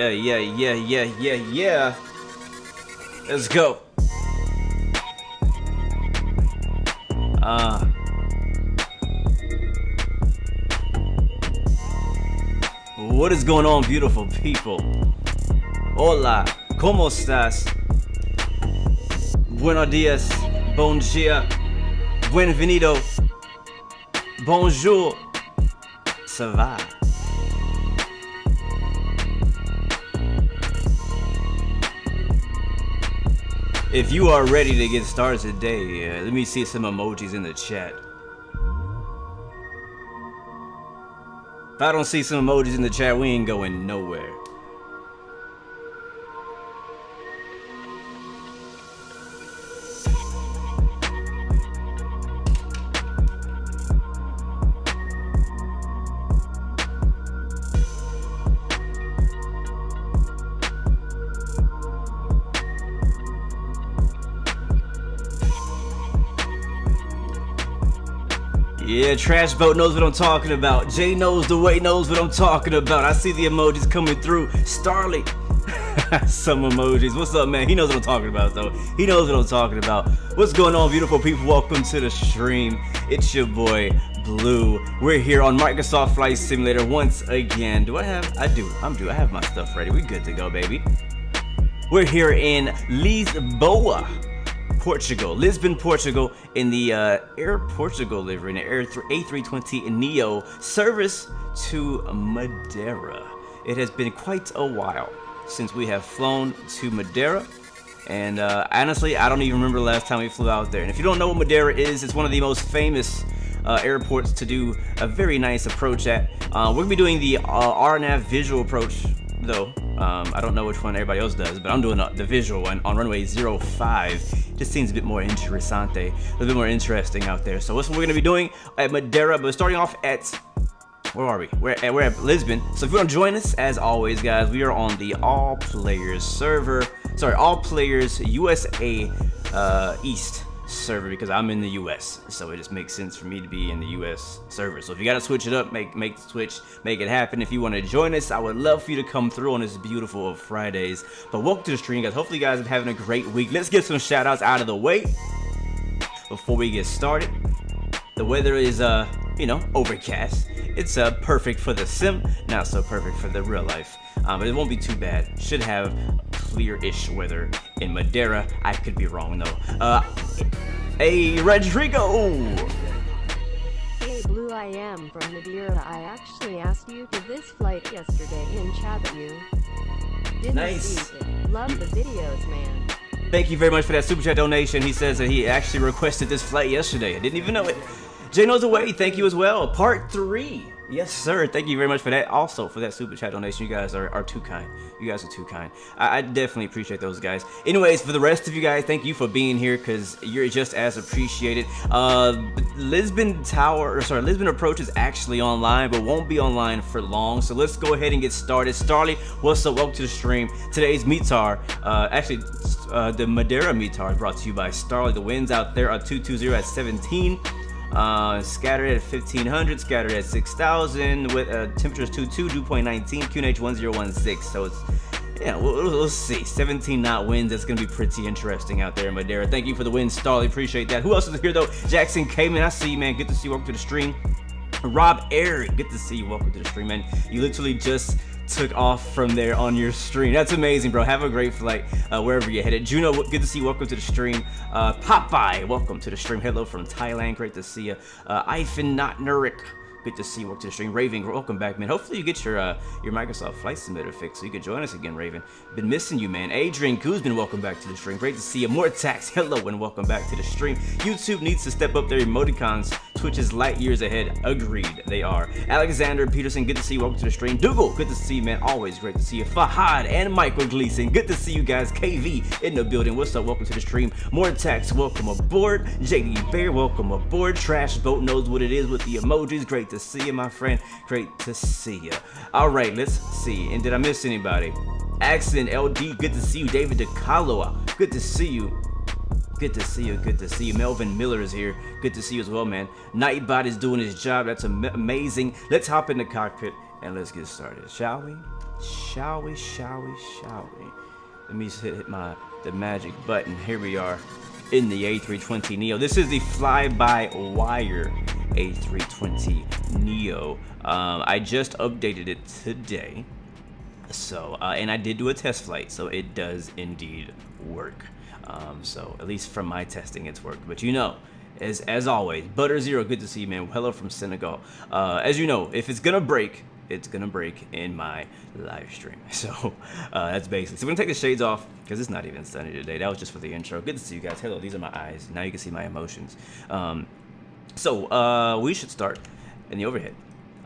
Yeah. Let's go. What is going on, beautiful people? Hola, ¿cómo estás? Buenos días, bon dia, bienvenido, bonjour, ça va? If you are ready to get started today, let me see some emojis in the chat. If I don't see some emojis in the chat, we ain't going nowhere. Yeah, Trash Boat knows what I'm talking about. Jay knows the way, knows what I'm talking about. I see the emojis coming through. Starly. Some emojis. What's up, man? He knows what I'm talking about, though. He knows what I'm talking about. What's going on, beautiful people? Welcome to the stream. It's your boy, Blue. We're here on Microsoft Flight Simulator once again. Do I have? I do. I have my stuff ready. We're good to go, baby. We're here in Lisboa, Portugal, Lisbon, Portugal, in the Air Portugal livery, in the A320neo service to Madeira. It has been quite a while since we have flown to Madeira, and honestly, I don't even remember the last time we flew out there. And if you don't know what Madeira is, it's one of the most famous airports to do a very nice approach at. We're gonna be doing the RNAV visual approach, though. I don't know which one everybody else does, but I'm doing the visual one on runway 05. Just seems a bit more interessante, a little bit more interesting out there. So what's what we're gonna be doing at Madeira, but starting off at, where are we? We're at Lisbon. So if you want to join us, as always, guys, we are on the All Players server. Sorry, All Players USA East server, because I'm in the US, so it just makes sense for me to be in the US server. So if you gotta switch it up, make the switch, make it happen. If you want to join us, I would love for you to come through on this beautiful of Fridays. But welcome to the stream, guys. Hopefully you guys are having a great week. Let's get some shout outs out of the way before we get started. The weather is you know, overcast. It's perfect for the sim, not so perfect for the real life, but it won't be too bad. Should have clear-ish weather in Madeira. I could be wrong though. Hey, Rodrigo! Hey Blue, I am from Madeira. I actually asked you to this flight yesterday in chat, but you didn't. Nice. Love the videos, man. Thank you very much for that super chat donation. He says that he actually requested this flight yesterday. I didn't even know it. Jay knows the way. Thank you as well. Part 3. Yes, sir. Thank you very much for that. Also, for that super chat donation. You guys are too kind. You guys are too kind. I definitely appreciate those guys. Anyways, for the rest of you guys, thank you for being here, because you're just as appreciated. Lisbon Approach is actually online, but won't be online for long. So let's go ahead and get started. Starly, what's up? Welcome to the stream. Today's METAR, the Madeira METAR is brought to you by Starly. The winds out there are 220 at 17. Scattered at 1500, scattered at 6000, with temperatures 22, dew point 19, QNH 1016. So it's, yeah, we'll see. 17 knot winds. That's gonna be pretty interesting out there in Madeira. Thank you for the wind, Starly. Appreciate that. Who else is here though? Jackson Cayman, I see you, man. Good to see you. Welcome to the stream. Rob Eric, good to see you. Welcome to the stream, man. You literally just took off from there on your stream. That's amazing, bro. Have a great flight wherever you're headed. Juno, good to see you. Welcome to the stream. Popeye, welcome to the stream. Hello from Thailand. Great to see you. Ifan Not Nurik, good to see you. Welcome to the stream. Raven, welcome back, man. Hopefully you get your Microsoft Flight Simulator fixed so you can join us again, Raven. Been missing you, man. Adrian Guzman, welcome back to the stream. Great to see you. More tax, hello, and welcome back to the stream. YouTube needs to step up their emoticons. Twitch is light years ahead. Agreed, they are. Alexander Peterson, good to see you. Welcome to the stream. Dougal, good to see you, man. Always great to see you. Fahad and Michael Gleason, good to see you guys. KV in the building. What's up? Welcome to the stream. More tax, welcome aboard. JD Bear, welcome aboard. Trash Boat knows what it is with the emojis. Great to see you, my friend. Great to see you. All right, let's see. And did I miss anybody? Accent LD, good to see you. David DeCaloa, good to see you. Good to see you. Good to see you. Melvin Miller is here. Good to see you as well, man. Nightbot is doing his job. That's amazing. Let's hop in the cockpit And let's get started, shall we? Shall we? Shall we? Shall we? Let me just hit the magic button. Here we are in the A320neo. This is the fly-by-wire A320neo. I just updated it today. So, and I did do a test flight, so it does indeed work. So at least from my testing, it's worked. But you know, as always, Butter Zero, good to see you, man. Hello from Senegal. As you know, if it's gonna break, it's gonna break in my live stream. So that's basically. So we're gonna take the shades off because it's not even sunny today. That was just for the intro. Good to see you guys. Hello, these are my eyes. Now you can see my emotions. So we should start in the overhead.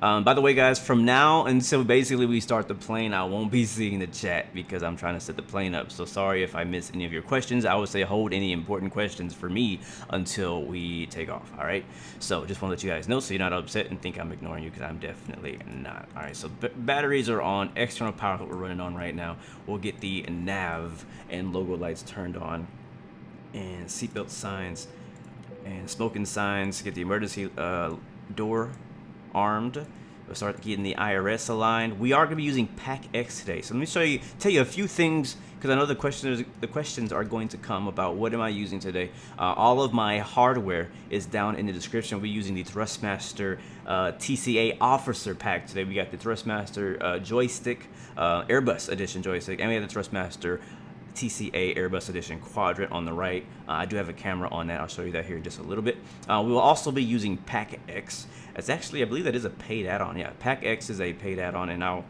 By the way, guys, from now until basically we start the plane, I won't be seeing the chat because I'm trying to set the plane up. So sorry if I miss any of your questions. I would say hold any important questions for me until we take off, all right? So just want to let you guys know so you're not upset and think I'm ignoring you, because I'm definitely not. All right, so batteries are on. External power that we're running on right now. We'll get the nav and logo lights turned on, and seatbelt signs and smoking signs. Get the emergency door armed. We'll start getting the IRS aligned. We are going to be using PAC-X today. So let me tell you a few things, because I know the questions are going to come about what am I using today. All of my hardware is down in the description. We're using the Thrustmaster TCA Officer Pack today. We got the Thrustmaster joystick, Airbus edition joystick, and we have the Thrustmaster TCA Airbus Edition Quadrant on the right. I do have a camera on that. I'll show you that here in just a little bit. We will also be using PAC-X. It's actually, I believe that is a paid add-on. Yeah, PAC-X is a paid add-on, and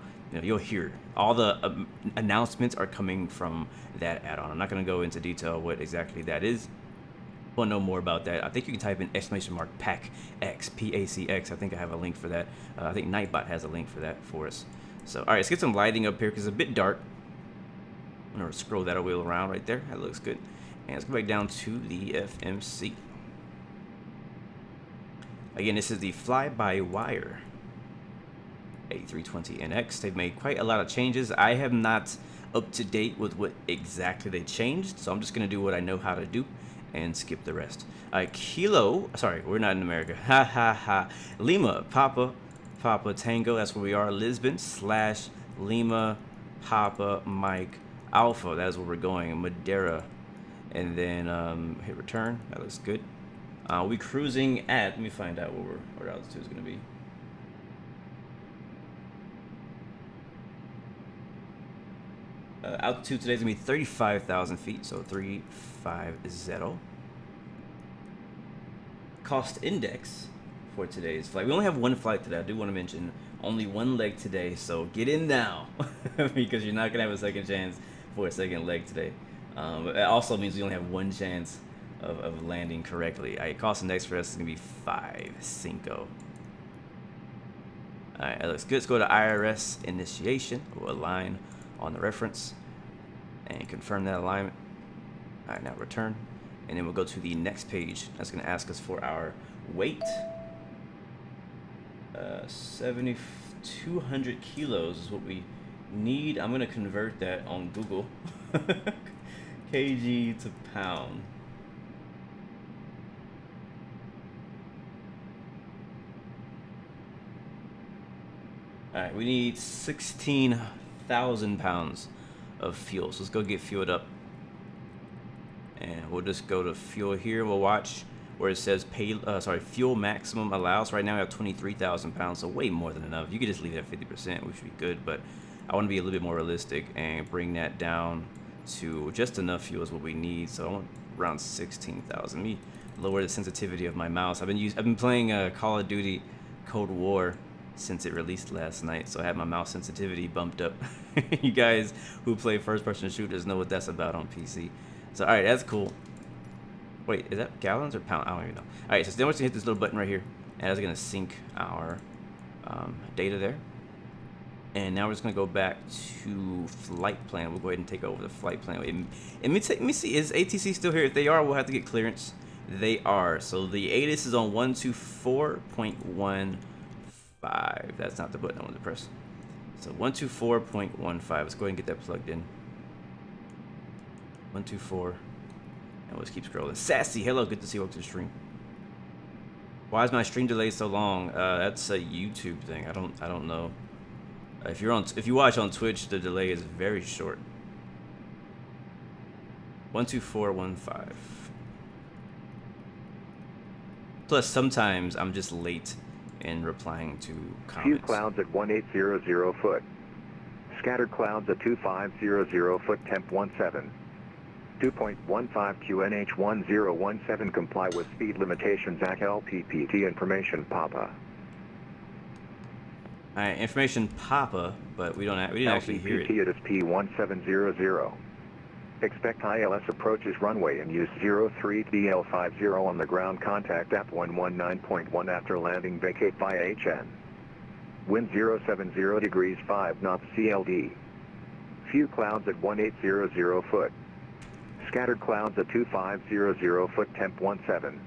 you'll hear all the announcements are coming from that add-on. I'm not going to go into detail what exactly that is. Want to know more about that? I think you can type in !PAC-X, PACX. I think I have a link for that. I think Nightbot has a link for that for us. So, all right, let's get some lighting up here because it's a bit dark. I'm going to scroll that wheel around right there. That looks good. And let's go back down to the FMC. Again, this is the fly-by-wire A320NX. They've made quite a lot of changes. I have not up to date with what exactly they changed, so I'm just going to do what I know how to do and skip the rest. Kilo, sorry, we're not in America. Ha ha ha. Lima, Papa Tango, that's where we are. Lisbon / Lima, Papa, Mike, Alpha, that is where we're going. Madeira, and then hit return. That looks good. We'll be cruising at, let me find out what our altitude is going to be. Altitude today is going to be 35,000 feet, so 350. Cost index for today's flight. We only have one flight today. I do want to mention only one leg today, so get in now because you're not going to have a second chance for a second leg today. But that also means we only have one chance of landing correctly. Alright, cost index for us is gonna be 5.5. Alright, that looks good. Let's go to IRS initiation. We'll align on the reference and confirm that alignment. Alright, now return. And then we'll go to the next page. That's gonna ask us for our weight. 7,200 kilos is what we need. I'm gonna convert that on Google. kg to pound. Alright, we need 16,000 pounds of fuel. So let's go get fueled up. And we'll just go to fuel here. We'll watch where it says fuel maximum allows. Right now we have 23,000 pounds, so way more than enough. You could just leave it at 50%, which would be good, but I want to be a little bit more realistic and bring that down to just enough fuel is what we need. So I want around 16,000. Let me lower the sensitivity of my mouse. I've been playing Call of Duty Cold War since it released last night, so I had my mouse sensitivity bumped up. You guys who play first-person shooters know what that's about on PC. So all right, that's cool. Wait, is that gallons or pounds? I don't even know. All right, so then we're just gonna hit this little button right here, and that's gonna sync our data there. And now we're just gonna go back to flight plan. We'll go ahead and take over the flight plan. Let me see, is ATC still here? If they are, we'll have to get clearance. They are. So the ATIS is on 124.15. That's not the button I want to press. So 124.15. Let's go ahead and get that plugged in. 124. And let's keep scrolling. Sassy, hello, good to see you. Welcome to the stream. Why is my stream delay so long? That's a YouTube thing. I don't know If you watch on Twitch, the delay is very short. 12415. Plus, sometimes I'm just late in replying to comments. Few clouds at 1800 foot. Scattered clouds at 2500 foot, temp 17. 2.15 QNH 1017. Comply with speed limitations. ACK LPPT information Papa. Alright, information Papa, but we didn't actually hear it. LPPT it is P1700. Expect ILS approaches runway and use 03 DL50 on the ground. Contact app 119.1 after landing. Vacate via HN. Wind 070 degrees 5 knots CLD. Few clouds at 1800 foot. Scattered clouds at 2500 foot, temp 17.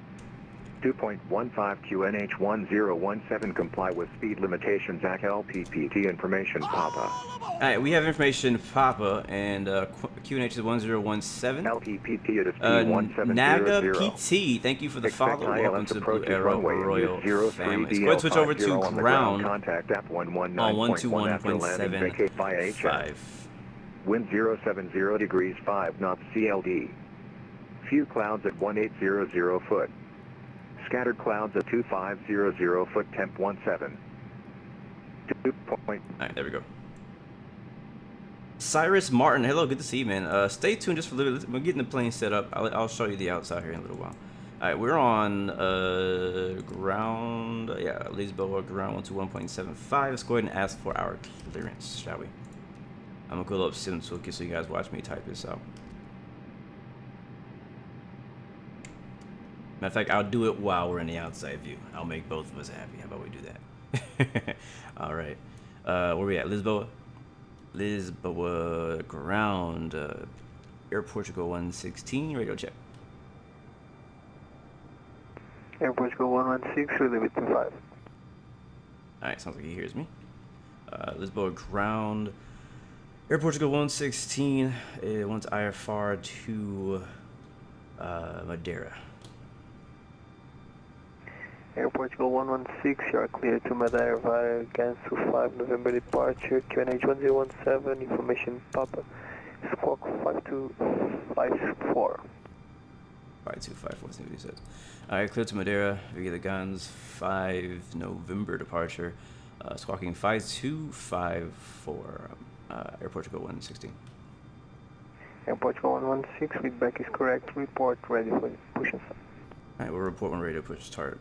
2.15 QNH 1017. Comply with speed limitations. ACK LPPT information Papa. Alright, we have information Papa, and QNH is 1017. LPPT it is P1700. Naga PT, thank you for the follow. Welcome to the Blue Arrow Royal family. Let's go ahead and switch over to ground Contact app on 121.75. Wind 070 degrees 5 knots CLD. Few clouds at 1800 foot. Scattered clouds at 2500 foot, temp 17. Alright, there we go. Cyrus Martin, hello, good to see you, man. Stay tuned just for a little bit. We're getting the plane set up. I'll show you the outside here in a little while. Alright, we're on ground, Lisboa ground 121.75. Let's go ahead and ask for our clearance, shall we? I'm gonna go up sim so you guys watch me type this out. Matter of fact, I'll do it while we're in the outside view. I'll make both of us happy. How about we do that? All right. Where we at? Lisboa? Lisboa ground. Air Portugal 116. Radio check. Air Portugal 116. Relay with 25. All right. Sounds like he hears me. Lisboa ground. Air Portugal 116. It wants IFR to Madeira. Air Portugal 116, you are clear to Madeira via GANSU 5 November departure, QNH 1017, information Papa, squawk 5254. 5254, see what he says. Alright, clear to Madeira, via the guns, 5 November departure, squawking 5254, Air Portugal 116. Air Portugal 116, feedback is correct, report ready for push and start. Alright, we'll report when ready to push start.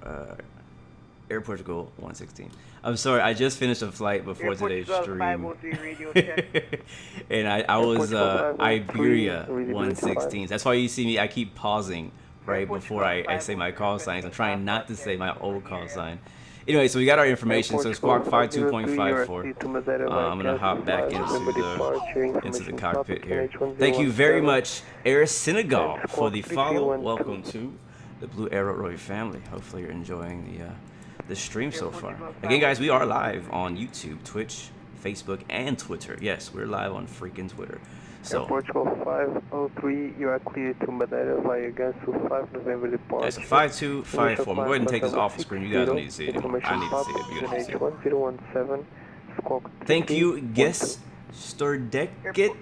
Air Portugal 116. I'm sorry, I just finished a flight before today's stream. And I was Iberia 116. That's why you see me, I keep pausing right before I say my call signs. I'm trying not to say my old call sign. Anyway, so we got our information. So squawk 52.54. I'm gonna hop back into the cockpit here. Thank you very much, Air Senegal, for the follow. Welcome to the Blue Arrow Royal family. Hopefully you're enjoying the stream so far. Again, guys, we are live on YouTube, Twitch, Facebook, and Twitter. Yes, we're live on freaking Twitter. So Portugal 503, you are clear to Madeira via GANSU 5 November departure. That's 5254. I'm going to go ahead and take this off the screen. You guys don't need to see it anymore. I need to see it. You guys need to see it. 1017, thank you, Guess Stordeket.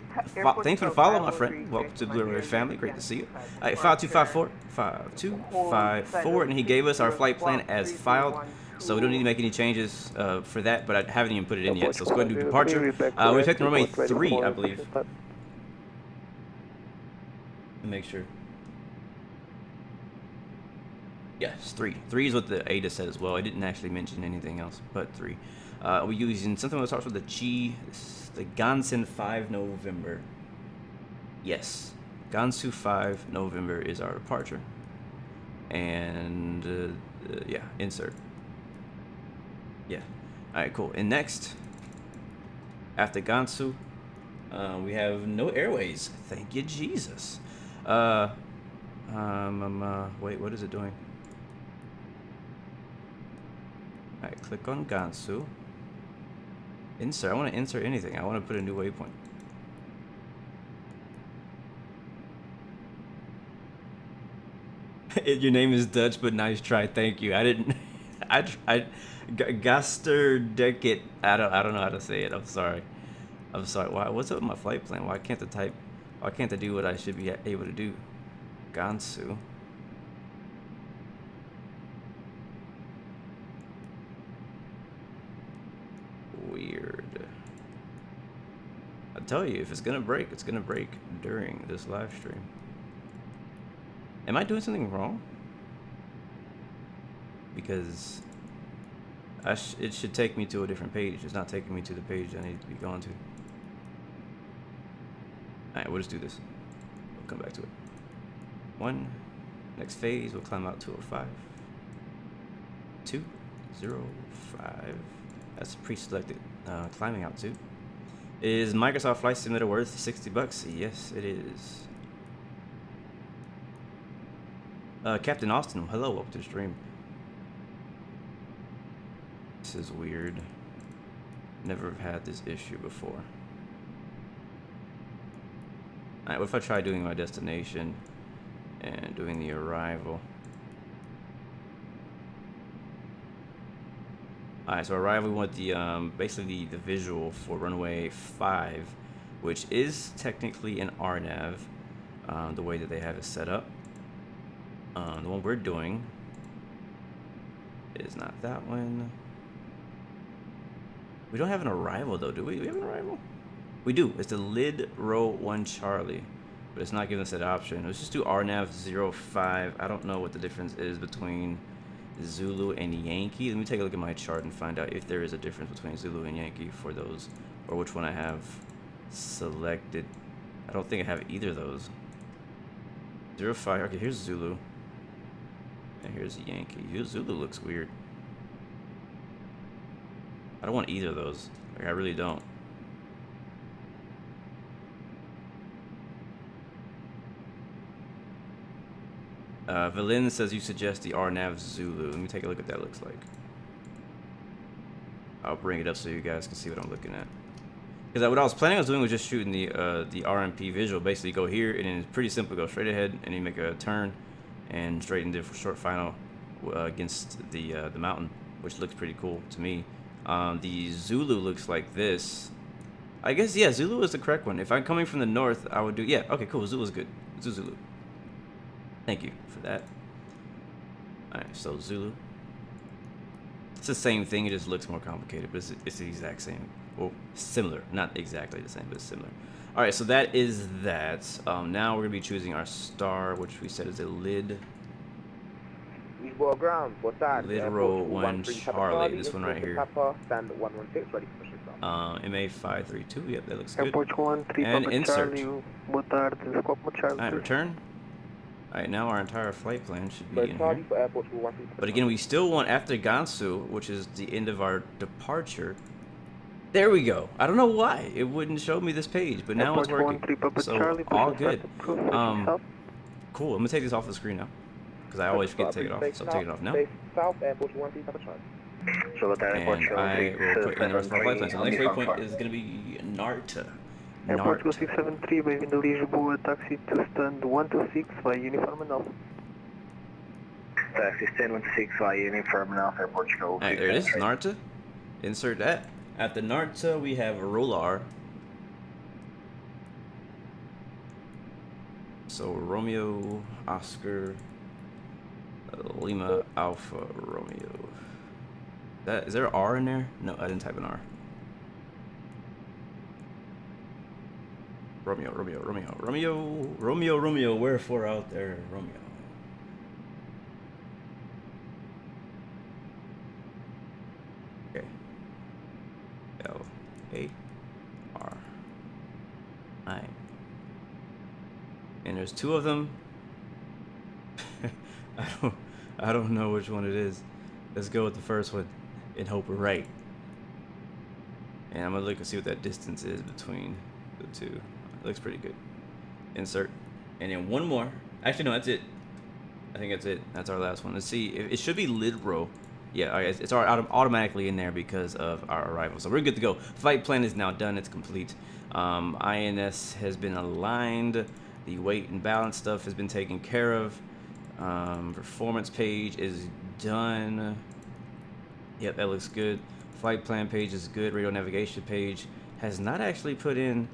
Thanks for the follow, my friend. Welcome to the Blue Arrow family. Great to see you. 5254. 5254. And he gave us our flight plan as filed. So we don't need to make any changes for that, but I haven't even put it in yet. So let's go ahead and do departure. We're taking runway 3, I believe. Make sure. Yes, 3. 3 is what the ADA said as well. I didn't actually mention anything else, but 3. We're using something that starts with the G. The GANSU 5 November. Yes, GANSU 5 November is our departure. And yeah, insert. Yeah. All right, cool. And next, after GANSU, we have no airways. Thank you, Jesus. Wait, what is it doing? All right, click on GANSU. Insert. I want to insert anything. I want to put a new waypoint. Your name is Dutch, but nice try. Thank you. I Gaster Decade. I don't know how to say it. I'm sorry. Why? What's up with my flight plan? Why can't the type? Why can't I do what I should be able to do? GANSU. Weird. I tell you, if it's gonna break, it's gonna break during this live stream. Am I doing something wrong? Because it should take me to a different page. It's not taking me to the page I need to be going to. Alright, we'll just do this. We'll come back to it. 1. Next phase, we'll climb out 205. 205. That's pre-selected. Climbing out 2. Is Microsoft Flight Simulator worth $60? Yes, it is. Captain Austin, hello, welcome to the stream. This is weird. Never had this issue before. Alright, what if I try doing my destination and doing the arrival? Alright, so arrival, we want the basically the visual for runway 5, which is technically an RNAV, the way that they have it set up. The one we're doing is not that one. We don't have an arrival though, do we? Do we have an arrival? We do. It's the LIDRO 1 Charlie, but it's not giving us that option. Let's just do RNAV 05. I don't know what the difference is between Zulu and Yankee. Let me take a look at my chart and find out if there is a difference between Zulu and Yankee for those, or which one I have selected. I don't think I have either of those. 05. Okay, here's Zulu. And here's Yankee. Zulu looks weird. I don't want either of those. Like, I really don't. Valin says you suggest the RNAV Zulu. Let me take a look at what that looks like. I'll bring it up so you guys can see what I'm looking at. Because what I was planning on doing was just shooting the RMP visual. Basically, go here and then it's pretty simple. Go straight ahead and you make a turn and straight into short final against the mountain, which looks pretty cool to me. The Zulu looks like this. I guess, yeah, Zulu is the correct one. If I'm coming from the north, I would do, yeah, okay, cool, Zulu's good. Zulu. Thank you for that. Alright, so Zulu. It's the same thing, it just looks more complicated, but it's the exact same. Well, similar. Not exactly the same, but similar. Alright, so that is that. Now we're going to be choosing our star, which we said is a LIDRO 1 Charlie, this one right here. MA532, yep, that looks good. And insert. Alright, return. Alright, now our entire flight plan should be in here. But again, we still want, after GANSU, which is the end of our departure, there we go. I don't know why it wouldn't show me this page, but now it's working. So, all good. Cool, I'm going to take this off the screen now, because I always forget to take it off, so I'm taking it off now. And I will put in the rest of our flight plan. So the next waypoint is going to be NARTA. Airport 673, waving the Lisboa taxi to stand 126 via uniform and Alpha. Taxi stand 126 via uniform and Alpha, Airport Chicago. Alright, there it is, NARTA. Insert that. At the NARTA, we have ROLAR. So Romeo, Oscar, Lima, Alpha, Romeo. Is there an R in there? No, I didn't type an R. Romeo, Romeo, Romeo, Romeo, Romeo, Romeo, wherefore out there, Romeo. Okay. L-A-R-I. And there's two of them. I don't know which one it is. Let's go with the first one and hope we're right. And I'm gonna look and see what that distance is between the two. Looks pretty good. Insert. And then one more. Actually, no, that's it. I think that's it. That's our last one. Let's see. It should be LIDRO. Yeah, it's automatically in there because of our arrival. So we're good to go. Flight plan is now done. It's complete. INS has been aligned. The weight and balance stuff has been taken care of. Performance page is done. Yep, that looks good. Flight plan page is good. Radio navigation page has not actually put in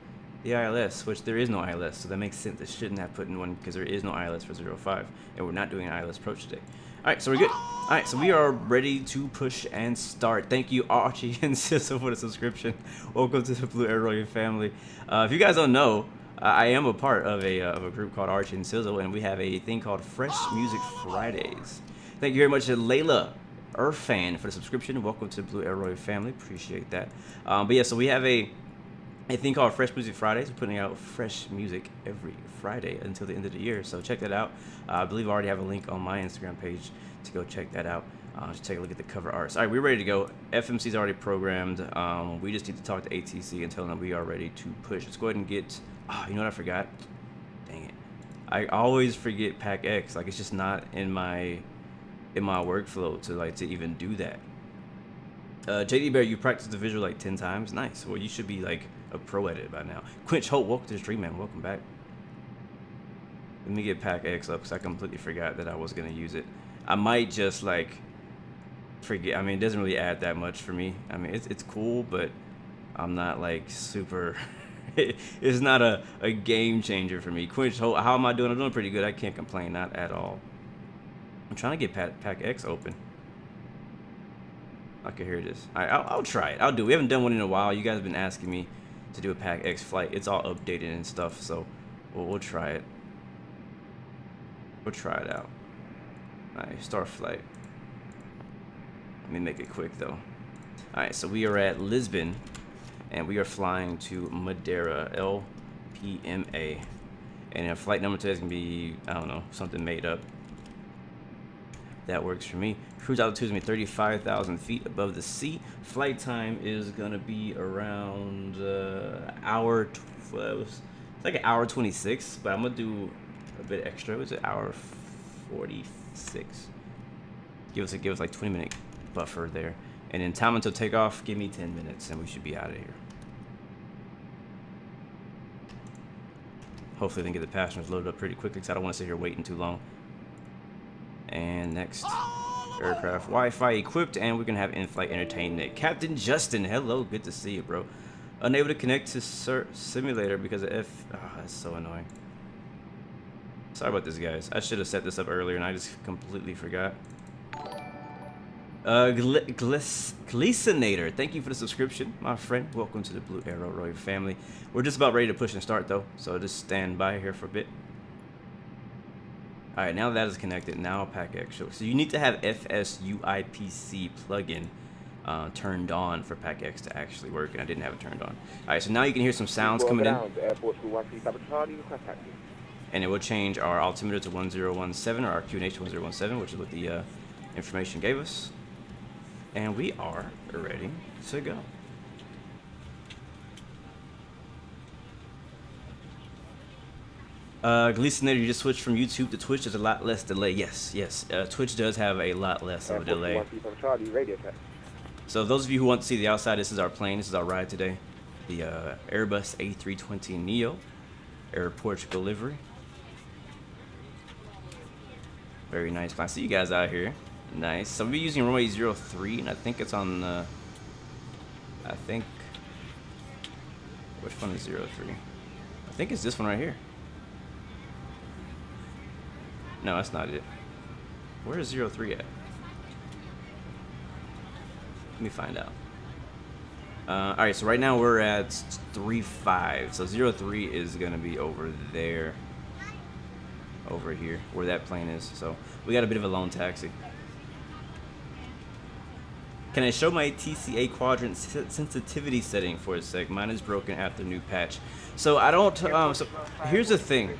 the ILS, which there is no ILS, so that makes sense. It shouldn't have put in one because there is no ILS for 05, and we're not doing an ILS approach today. All right, so we're good. All right, so we are ready to push and start. Thank you, Archie and Sizzle, for the subscription. Welcome to the Blue Arrow family. If you guys don't know, I am a part of a group called Archie and Sizzle, and we have a thing called Fresh Music Fridays. Thank you very much to Layla Irfan for the subscription. Welcome to the Blue Arrow family. Appreciate that. But yeah, so we have a thing called Fresh Music Fridays. We're putting out fresh music every Friday until the end of the year. So check that out. I believe I already have a link on my Instagram page to go check that out. Just take a look at the cover art. All right, we're ready to go. FMC is already programmed. We just need to talk to ATC and tell them we are ready to push. Let's go ahead and get. Oh, you know what I forgot? Dang it! I always forget Pack X. Like, it's just not in my workflow to even do that. JD Bear, you practiced the visual like 10 times. Nice. Well, you should be like a pro at it by now. Quench Hope, welcome to the stream, man. Welcome back. Let me get Pack X up because I completely forgot that I was gonna use it. I might just like forget. I mean, it doesn't really add that much for me. I mean, it's cool, but I'm not like super. It's not a game changer for me. Quench Hope, how am I doing? I'm doing pretty good. I can't complain, not at all. I'm trying to get Pack X open. Okay, here it is. All right, I'll try it. I'll do it. We haven't done one in a while. You guys have been asking me to do a Pack X flight. It's all updated and stuff, so we'll try it. We'll try it out. All right, start flight. Let me make it quick, though. All right, so we are at Lisbon, and we are flying to Madeira, LPMA. And our flight number today is going to be, I don't know, something made up. That works for me. Cruise altitude is going to be 35,000 feet above the sea. Flight time is going to be around hour 12. It's like an hour 26, but I'm going to do a bit extra. It was an hour 46. Give us like 20-minute buffer there. And then time until takeoff, give me 10 minutes, and we should be out of here. Hopefully, they can get the passengers loaded up pretty quickly because I don't want to sit here waiting too long. And next, aircraft Wi-Fi equipped, and we're gonna have in-flight entertainment. Captain Justin, hello, good to see you, bro. Unable to connect to simulator because of oh, that's so annoying. Sorry about this, guys. I should have set this up earlier, and I just completely forgot. Gleasonator, thank you for the subscription, my friend. Welcome to the Blue Arrow Royal family. We're just about ready to push and start, though, so just stand by here for a bit. All right, now that is connected, now Pack X show. So you need to have FSUIPC plugin turned on for Pack X to actually work, and I didn't have it turned on. All right, so now you can hear some sounds coming in. And it will change our altimeter to 1017, or our QNH to 1017, which is what the information gave us. And we are ready to go. Gleasonator, you just switched from YouTube to Twitch. There's a lot less delay. Yes. Twitch does have a lot less of a delay. So those of you who want to see the outside, this is our plane. This is our ride today. The Airbus A320neo, Air Portugal livery. Very nice. I see you guys out here. Nice. So we'll be using runway 03, and I think it's on the. I think. Which one is 03? I think it's this one right here. No, that's not it. Where is 03 at? Let me find out. Alright, so right now we're at 35. So 03 is going to be over there. Over here, where that plane is. So we got a bit of a lone taxi. Can I show my TCA Quadrant sensitivity setting for a sec? Mine is broken after new patch. So I don't, so here's the thing.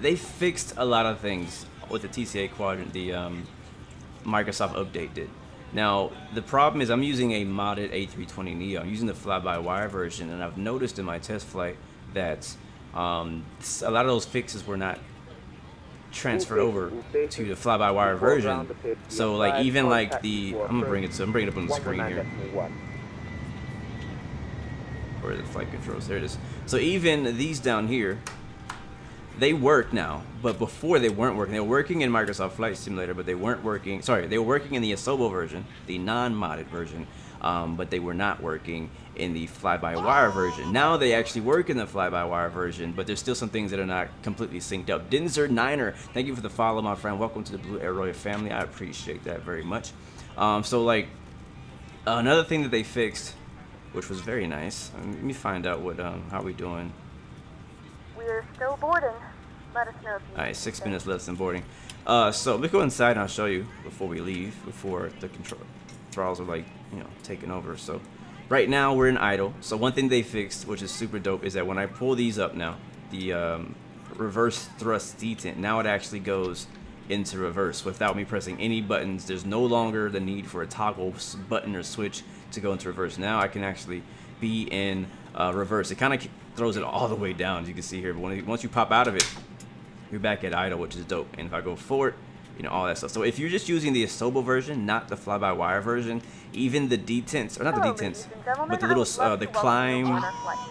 They fixed a lot of things with the TCA Quadrant, the Microsoft update did. Now, the problem is I'm using a modded A320neo. I'm using the fly-by-wire version, and I've noticed in my test flight that a lot of those fixes were not transferred over to the fly-by-wire version. So, like, even like the, I'm bringing it up on the screen here. Where are the flight controls? There it is. So even these down here, they work now, but before they weren't working. They were working in Microsoft Flight Simulator, but they weren't working. Sorry, they were working in the Asobo version, the non-modded version, but they were not working in the fly-by-wire version. Now they actually work in the fly-by-wire version, but there's still some things that are not completely synced up. Dinzer Niner, thank you for the follow, my friend. Welcome to the Blue Arrow family. I appreciate that very much. So like another thing that they fixed, which was very nice. Let me find out what how we doing. We're still boarding. Let us know if you Alright, 6 minutes less than boarding. So let's go inside and I'll show you before we leave, before the control throttles are like, you know, taking over. So right now we're in idle. So one thing they fixed, which is super dope, is that when I pull these up now, the reverse thrust detent, now it actually goes into reverse without me pressing any buttons. There's no longer the need for a toggle button or switch to go into reverse. Now I can actually be in reverse. It kind of throws it all the way down, as you can see here, but once you pop out of it, you're back at idle, which is dope. And if I go forward, you know, all that stuff. So if you're just using the Asobo version, not the fly-by-wire version, even the detents, or not the detents, but the little the climb,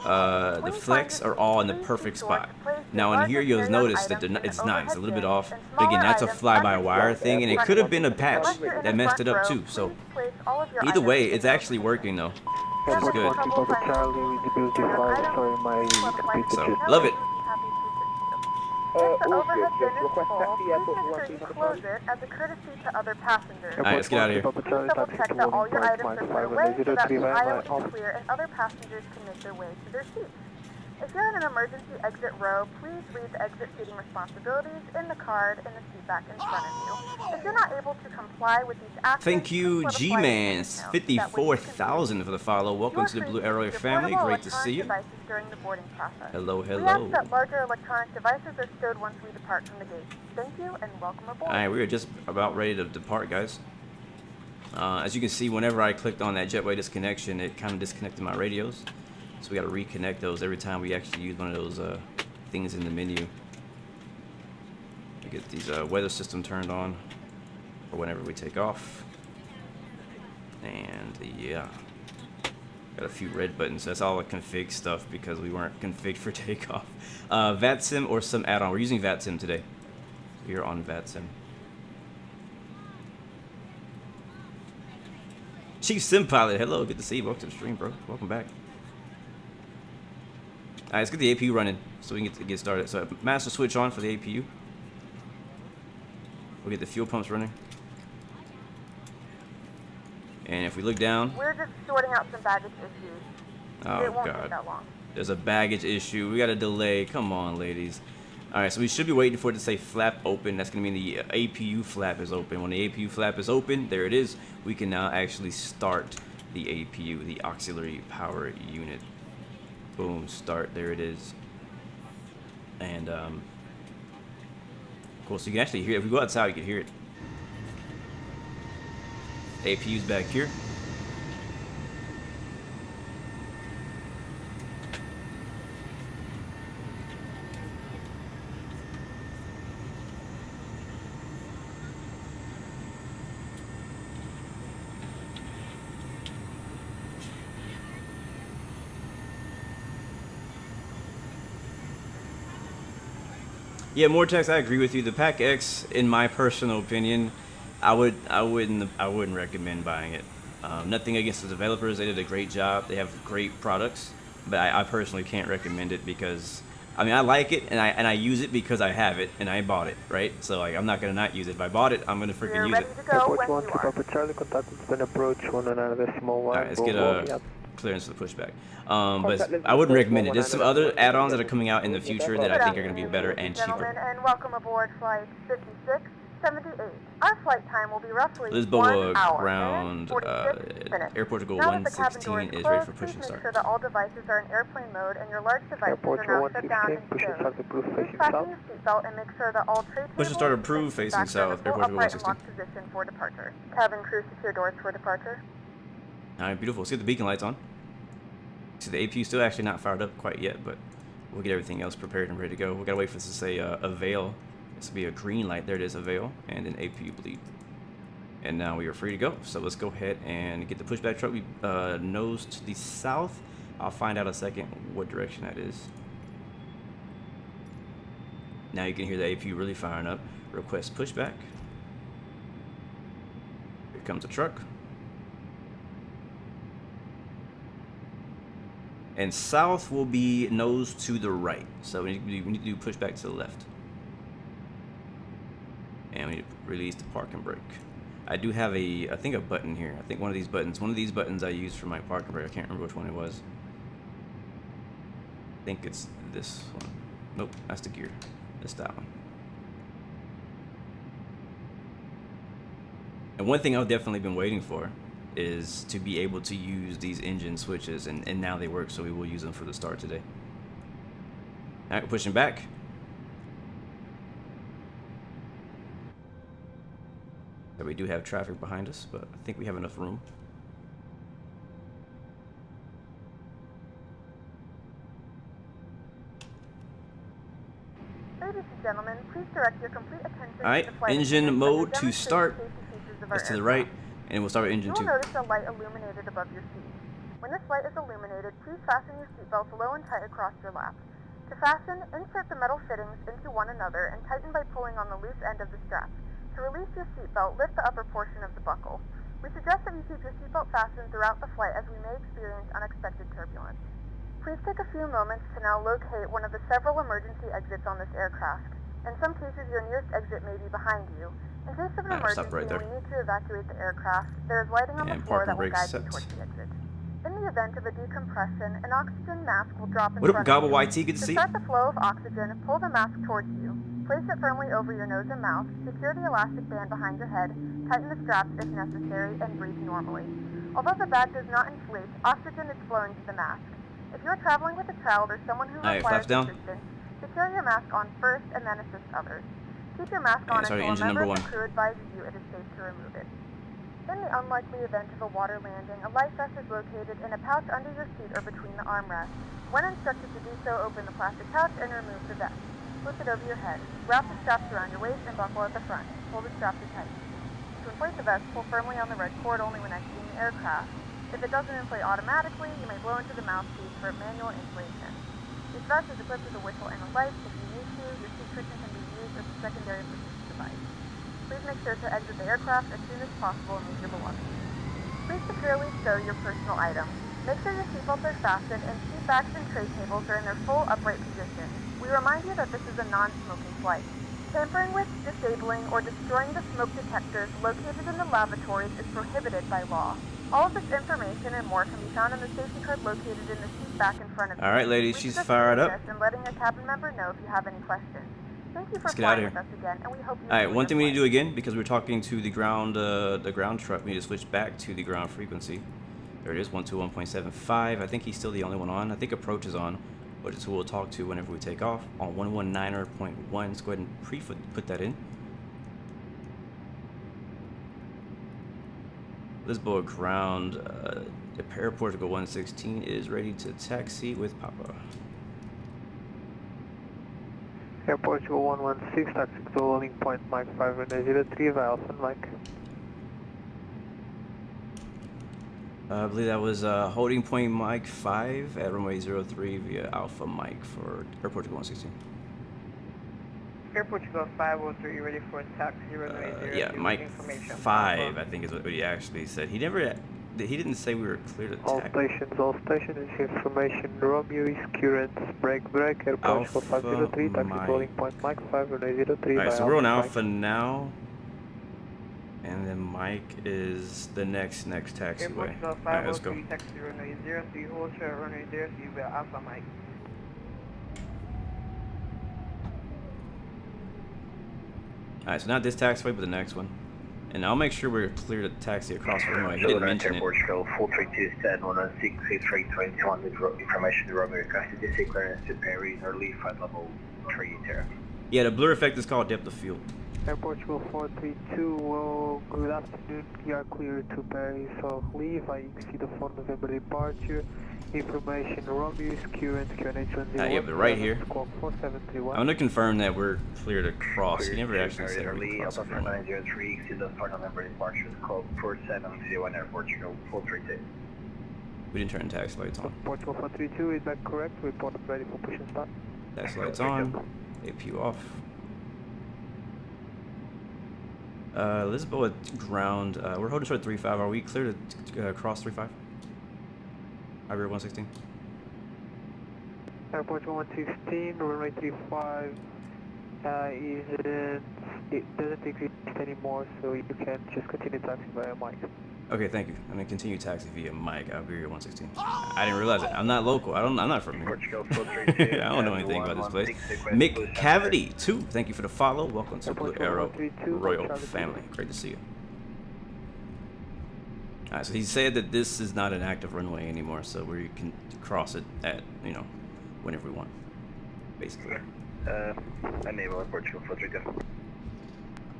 the flex are all in the perfect spot. Now in here you'll notice that it's not, it's a little bit off, but again, that's a fly-by-wire thing, and it could have been a patch that messed it up too. So either way, it's actually working though, which is good. So love it. If the overhead bin is full, please make sure you close it as a courtesy to other passengers. Alright, let's get out of here. Please double check that all your items are put away so that the aisle is clear and other passengers can make their way to their seats. If you're in an emergency exit row, please read the exit seating responsibilities in the card in the seat back in front of you. If you're not able to comply with these actions, thank you, G-Mans, 54,000 for the follow. Welcome to the Blue Arrow family. Great to see you. During the boarding process. Hello, hello. We ask that larger electronic devices are stowed once we depart from the gate. Thank you and welcome aboard. Alright, we are just about ready to depart, guys. As you can see, whenever I clicked on that jetway disconnection, it kind of disconnected my radios. So we got to reconnect those every time we actually use one of those things in the menu. We get these weather system turned on for whenever we take off. And yeah, got a few red buttons. That's all the config stuff because we weren't configured for takeoff. VATSIM or some add-on. We're using VATSIM today. We are on VATSIM. Chief Sim Pilot, hello, good to see you. Welcome to the stream, bro. Welcome back. Alright, let's get the APU running so we can get started. So master switch on for the APU. We'll get the fuel pumps running. And if we look down, we're just sorting out some baggage issues. Oh it won't God, take that long. There's a baggage issue. We got a delay. Come on, ladies. Alright, so we should be waiting for it to say flap open. That's going to mean the APU flap is open. When the APU flap is open, there it is. We can now actually start the APU, the auxiliary power unit. Boom, start, there it is. And cool, so you can actually hear it. If we go outside, you can hear it. APU's back here. Yeah, Mortex, I agree with you. The Pack X, in my personal opinion, I wouldn't recommend buying it. Nothing against the developers; they did a great job. They have great products, but I personally can't recommend it because I mean I like it and I use it because I have it and I bought it, right? So like I'm not gonna not use it. If I bought it, I'm gonna freaking use it. Airport 1 to Papa Charlie, contact has been approached 1.9 Alright, let's get a clearance for the pushback. But I wouldn't recommend it. There's some other add-ons that are coming out in the future that I think are going to be better and cheaper. And welcome aboard flight 5678. Our flight time will be roughly Lisboa 1 hour ground, airport to go 116 is ready for push and start. Make sure that all devices are in airplane mode and your large devices are now shut down and stowed. Please fasten your seatbelt and make sure that all tray tables push and start approved facing south, airport to go 116. Position for departure. Cabin crew secure doors for departure. Alright, beautiful. Let's get the beacon lights on. See, the APU still actually not fired up quite yet, but we'll get everything else prepared and ready to go. We gotta wait for this to say avail. This will be a green light. There it is, avail, and an APU bleed. And now we are free to go. So let's go ahead and get the pushback truck. We nose to the south. I'll find out in a second what direction that is. Now you can hear the APU really firing up. Request pushback. Here comes a truck. And south will be nose to the right. So we need to do pushback to the left. And we need to release the parking brake. I do have I think a button here. I think one of these buttons I used for my parking brake. I can't remember which one it was. I think it's this one. Nope, that's the gear. It's that one. And one thing I've definitely been waiting for is to be able to use these engine switches, and now they work, so we will use them for the start today. All right, pushing back. So we do have traffic behind us, but I think we have enough room. Ladies and gentlemen, please direct your complete attention All right, to the flight engine attendant mode as to they demonstrate start. the safety features of That's our to the aircraft. right, and we'll start with engine You will 2. notice a light illuminated above your seat. When this light is illuminated, please fasten your seatbelts low and tight across your lap. To fasten, insert the metal fittings into one another and tighten by pulling on the loose end of the strap. To release your seatbelt, lift the upper portion of the buckle. We suggest that you keep your seatbelt fastened throughout the flight, as we may experience unexpected turbulence. Please take a few moments to now locate one of the several emergency exits on this aircraft. In some cases, your nearest exit may be behind you. In case of an emergency right and we need to evacuate the aircraft, there is lighting on the And floor that parking will brake guide set. you towards the exit. In the event of a decompression, an oxygen mask will drop in What up, front Gobble of YT? you. Good to To see you. start the flow of oxygen, pull the mask towards you. Place it firmly over your nose and mouth, secure the elastic band behind your head, tighten the straps if necessary, and breathe normally. Although the bag does not inflate, oxygen is flowing to the mask. If you are traveling with a child or someone who Alright, requires flaps down. assistance, secure your mask on first and then assist others. Keep your mask on sorry, until a engine member number of the crew advises you it is safe to remove it. In the unlikely event of a water landing, a life vest is located in a pouch under your seat or between the armrests. When instructed to do so, open the plastic pouch and remove the vest. Flip it over your head. Wrap the straps around your waist and buckle at the front. Pull the straps tight. To inflate the vest, pull firmly on the red cord only when exiting the aircraft. If it doesn't inflate automatically, you may blow into the mouthpiece for manual inflation. This vest is equipped with a whistle and a light. If you need to, your seat cushion can be used as a secondary protection device. Please make sure to exit the aircraft as soon as possible and leave your belongings. Please securely stow your personal items. Make sure your seatbelts are fastened and seat backs and tray tables are in their full upright position. We remind you that this is a non-smoking flight. Tampering with, disabling, or destroying the smoke detectors located in the lavatories is prohibited by law. All of this information and more can be found in the safety card located in the seat back in front of you. All right, ladies, Please she's just fired read up. this and letting a cabin member know if you have any questions. Thank you for Let's get out flying of with us again, and we hope you All right, enjoy one your thing we need to do flight. again, because we're talking to the ground truck, we need to switch back to the ground frequency. There it is, 121.75. I think he's still the only one on. I think approach is on, which is who we'll talk to whenever we take off on 119.1. Let's go ahead and put that in. Lisboa ground, the airport to go 116 is ready to taxi with Papa. Airport Go 116, taxi to loading point Mike 503 via Alpha Mike. I believe that was holding point Mike 5 at runway 03 via Alpha Mike for airport to go 116. Airport Go 503, ready for taxi runway 0. Yeah, Mike 5, I think is what he actually said. He didn't say we were clear to All taxi. stations, this information. Romeo is current, break, Airport Go Alpha 503, taxi Mike. to loading point Mike 503 Alright, via so we're on Alpha Alpha now. And then Mike is the next taxiway. Airport Go Alright, let's go. 503, taxi runway 03, hold short runway 03 via Alpha Mike. Alright, so not this taxiway, but the next one. And I'll make sure we're clear to taxi across the runway. He didn't mention it. Airport Go 432 stand 116 A321 with information to Romeo requested DC clearance to Paris or leave flight level 3 Terra. Yeah, the blur effect is called depth of field. Airport Go 432, well, good afternoon, we are clear to Paris of leave, I exceed the 4 November departure, information, Romeo is current, QNH10. Yeah, but right here. Squawk 4731. I'm gonna confirm that we're clear to cross. He never actually said we Early could cross Alpha the runway. 903 exceed the 4 November departure with code 4701 Airport Go 432. We didn't turn taxi lights on. Airport Go 432, is that correct? Report ready for push and start. Taxi lights on. APU off. Lisboa ground. We're holding short 3-5. Are we clear to cross 3-5? Iberia 116. Airport 116, runway 35 it doesn't exist anymore, so you can just continue taxiing via mic. Okay, thank you. I'm gonna continue taxi via Mike, Iberia 116. I didn't realize it. I'm not local. I'm not from here. I don't know anything about this place. Mick Cavity 2, thank you for the follow. Welcome to Blue Arrow Royal family. Great to see you. Alright, so he said that this is not an active runway anymore, so we can cross it at, you know, whenever we want, basically. I'm able at Portugal 432.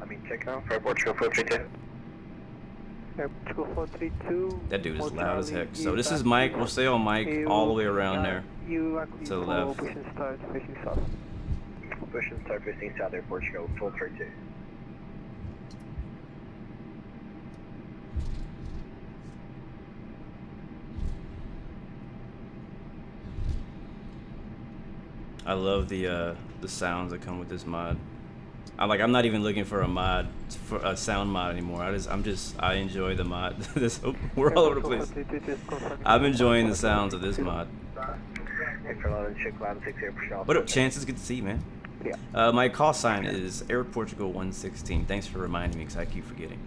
I mean, Takeoff for Portugal 432. Portugal 432. That dude is loud as heck. So this is Mike. We'll stay on Mike all the way around there to the left. Push and start facing south. Push and start facing south there, Portugal 432. I love the sounds that come with this mod. I'm not even looking for a mod, for a sound mod anymore. I enjoy the mod. We're all over the place. I'm enjoying the sounds of this mod. What up, Chances? Good to see you, man. Yeah. My call sign is Air Portugal 116. Thanks for reminding me, because I keep forgetting.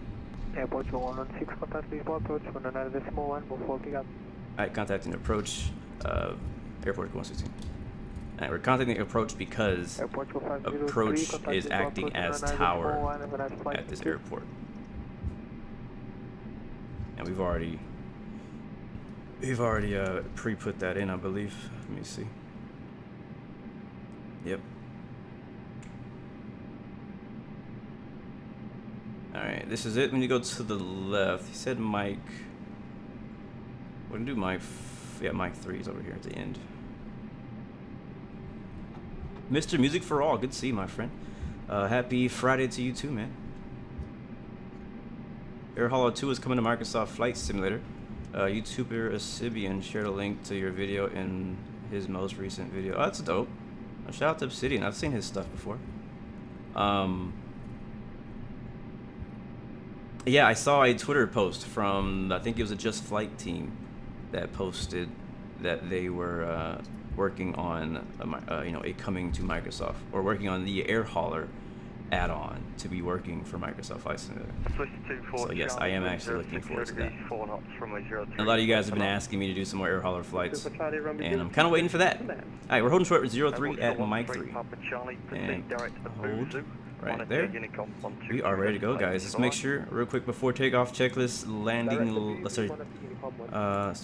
Air Portugal 116, contact Lisboa approach, 1.1 before pick up. Alright, contacting approach, Air Portugal 116. Alright, we're contacting approach because approach is acting as tower at this airport. And we've already pre-put that in, I believe. Let me see. Yep. Alright, this is it. When you go to the left, he said Mike. We're gonna do Mike. Yeah, Mike 3 is over here at the end. Mr. Music for All, good to see you, my friend. Happy Friday to you too, man. Air Hollow 2 is coming to Microsoft Flight Simulator. YouTuber Asibian shared a link to your video in his most recent video. Oh, that's dope. Shout out to Obsidian. I've seen his stuff before. Yeah, I saw a Twitter post from, I think it was a Just Flight team that posted that they were working on a coming to Microsoft, or working on the Air Hauler add-on to be working for Microsoft Flight Simulator. So yes, I am actually looking forward to that. A lot of you guys have been asking me to do some more Air Hauler flights, and I'm kind of waiting for that. Alright, we're holding short with 03 at Mike 3. And hold right there. We are ready to go, guys. Let's make sure, real quick, before takeoff, checklist, landing, let's do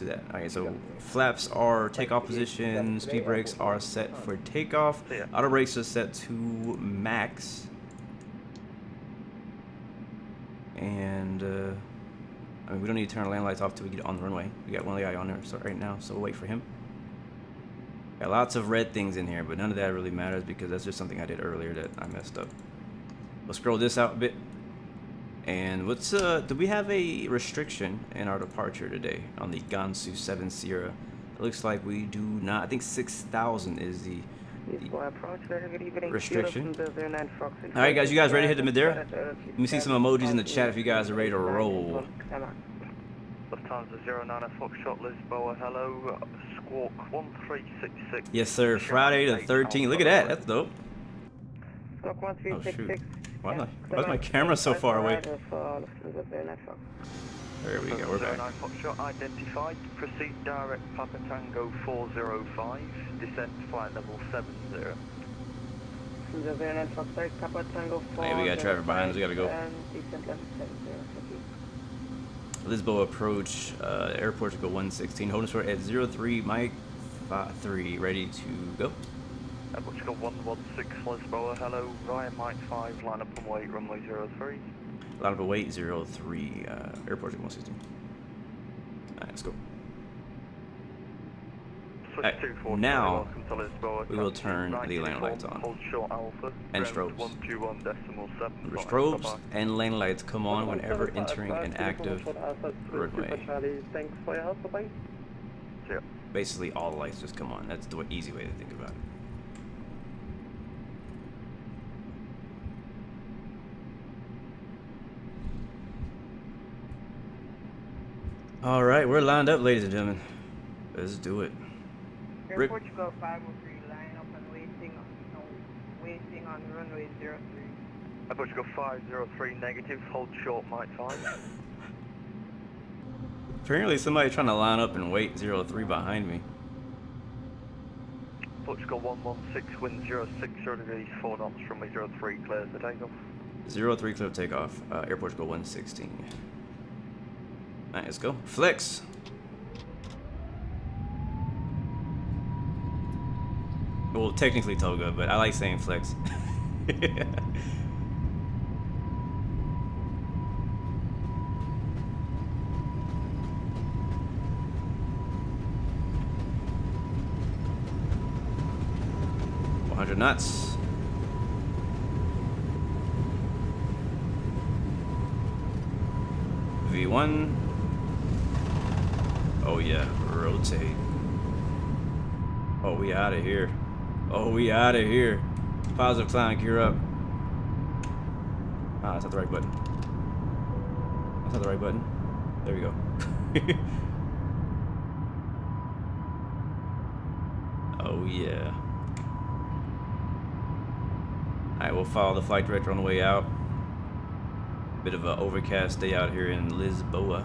that. Alright, so flaps are takeoff position, speed brakes are set for takeoff, auto brakes are set to max. And I mean, we don't need to turn our land lights off till we get on the runway. We got one guy on there right now, so we'll wait for him. Got lots of red things in here, but none of that really matters because that's just something I did earlier that I messed up. We'll scroll this out a bit. And what's do we have a restriction in our departure today on the GANSU 7 Sierra? It looks like we do not. I think 6,000 is the restriction. Alright guys, you guys ready to hit the Madeira? Let me see some emojis in the chat if you guys are ready to roll. Lufthansa 09 Foxtrot Lisboa, hello, squawk 1366. Yes sir, Friday the 13th. Look at that, that's dope. Oh shoot. Why is my camera so far away? There we go, we're back. 09 Foxtrot identified, proceed direct Papa Tango 405, descent flight level 70. Hey, we got Trevor behind us, we gotta go. Lisboa approach, Air Portugal 116, holding short at 03, Mike 3, ready to go. Air Portugal 116 Lisboa, hello, via Mike 5, line up and wait, runway 03. Line up and wait, 03, Air Portugal 116. Alright, let's go. Right, now we will turn the landing lights on. And strobes. The strobes and landing lights come on whenever entering an active roadway. Basically all the lights just come on. That's the easy way to think about it. All right, we're lined up, ladies and gentlemen. Let's do it. Rick. Portugal 503, line up and waiting on runway 03. Portugal 503 negative, hold short Mike 5. Apparently somebody trying to line up and wait 03 behind me. Portugal 116, wind 060 degrees, 4 knots, runway 03, clears the takeoff. 03 clear takeoff, Air Portugal 116. Alright, let's go. Flex! Well, technically toga, but I like saying flex. Knots. V1. Oh yeah, rotate. Oh, we out of here. Oh, we out of here. Positive climb, gear up. Ah, that's not the right button. That's not the right button. There we go. Oh yeah. Alright, we'll follow the flight director on the way out. Bit of an overcast day out here in Lisboa.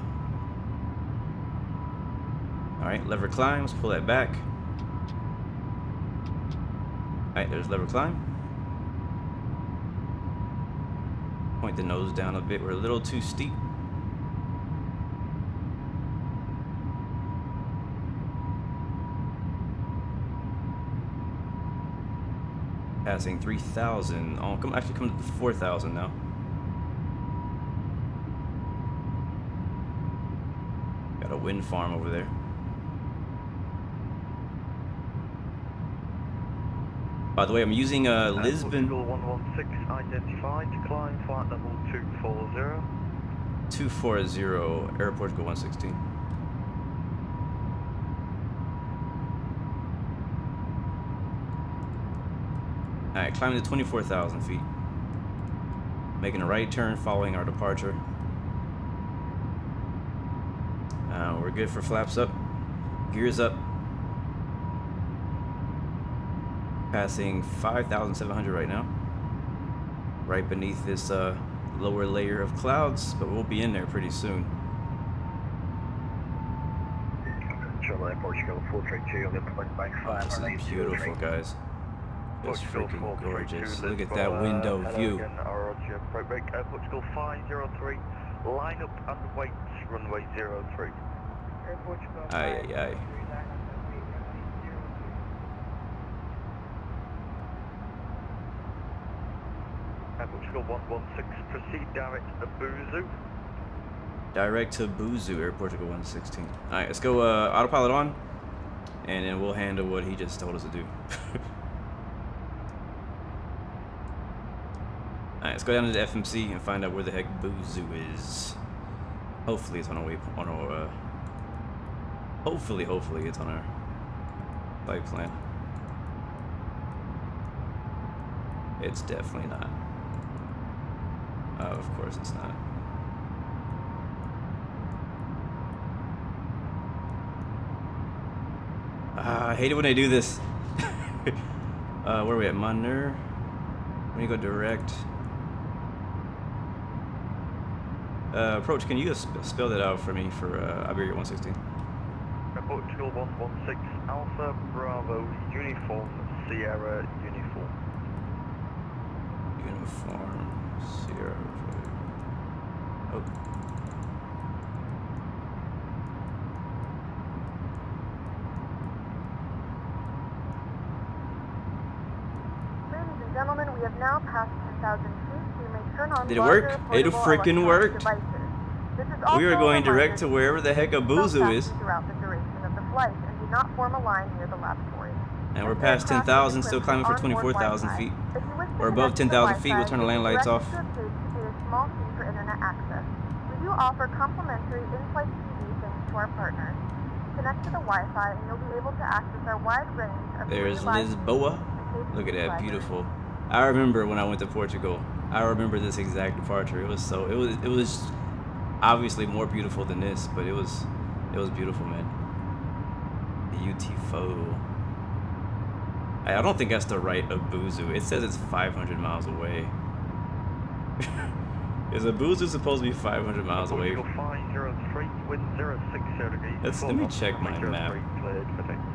Alright, lever climbs, pull that back. Alright, there's lever climb. Point the nose down a bit, we're a little too steep. Passing 3,000. Oh, actually coming to 4,000 now. Got a wind farm over there. By the way, I'm using Lisbon. Portugal 116 identified. Climb flight level 240. 240 Air Portugal 116. Alright, climbing to 24,000 feet. Making a right turn following our departure. We're good for flaps up. Gears up. Passing 5,700 right now. Right beneath this lower layer of clouds, but we'll be in there pretty soon. Portugal 432 on the point bank 5. This is beautiful, guys. It's freaking gorgeous. Look at that window view. Portugal 503, line up and wait, runway 03. Aye, aye, aye. Portugal 116, proceed direct to Buzu. Direct to Buzu, Air Portugal 116. Alright, let's go autopilot on, and then we'll handle what he just told us to do. Alright, let's go down to the FMC and find out where the heck Buzu is. Hopefully it's on our way, hopefully it's on our flight plan. It's definitely not. Of course it's not. I hate it when they do this. Where are we at? Manur? When you go direct. Approach, can you just spell that out for me for Iberia 116? Portugal 116, Alpha Bravo Uniform Sierra Uniform. Uniform Sierra. Oh. Ladies and gentlemen, we have now passed 10,000 feet. We may turn on. Did it work? It freaking worked. We are going direct to wherever the heck Buzu is. Throughout the duration of the flight, and do not form a line near the lavatory. And we're past 10,000, still climbing for 24,000 feet. We're above 10,000 feet. We'll turn the land lights off. We do offer complimentary in-flight TV thanks to our partners. Connect to the Wi-Fi, and you'll be able to access our wide range of. There's Lisboa. Look at that, beautiful. I remember when I went to Portugal. I remember this exact departure. It was obviously more beautiful than this, but it was It was beautiful, man. The UT4. I don't think that's the right Abuzu. It says it's 500 miles away. Is Abuzu supposed to be 500 miles away? 503, wind 060 degrees. Let me check my map. Cleared for takeoff.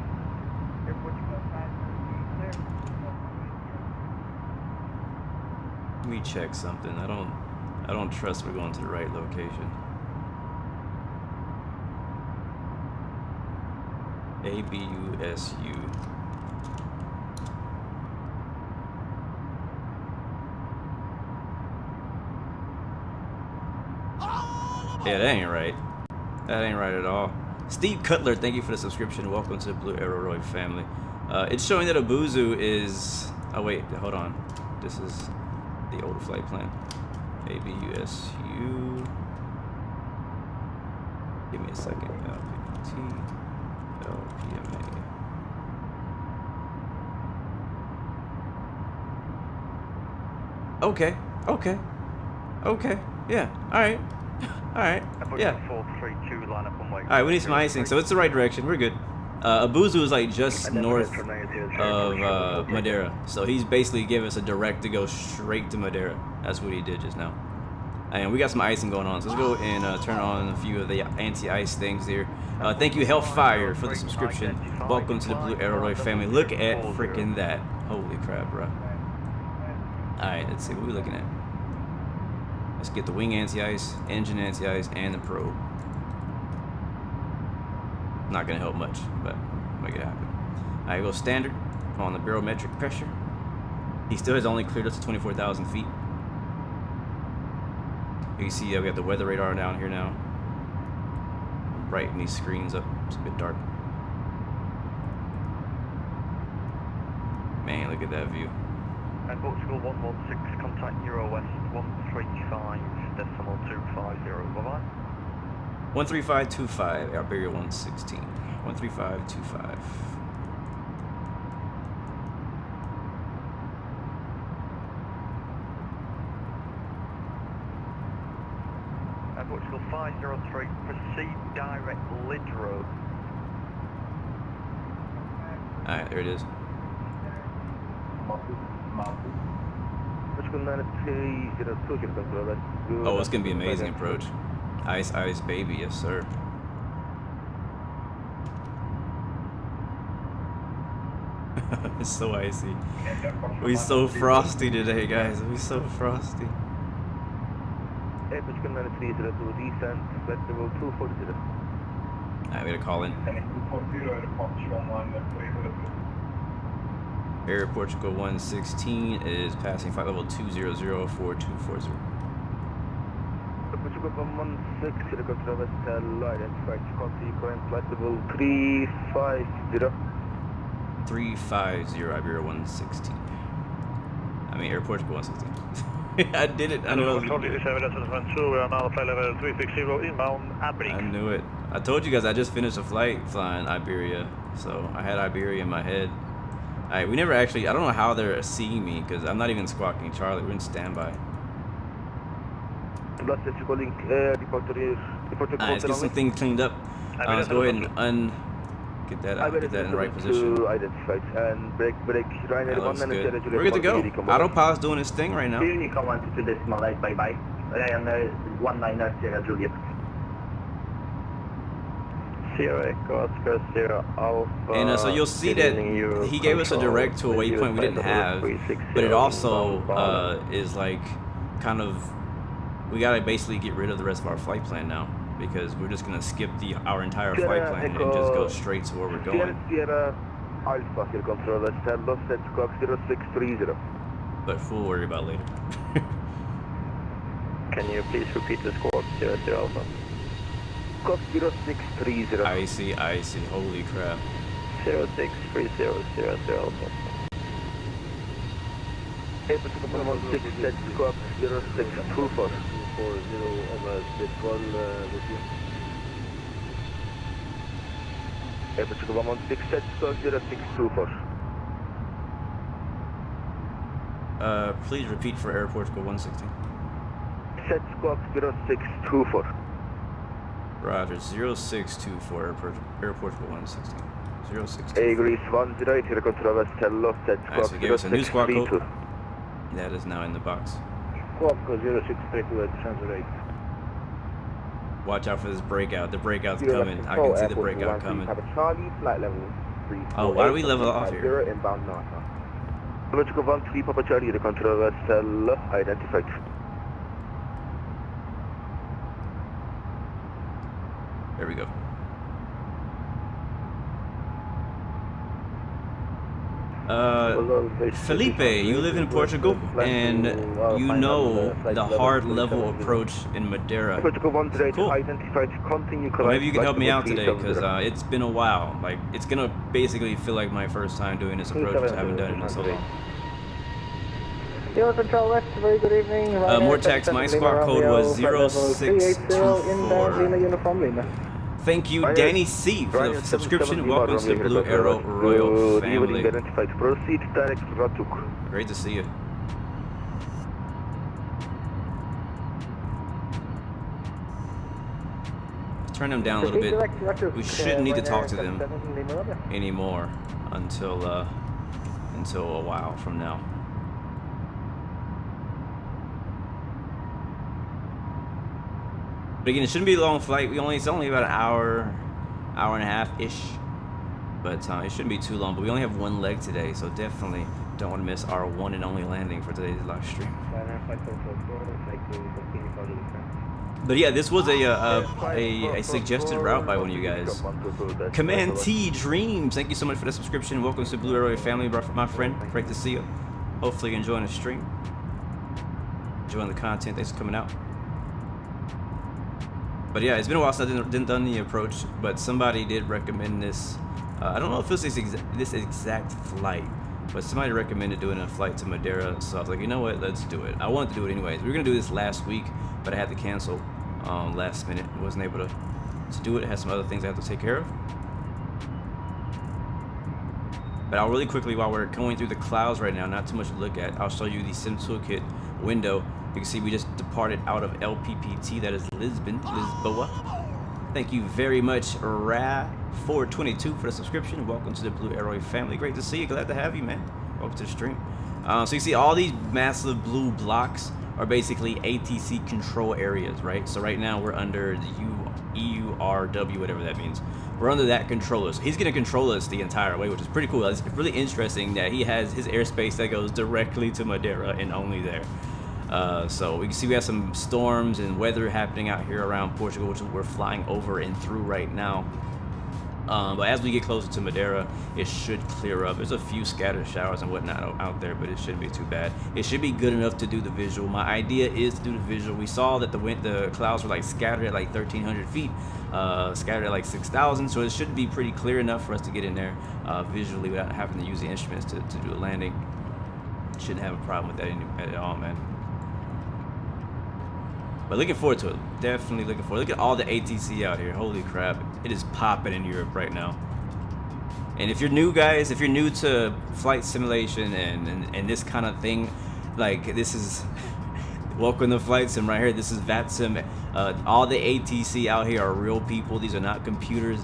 Let me check something. I don't trust we're going to the right location. ABUSU. Yeah, that ain't right. That ain't right at all. Steve Cutler, thank you for the subscription. Welcome to the Blue Arrow Roy family. It's showing that Abuzu is... Oh, wait. Hold on. This is the older flight plan. ABUSU. Give me a second. LPPT-LPMA. Okay. Okay. Okay. Yeah. All right. All right. Yeah. 432 line up on All right. We need some icing, so it's the right direction. We're good. Abuzu is like just north of Madeira, so he's basically giving us a direct to go straight to Madeira. That's what he did just now. And we got some icing going on, so let's go and turn on a few of the anti-ice things here. Thank you, Hellfire, for the subscription. Welcome to the Blue Arrow Roy family. Look at freaking that. Holy crap, bro. Alright, let's see. What are we looking at? Let's get the wing anti-ice, engine anti-ice, and the probe. Not going to help much, but make it happen. Alright, go standard on the barometric pressure. He still has only cleared us to 24,000 feet. You can see we got the weather radar down here now. Brighten these screens up. It's a bit dark. Man, look at that view. And Portugal 116, contact Euro West 135.250. Bye-bye. 13525, Iberia 116. 13525. Portugal 503, proceed direct LIDRO. Alright, there it is. Oh, it's gonna be amazing approach. Ice, ice, baby, yes sir. It's so icy. We so frosty today, guys. We so frosty. Alright, we gotta call in. Air Portugal 116 is passing flight level 2004240. Portugal 116, helicopter Vestel, identified current flight level 350. 350, Iberia 116. I mean, Air Portugal 116. I did it. I know. We are now flight level 360 inbound Abrik. I knew it. I told you guys I just finished a flight flying Iberia, so I had Iberia in my head. Alright, we never actually, I don't know how they're seeing me because I'm not even squawking Charlie. We're in standby. Alright, let's get something cleaned up. Let's go ahead and get that in the right position. That looks good. We're good to go. Autopilot's doing its thing right now. And so you'll see that he gave us a direct to a waypoint we didn't have, but it also is like kind of, we gotta basically get rid of the rest of our flight plan now because we're just gonna skip our entire flight plan and just go straight to where we're going. But we'll worry about later. Can you please repeat the squawk 00 Alpha? Squawk 0630. I see. Holy crap. 0630 Alpha. Airbus 116, set squawk 0624. 40 over this call with you. Airbus 116, set squawk 0624. Please repeat for Air Portugal 116. Set squawk 0624. Roger, 0624, airport 116. 062. Greece 108 to the control West Hello, set Alright, so give us a new squad code. 0632. That is now in the box. Squawk 0632 at transit 8. Watch out for this breakout. The breakout's coming. I can see the breakout coming. Charlie, flight level 3. Oh, why do we level off here? Inbound NARTA. Logical 13 Papa Charlie, the control West Hello, identified. There we go. Felipe, you live in Portugal, and you know the hard level approach in Madeira. Portugal 108 Cool. identified. Continue. Well, maybe you can help me out today, because it's been a while. Like, it's gonna basically feel like my first time doing this approach, because I haven't done it in so long. Your Control West, very good evening. More text, my squad code was 0624. Thank you, Danny C, for the subscription. Welcome to the Blue Arrow Royal family. Proceed direct Throttle. Great to see you. Turn them down a little bit. We shouldn't need to talk to them anymore until a while from now. But again, it shouldn't be a long flight. It's only about an hour and a half ish. But it shouldn't be too long. But we only have one leg today, so definitely don't want to miss our one and only landing for today's live stream. But yeah, this was a suggested route by one of you guys. Command T Dreams, thank you so much for the subscription. Welcome to Blue Arrow family, my friend. Great to see you. Hopefully you're enjoying the stream, enjoying the content. Thanks for coming out. But yeah, it's been a while since I didn't done the approach, but somebody did recommend this. I don't know if it's this exact flight, but somebody recommended doing a flight to Madeira, so I was like, you know what, let's do it. I wanted to do it anyways. We were gonna do this last week, but I had to cancel last minute. I wasn't able to do it. I had some other things I had to take care of. But I'll really quickly, while we're going through the clouds right now, not too much to look at, I'll show you the Sim Toolkit window. You can see we just departed out of LPPT, that is Lisboa. Thank you very much, Ra422, for the subscription. Welcome to the Blue Arrow family. Great to see you. Glad to have you, man. Welcome to the stream. So you see all these massive blue blocks are basically ATC Control Areas, right? So right now we're under the EURW, whatever that means. We're under that controller. So he's going to control us the entire way, which is pretty cool. It's really interesting that he has his airspace that goes directly to Madeira and only there. So we can see we have some storms and weather happening out here around Portugal, which we're flying over and through right now. But as we get closer to Madeira, it should clear up. There's a few scattered showers and whatnot out there, but it shouldn't be too bad. It should be good enough to do the visual. My idea is to do the visual. We saw that the clouds were like scattered at like 1,300 feet, scattered at like 6,000, so it should be pretty clear enough for us to get in there visually without having to use the instruments to do a landing. Shouldn't have a problem with that at all, man. But looking forward to it. Definitely looking forward. Look at all the ATC out here. Holy crap. It is popping in Europe right now. And if you're new, guys, if you're new to flight simulation and this kind of thing, like this is welcome to Flight Sim right here. This is VATSIM. All the ATC out here are real people. These are not computers.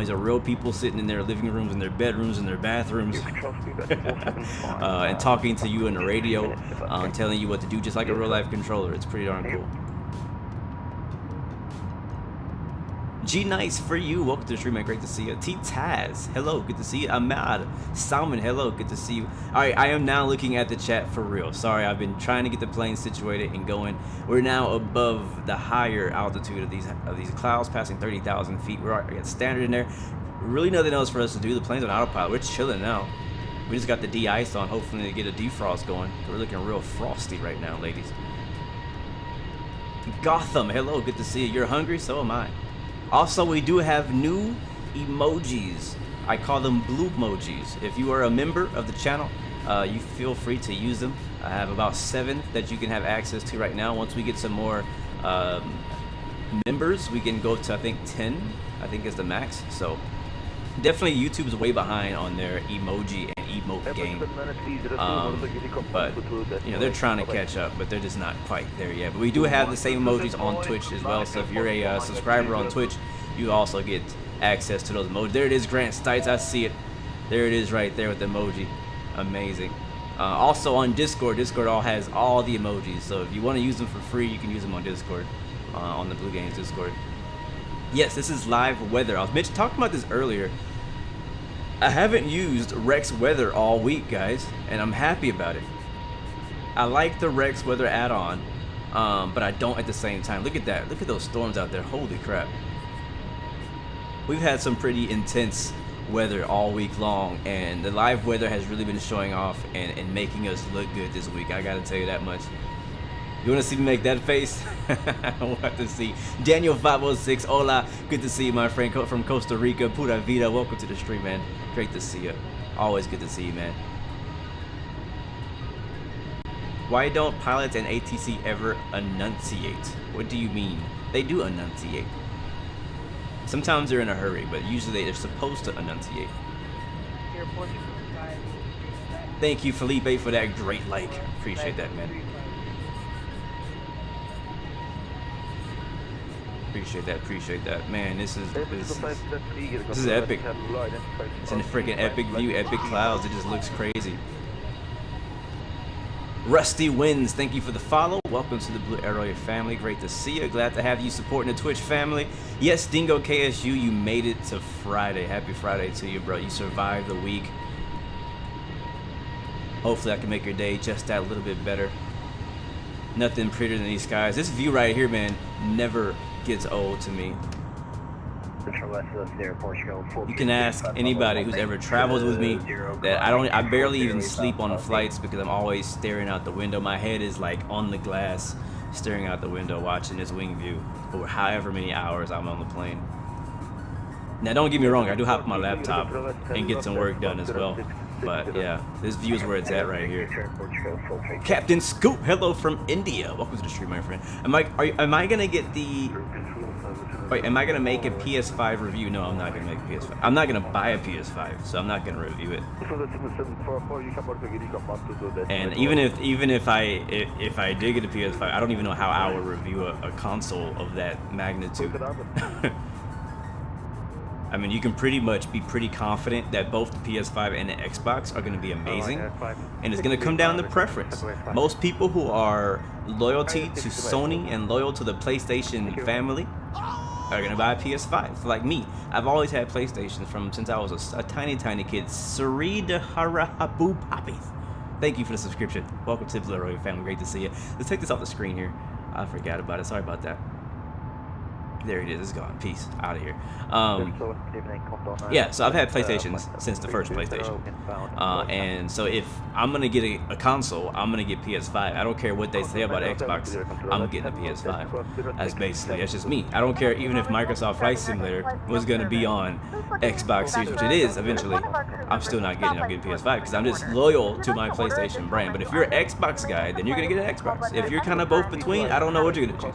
These are real people sitting in their living rooms, in their bedrooms, in their bathrooms, and talking to you on the radio, telling you what to do, just like a real life controller. It's pretty darn cool. G Nice for you. Welcome to the stream, man. Great to see you. T Taz, hello, good to see you. Ahmad Salmon, hello, good to see you. All right, I am now looking at the chat for real. Sorry, I've been trying to get the plane situated and going. We're now above the higher altitude of these clouds, passing 30,000 feet. We're at standard in there. Really nothing else for us to do. The plane's on autopilot. We're chilling now. We just got the de-ice on, hopefully to get a defrost going. We're looking real frosty right now, ladies. Gotham, hello, good to see you. You're hungry? So am I. Also, we do have new emojis. I call them blue emojis. If you are a member of the channel, you feel free to use them. I have about 7 that you can have access to right now. Once we get some more members, we can go to, I think, 10, I think is the max. So definitely YouTube's way behind on their emoji and remote game. But you know, they're trying to catch up, but they're just not quite there yet. But we do have the same emojis on Twitch as well. So if you're a subscriber on Twitch, you also get access to those emojis. There it is, Grant Stites. I see it. There it is right there with the emoji. Amazing. Also on Discord, Discord has all the emojis. So if you want to use them for free, you can use them on Discord, on the BLUGAMES Discord. Yes, this is live weather. I was talking about this earlier. I haven't used Rex Weather all week, guys, and I'm happy about it. I like the Rex Weather add-on, but I don't at the same time. Look at that. Look at those storms out there. Holy crap. We've had some pretty intense weather all week long, and the live weather has really been showing off and making us look good this week. I gotta tell you that much. You want to see me make that face? We'll have to see. Daniel 506, hola. Good to see you, my friend from Costa Rica. Pura vida. Welcome to the stream, man. Great to see you. Always good to see you, man. Why don't pilots and ATC ever enunciate? What do you mean? They do enunciate. Sometimes they're in a hurry, but usually they're supposed to enunciate. Thank you, Felipe, for that great like. Appreciate that, man. Appreciate that, man. This is epic. It's in a freaking epic view, epic clouds. It just looks crazy. Rusty Wins, thank you for the follow. Welcome to the Blue Arrow family. Great to see you. Glad to have you supporting the Twitch family. Yes, Dingo KSU, you made it to Friday. Happy Friday to you, bro. You survived the week. Hopefully I can make your day just that little bit better. Nothing prettier than these skies. This view right here, man, never gets old to me. You can ask anybody who's ever traveled with me that I barely even sleep on flights because I'm always staring out the window. My head is like on the glass, staring out the window, watching this wing view for however many hours I'm on the plane. Now don't get me wrong, I do hop on my laptop and get some work done as well. But yeah, this view is where it's at right here. Captain Scoop, hello from India. Welcome to the stream, my friend. Am I gonna get the? Wait, am I gonna make a PS5 review? No, I'm not gonna make a PS5. I'm not gonna buy a PS5, so I'm not gonna review it. And even if I did get a PS5, I don't even know how I would review a console of that magnitude. I mean, you can pretty much be pretty confident that both the PS5 and the Xbox are going to be amazing, and it's going to come down to preference. Most people who are loyalty to Sony and loyal to the PlayStation family are going to buy a PS5. So like me, I've always had PlayStations since I was a tiny kid. Sari Deharahabu Poppies. Thank you for the subscription. Welcome to the Blue Arrow family. Great to see you. Let's take this off the screen here. I forgot about it. Sorry about that. There it is. It's gone. Peace. Out of here. Yeah, so I've had PlayStations since the first PlayStation. And so if I'm going to get a console, I'm going to get PS5. I don't care what they say about Xbox. I'm getting a PS5. That's just me. I don't care even if Microsoft Flight Simulator was going to be on Xbox Series, which it is eventually. I'm still not getting it. I'm getting PS5 because I'm just loyal to my PlayStation brand. But if you're an Xbox guy, then you're going to get an Xbox. If you're kind of both between, I don't know what you're going to choose.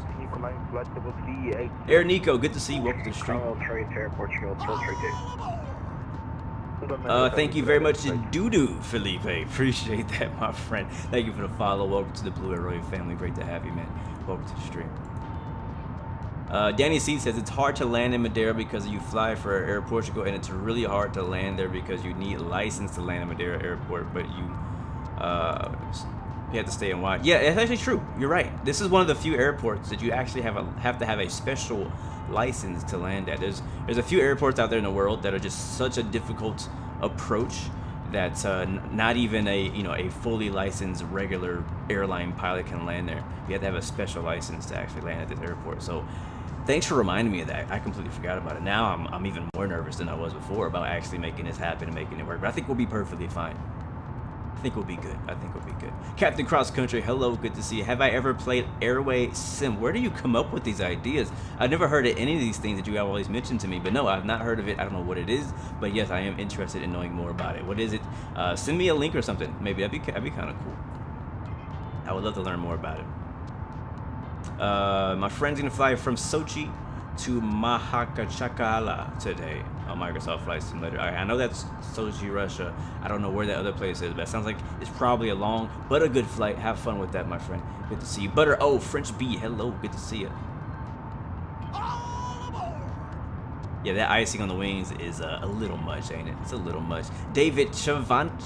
Air Nico, good to see you. Welcome to the stream. Thank you very much to Doodoo, Felipe. Appreciate that, my friend. Thank you for the follow. Welcome to the Blue Arrow family. Great to have you, man. Welcome to the stream. Danny C says it's hard to land in Madeira because you fly for Air Portugal, and it's really hard to land there because you need a license to land in Madeira Airport, but you have to stay in wide. Yeah, it's actually true. You're right. This is one of the few airports that you actually have to have a special license to land at. There's a few airports out there in the world that are just such a difficult approach that not even a fully licensed regular airline pilot can land there. You have to have a special license to actually land at this airport. So thanks for reminding me of that. I completely forgot about it. Now I'm even more nervous than I was before about actually making this happen and making it work. But I think we'll be perfectly fine. I think we'll be good. Captain Cross Country, hello, good to see you. Have I ever played Airway Sim? Where do you come up with these ideas? I've never heard of any of these things that you have always mentioned to me, but no, I've not heard of it. I don't know what it is, but yes, I am interested in knowing more about it. What is it? Send me a link or something. Maybe that'd be kind of cool. I would love to learn more about it. My friend's gonna fly from Sochi to Mahakachakala today. on Microsoft Flight Simulator. I know that's Sochi, Russia. I don't know where that other place is, but it sounds like it's probably a long but a good flight. Have fun with that, my friend. Good to see you. Butter, oh, French B, hello, good to see you. Yeah, that icing on the wings is a little much, ain't it? It's a little much. David Chavanek,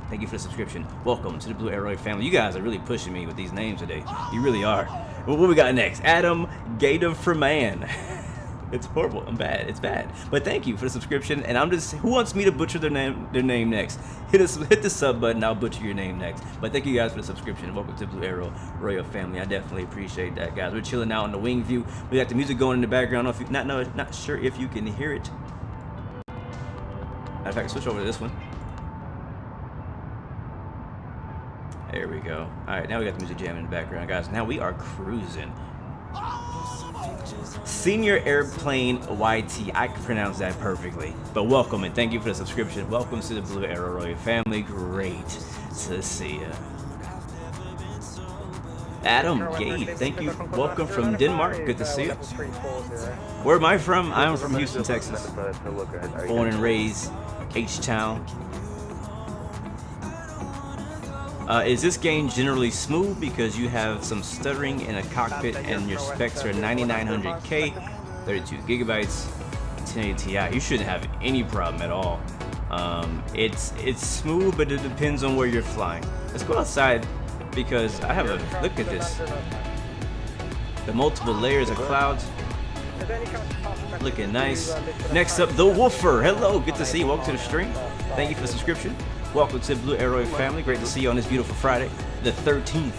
thank you for the subscription. Welcome to the Blue Arrow family. You guys are really pushing me with these names today. You really are. Well, what we got next? Adam Gator for Man. It's horrible. I'm bad. It's bad. But thank you for the subscription. And I'm just, who wants me to butcher their name next? Hit the sub button. I'll butcher your name next. But thank you guys for the subscription. Welcome to Blue Arrow Royal family. I definitely appreciate that, guys. We're chilling out on the wing view. We got the music going in the background. If you, not sure if you can hear it. Matter of fact, switch over to this one. There we go. All right, now we got the music jamming in the background, guys. Now we are cruising. Senior Airplane YT, I can pronounce that perfectly. But welcome and thank you for the subscription. Welcome to the Blue Arrow Royal family. Great to see you. Adam Gate, thank you. Welcome from Denmark. Good to see you. Where am I from? I'm from Houston, Texas. Born and raised H-Town. Is this game generally smooth because you have some stuttering in a cockpit and your specs are 9900K, 32 gigabytes, 1080 Ti? You shouldn't have any problem at all. It's smooth, but it depends on where you're flying. Let's go outside because I have a look at this. The multiple layers of clouds. Looking nice. Next up, the Woofer. Hello, good to see you. Welcome to the stream. Thank you for the subscription. Welcome to the Blue Arrow family. Great to see you on this beautiful Friday, the 13th.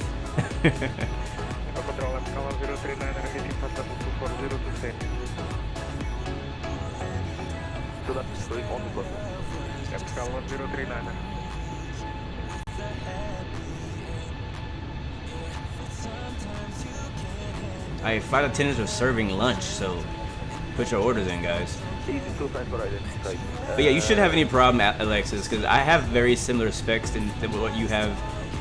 Alright, flight attendants are serving lunch, so put your orders in, guys. But yeah, you shouldn't have any problem, Alexis, because I have very similar specs to what you have,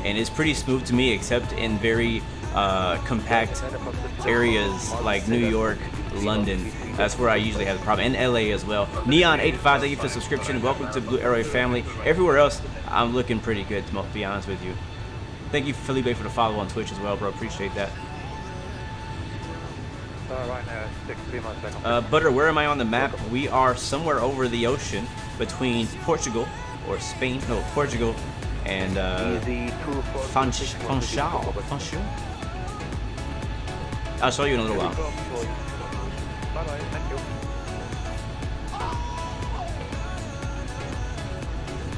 and it's pretty smooth to me, except in very compact areas like New York, London. That's where I usually have the problem, and LA as well. Neon85, thank you for the subscription. Welcome to Blue Arrow family. Everywhere else, I'm looking pretty good, to be honest with you. Thank you, Felipe, for the follow on Twitch as well, bro. Appreciate that. Right now, 6 seconds. Butter, where am I on the map? We are somewhere over the ocean between Portugal or Spain. No, Portugal and Funchal. I'll show you in a little while. Bye-bye, thank you.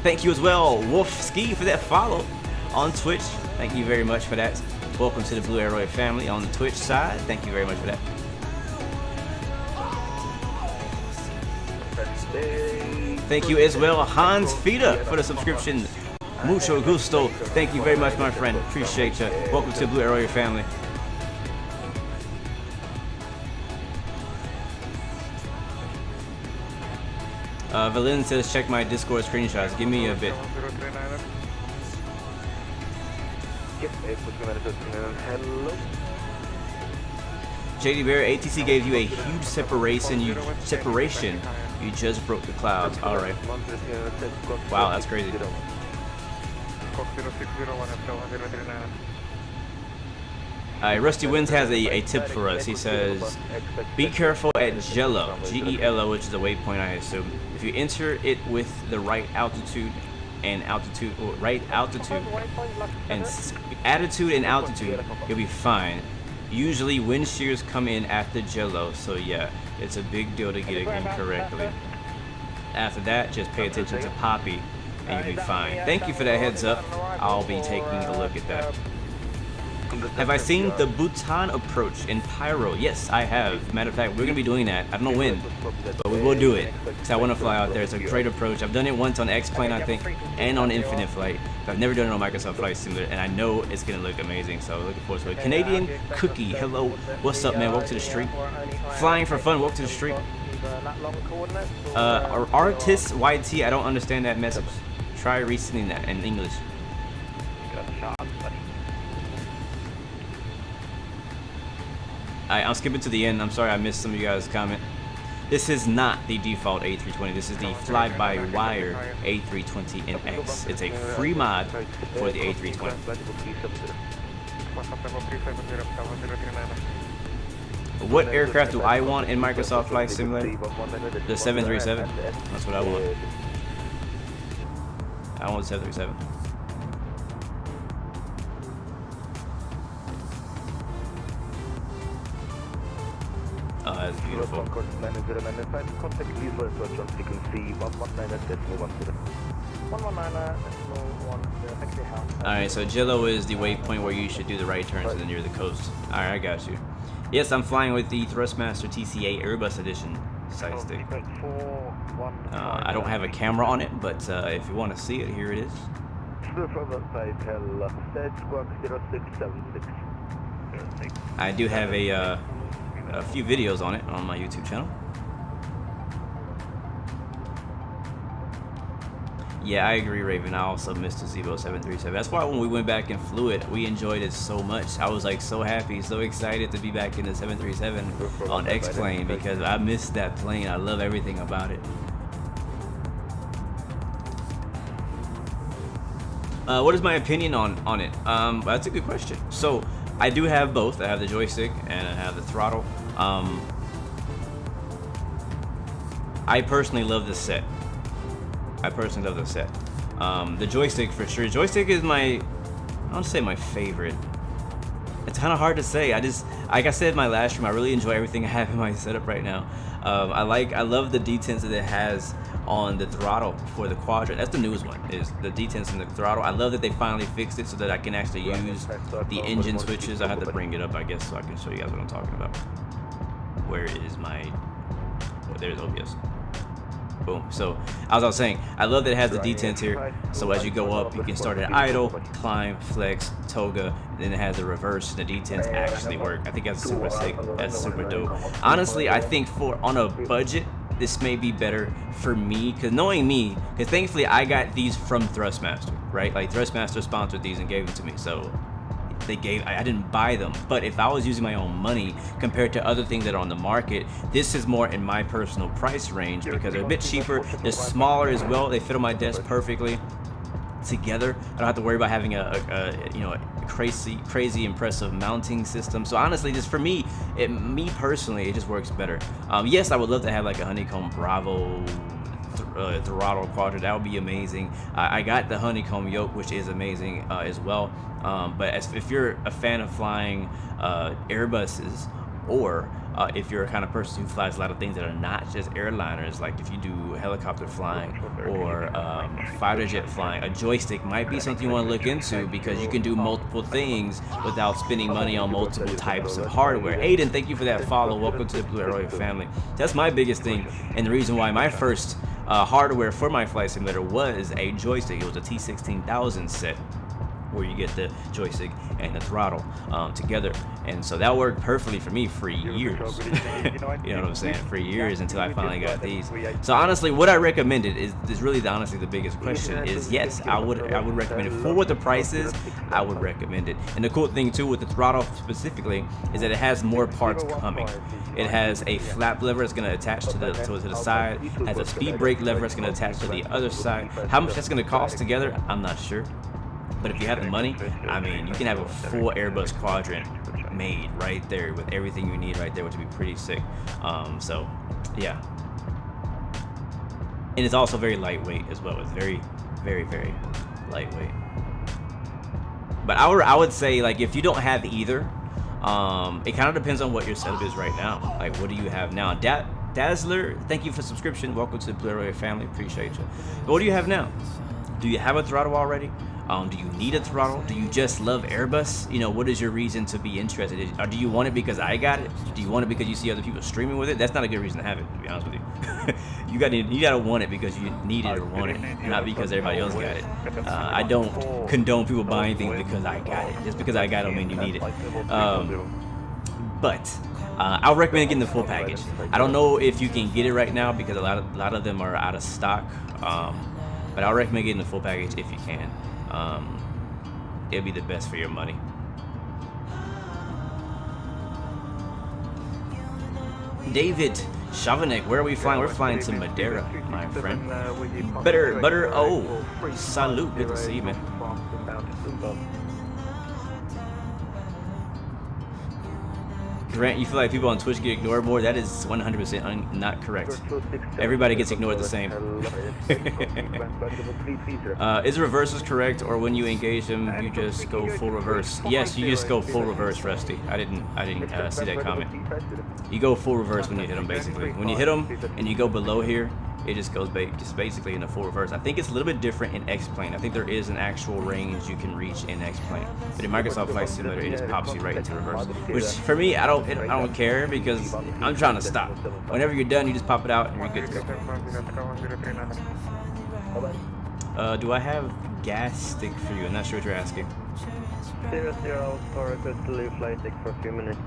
Thank you as well, Wolf Ski, for that follow on Twitch. Thank you very much for that. Welcome to the Blue Arrow family on the Twitch side. Thank you very much for that. Thank you as well, Hans Fida, for the subscription. Mucho gusto. Thank you very much, my friend. Appreciate you. Welcome to the Blue Arrow family. Valin says, check my Discord screenshots. Give me a bit. JD Bear, ATC gave you a huge separation. You just broke the clouds. All right. Wow, that's crazy. Rusty Winds has a tip for us. He says, be careful at Gelo, G-E-L-O, which is a waypoint, I assume. If you enter it with the right altitude and attitude, you'll be fine. Usually wind shears come in after Gelo, so yeah, it's a big deal to get it in correctly. After that, just pay attention to Poppy and you'll be fine. Thank you for that heads up. I'll be taking a look at that. Have I seen the Bhutan approach in Pyro? Yes, I have. Matter of fact, we're going to be doing that. I don't know when, but we will do it. Because I want to fly out there. It's a great approach. I've done it once on X-Plane, I think, and on Infinite Flight. But I've never done it on Microsoft Flight Simulator, and I know it's going to look amazing. So looking forward to it. Canadian Cookie, hello. What's up, man? Welcome to the stream. Flying for fun. Welcome to the stream. Artist YT, I don't understand that message. Try resending that in English. I'm skipping to the end. I'm sorry I missed some of you guys' comment. This is not the default A320. This is the fly-by-wire A320NX. It's a free mod for the A320. What aircraft do I want in Microsoft Flight Simulator? The 737. That's what I want. I want the 737. Oh, that's beautiful. Alright, so Jello is the waypoint where you should do the right turns and then near the coast. Alright, I got you. Yes, I'm flying with the Thrustmaster TCA Airbus Edition sight stick. I don't have a camera on it, but if you want to see it, here it is. I do have a few videos on it on my YouTube channel. Yeah, I agree, Raven. I also missed the Zeebo 737. That's why when we went back and flew it, we enjoyed it so much. I was like so happy, so excited to be back in the 737 on X-Plane because I missed that plane. I love everything about it. What is my opinion on it? That's a good question. So I do have both. I have the joystick and I have the throttle. I personally love this set. The joystick for sure. Joystick is I don't say my favorite. It's kind of hard to say. Like I said in my last stream, I really enjoy everything I have in my setup right now. I love the detents that it has on the throttle for the Quadrant. That's the newest one, is the detents in the throttle. I love that they finally fixed it so that I can actually use the engine switches. I have to bring it up, I guess, so I can show you guys what I'm talking about. Where is my... Oh, there's OBS. Boom. So as I was saying, I love that it has the detents here. So as you go up, you can start at idle, climb, flex, toga, and then it has the reverse. The detents actually work. I think that's super sick. That's super dope. Honestly, I think on a budget, this may be better for me, because knowing me, because thankfully I got these from Thrustmaster, right? Like Thrustmaster sponsored these and gave them to me. So I didn't buy them, but if I was using my own money compared to other things that are on the market, this is more in my personal price range because they're a bit cheaper. They're smaller as well. They fit on my desk perfectly together. I don't have to worry about having a crazy impressive mounting system. So honestly, just for me personally, it just works better. Yes, I would love to have like a honeycomb Bravo throttle Quadrant. That would be amazing. I got the honeycomb yoke, which is amazing as well. But if you're a fan of flying Airbuses, or if you're a kind of person who flies a lot of things that are not just airliners, like if you do helicopter flying or fighter jet flying, a joystick might be something you want to look into because you can do multiple things without spending money on multiple types of hardware. Aiden, thank you for that follow. Welcome to the Blue Arrow family. That's my biggest thing, and the reason why my first hardware for my flight simulator was a joystick. It was a T16000 set, where you get the joystick and the throttle together, and so that worked perfectly for me for years. You know what I'm saying? For years, until I finally got these. So honestly, what I recommended is really honestly the biggest question is, yes, I would recommend it. For what the price is, I would recommend it. And the cool thing too with the throttle specifically is that it has more parts coming. It has a flap lever that's going to attach to the side. It has a speed brake lever that's going to attach to the other side. How much that's going to cost together, I'm not sure. But if you have the money, I mean, you can have a full Airbus Quadrant made right there with everything you need right there, which would be pretty sick. So, yeah. And it's also very lightweight as well. It's very, very, very lightweight. But I would say, like, if you don't have either, it kind of depends on what your setup is right now. Like, what do you have now? Dazzler, thank you for subscription. Welcome to the Blue Arrow family. Appreciate you. But what do you have now? Do you have a throttle already? Do you need a throttle? Do you just love Airbus? You know, what is your reason to be interested? Or do you want it because I got it? Do you want it because you see other people streaming with it? That's not a good reason to have it, to be honest with you. you gotta want it because you need it or want it, not because everybody else got it. I don't condone people buying things because I got it. Just because I got it don't mean you need it. But I'll recommend getting the full package. I don't know if you can get it right now because a lot of them are out of stock. But I'll recommend getting the full package if you can. It'll be the best for your money. David Chavanek, where are we flying? We're flying to Madeira, my friend. Butter, oh, salute, good to see you, man. Grant, you feel like people on Twitch get ignored more? That is 100% not correct. Everybody gets ignored the same. Is reverses correct, or when you engage them, you just go full reverse? Yes, you just go full reverse, Rusty. I didn't see that comment. You go full reverse when you hit them, basically. When you hit them and you go below here, it just goes basically in a full reverse. I think it's a little bit different in X-Plane. I think there is an actual range you can reach in X-Plane. But in Microsoft Flight Simulator, it just pops you right into reverse. Which, for me, I don't care because I'm trying to stop. Whenever you're done, you just pop it out and you're good to go. Do I have gas stick for you? I'm not sure what you're asking. 00, request to leave flight deck for a few minutes.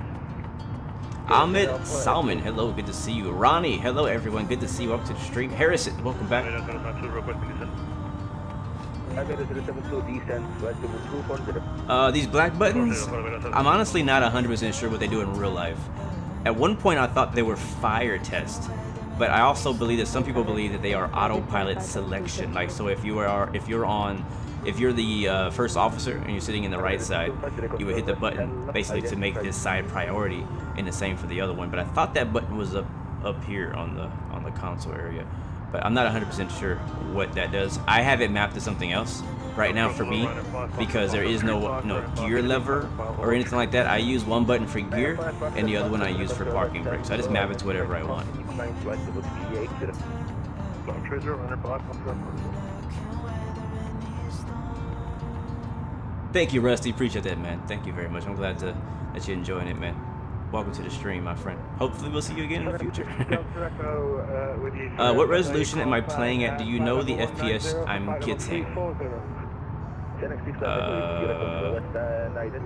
Ahmed Salman, hello, good to see you. Ronnie, hello everyone, good to see you. Welcome to the stream. Harrison, welcome back. These black buttons, I'm honestly not 100% sure what they do in real life. At one point I thought they were fire tests, but I also believe that some people believe that they are autopilot selection. Like, so if you're the first officer and you're sitting in the right side, you would hit the button basically to make this side priority, and the same for the other one. But I thought that button was up here on the console area, but I'm not 100% sure what that does. I have it mapped to something else right now for me because there is no gear lever or anything like that. I use one button for gear and the other one I use for parking brake. So I just map it to whatever I want. Thank you, Rusty. Appreciate that, man. Thank you very much. I'm glad that you're enjoying it, man. Welcome to the stream, my friend. Hopefully we'll see you again in the future. What resolution am I playing at? Do you know the FPS I'm kidsing?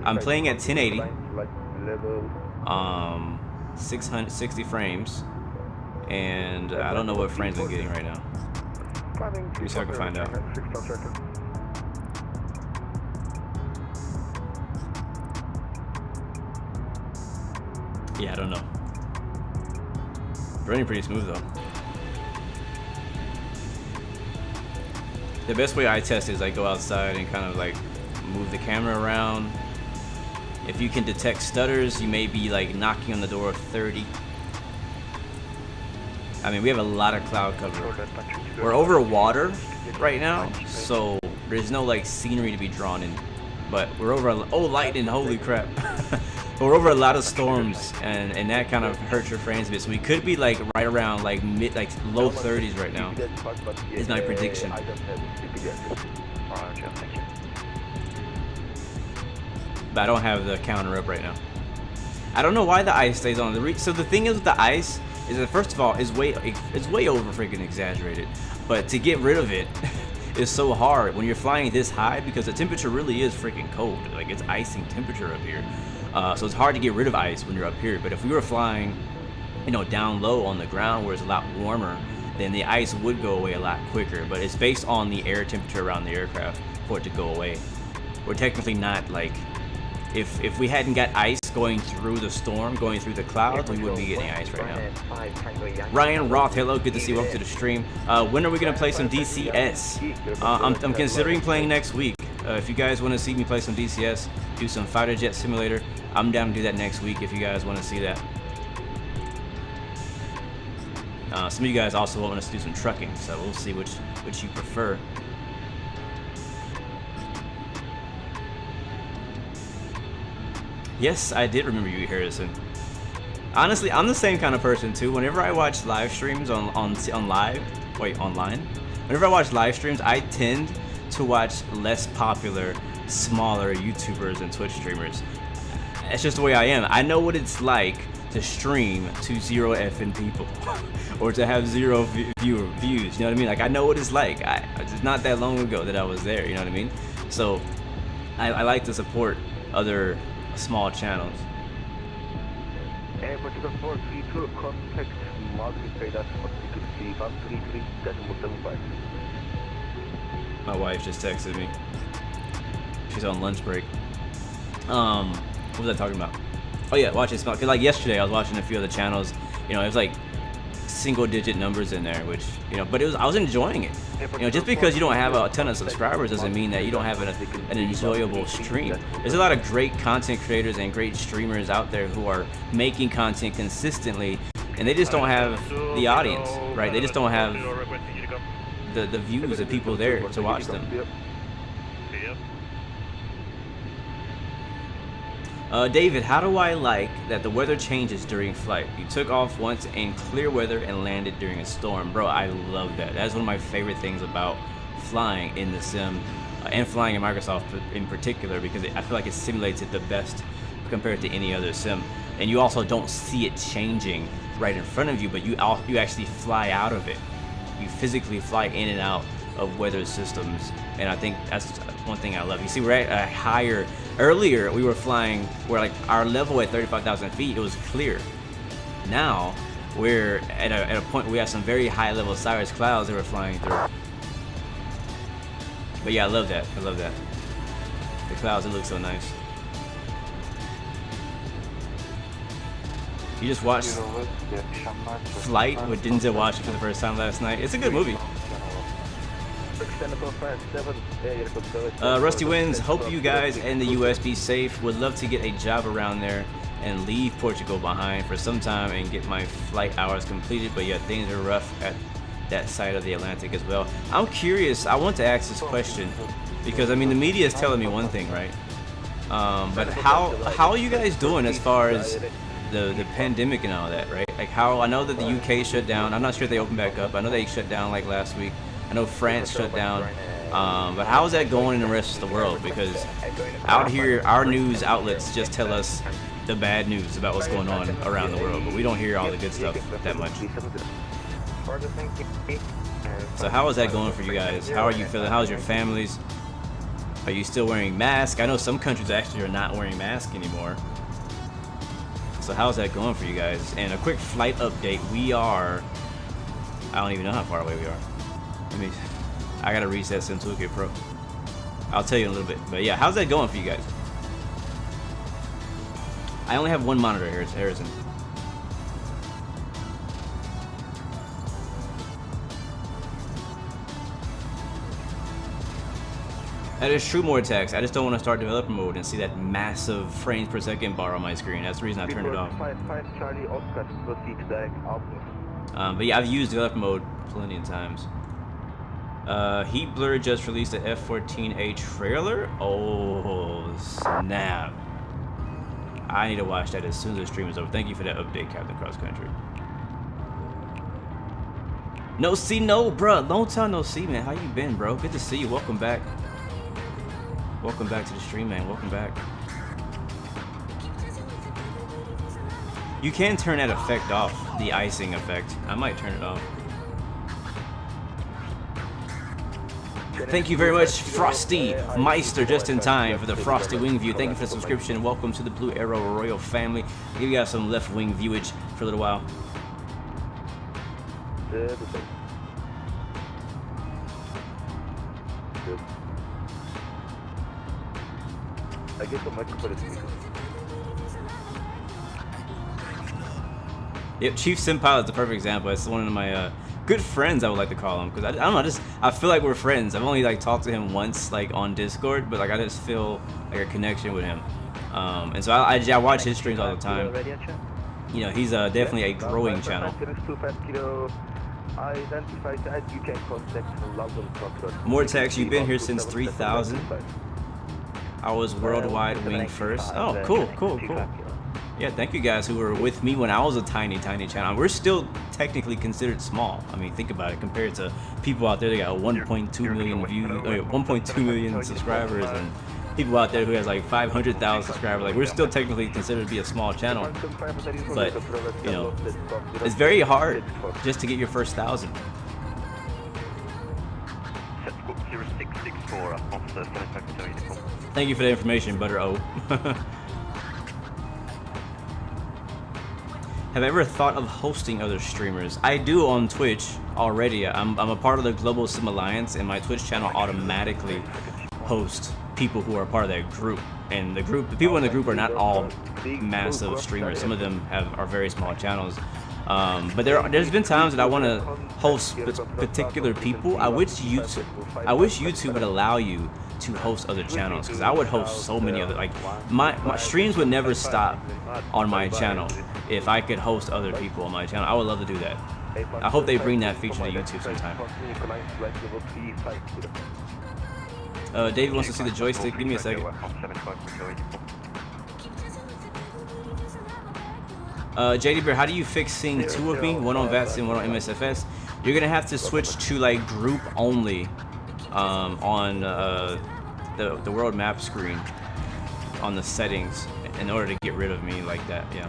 I'm playing at 1080. 660 frames. And I don't know what frames I'm getting right now. Let me see if I can find out. Yeah, I don't know. Running pretty smooth though. The best way I test is I go outside and kind of like move the camera around. If you can detect stutters, you may be like knocking on the door of 30. I mean, we have a lot of cloud cover. We're over water right now, so there's no like scenery to be drawn in. But we're over, oh, lightning, holy crap. But we're over a lot of storms, and that kind of hurts your frames a bit. So we could be like right around like low 30s right now. Is my prediction. But I don't have the counter up right now. I don't know why the ice stays on. So the thing is with the ice is that first of all, it's way over freaking exaggerated. But to get rid of it is so hard when you're flying this high because the temperature really is freaking cold. Like it's icing temperature up here. So it's hard to get rid of ice when you're up here. But if we were flying, down low on the ground where it's a lot warmer, then the ice would go away a lot quicker. But it's based on the air temperature around the aircraft for it to go away. We're technically not like, if we hadn't got ice going through the storm, going through the clouds, we wouldn't be getting ice right now. Ryan Roth, hello, good to see you. Welcome to the stream. When are we gonna play some DCS? I'm considering playing next week. If you guys want to see me play some DCS, do some fighter jet simulator, I'm down to do that next week if you guys want to see that. Some of you guys also want us to do some trucking, so we'll see which you prefer. Yes, I did remember you, Harrison. Honestly, I'm the same kind of person too. Whenever I watch live streams online, whenever I watch live streams, I tend to watch less popular, smaller YouTubers and Twitch streamers. That's just the way I am. I know what it's like to stream to 0 effing people or to have 0 views, you know what I mean? Like, I know what it's like. It's not that long ago that I was there, you know what I mean? So I like to support other small channels. My wife just texted me. She's on lunch break. What was I talking about? Oh yeah, watching small. Cause like yesterday, I was watching a few other channels. It was like single digit numbers in there, which, you know, but I was enjoying it. You know, just because you don't have a ton of subscribers doesn't mean that you don't have an enjoyable stream. There's a lot of great content creators and great streamers out there who are making content consistently, and they just don't have the audience, right? They just don't have the views of people there to watch them. David, how do I like that the weather changes during flight? You took off once in clear weather and landed during a storm. Bro, I love that. That's one of my favorite things about flying in the sim, and flying in Microsoft in particular, because I feel like it simulates it the best compared to any other sim. And you also don't see it changing right in front of you, but you actually fly out of it. You physically fly in and out of weather systems, and I think that's one thing I love. You see, we're at a higher. Earlier, we were flying where like our level at 35,000 feet, it was clear. Now, we're at a point where we have some very high level cirrus clouds that we're flying through. But yeah, I love that. I love that. The clouds, it looks so nice. You just watched Flight with Denzel Washington for the first time last night. It's a good movie. Rusty Wins, hope you guys and the US be safe. Would love to get a job around there and leave Portugal behind for some time and get my flight hours completed, but yeah, things are rough at that side of the Atlantic as well. I'm curious, I want to ask this question because I mean the media is telling me one thing, right? But how are you guys doing as far as the pandemic and all that, right? Like how, I know that the UK shut down. I'm not sure if they opened back up. I know they shut down like last week. I know France shut down, but how is that going in the rest of the world? Because out here, our news outlets just tell us the bad news about what's going on around the world, but we don't hear all the good stuff that much. So how is that going for you guys? How are you feeling? How's your families? Are you still wearing masks? I know some countries actually are not wearing masks anymore. So how's that going for you guys? And a quick flight update. We are, I don't even know how far away we are. I gotta reset Sim Toolkit Pro. I'll tell you in a little bit. But yeah, how's that going for you guys? I only have one monitor here, it's Harrison. That is true, Mortex. I just don't want to start developer mode and see that massive frames per second bar on my screen. That's the reason I turned it off. But yeah, I've used developer mode plenty of times. Heat Blur just released the F-14A trailer. Oh snap! I need to watch that as soon as the stream is over. Thank you for that update, Captain Cross Country. No C, no, bro. Long time no see, man. How you been, bro? Good to see you. Welcome back. Welcome back to the stream, man. Welcome back. You can turn that effect off, the icing effect. I might turn it off. Thank you very much, Frosty Meister, just in time for the Frosty Wing View. Thank you for the subscription. Welcome to the Blue Arrow Royal family. I'll give you guys some left wing viewage for a little while. I guess I might put it. Yep, Chief Sim Pilot is the perfect example. It's one of my good friends, I would like to call him, because I don't know, I feel like we're friends. I've only like talked to him once, like on Discord, but like I just feel like a connection with him. And so I watch his streams all the time. You know, he's definitely a growing channel. Mortex, you've been here since 3000. I was worldwide wing first. Oh, cool. Yeah, thank you guys who were with me when I was a tiny channel. We're still technically considered small. I mean, think about it compared to people out there that got 1.2 million views, 1.2 million subscribers, and people out there who has like 500,000 subscribers. Like, we're still technically considered to be a small channel, but you know, it's very hard just to get your first 1,000. Thank you for the information, Butter O. Have I ever thought of hosting other streamers? I do on Twitch already. I'm a part of the Global Sim Alliance, and my Twitch channel automatically hosts people who are part of that group. And the people in the group are not all massive streamers. Some of them are very small channels. But there's been times that I want to host particular people. I wish YouTube would allow you to host other channels, because I would host so many other, like my streams would never stop on my channel if I could host other people on my channel. I would love to do that. I hope they bring that feature to YouTube sometime. David wants to see the joystick. Give me a second. JD Bear, how do you fix seeing two of me, one on VATSIM, one on MSFS? You're gonna have to switch to like group only on the world map screen on the settings in order to get rid of me like that. Yeah.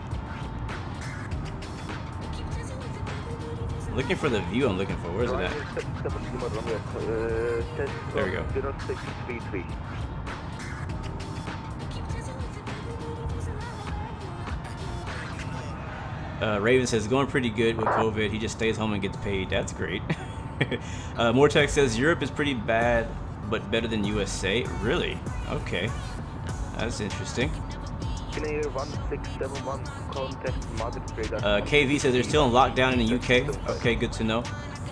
Looking for the view I'm looking for. Where's it at? There we go. Raven says, going pretty good with COVID. He just stays home and gets paid. That's great. Mortex says, Europe is pretty bad, but better than USA. Really? Okay. That's interesting. KV says they're still in lockdown in the UK. Okay, good to know.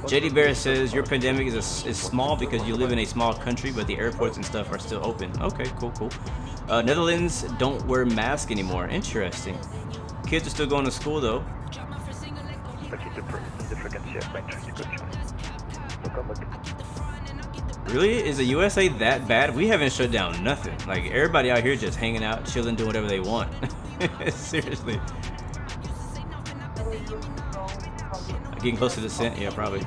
JD Bear says your pandemic is small because you live in a small country, but the airports and stuff are still open. Okay, cool. Netherlands don't wear masks anymore. Interesting. Kids are still going to school though. Really? Is the USA that bad? We haven't shut down nothing. Like, everybody out here just hanging out, chilling, doing whatever they want. Seriously. Getting close to the cent? Yeah, probably.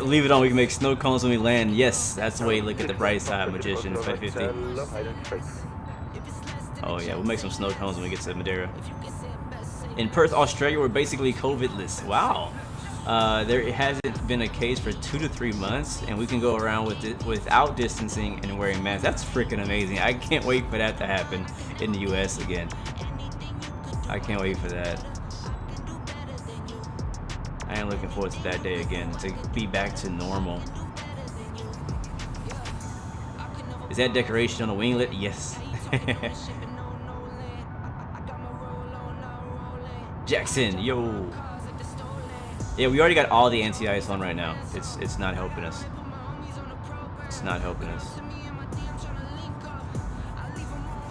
Leave it on, we can make snow cones when we land. Yes, that's the way you look at the bright side, Magician. 550. Oh yeah, we'll make some snow cones when we get to Madeira. In Perth, Australia, we're basically COVID-less. Wow. There hasn't been a case for 2 to 3 months, and we can go around with it without distancing and wearing masks. That's freaking amazing. I can't wait for that to happen in the US again. I can't wait for that. I am looking forward to that day again, to be back to normal. Is that decoration on a winglet? Yes. Jackson, yo. Yeah, we already got all the anti-ice on right now. It's not helping us. It's not helping us.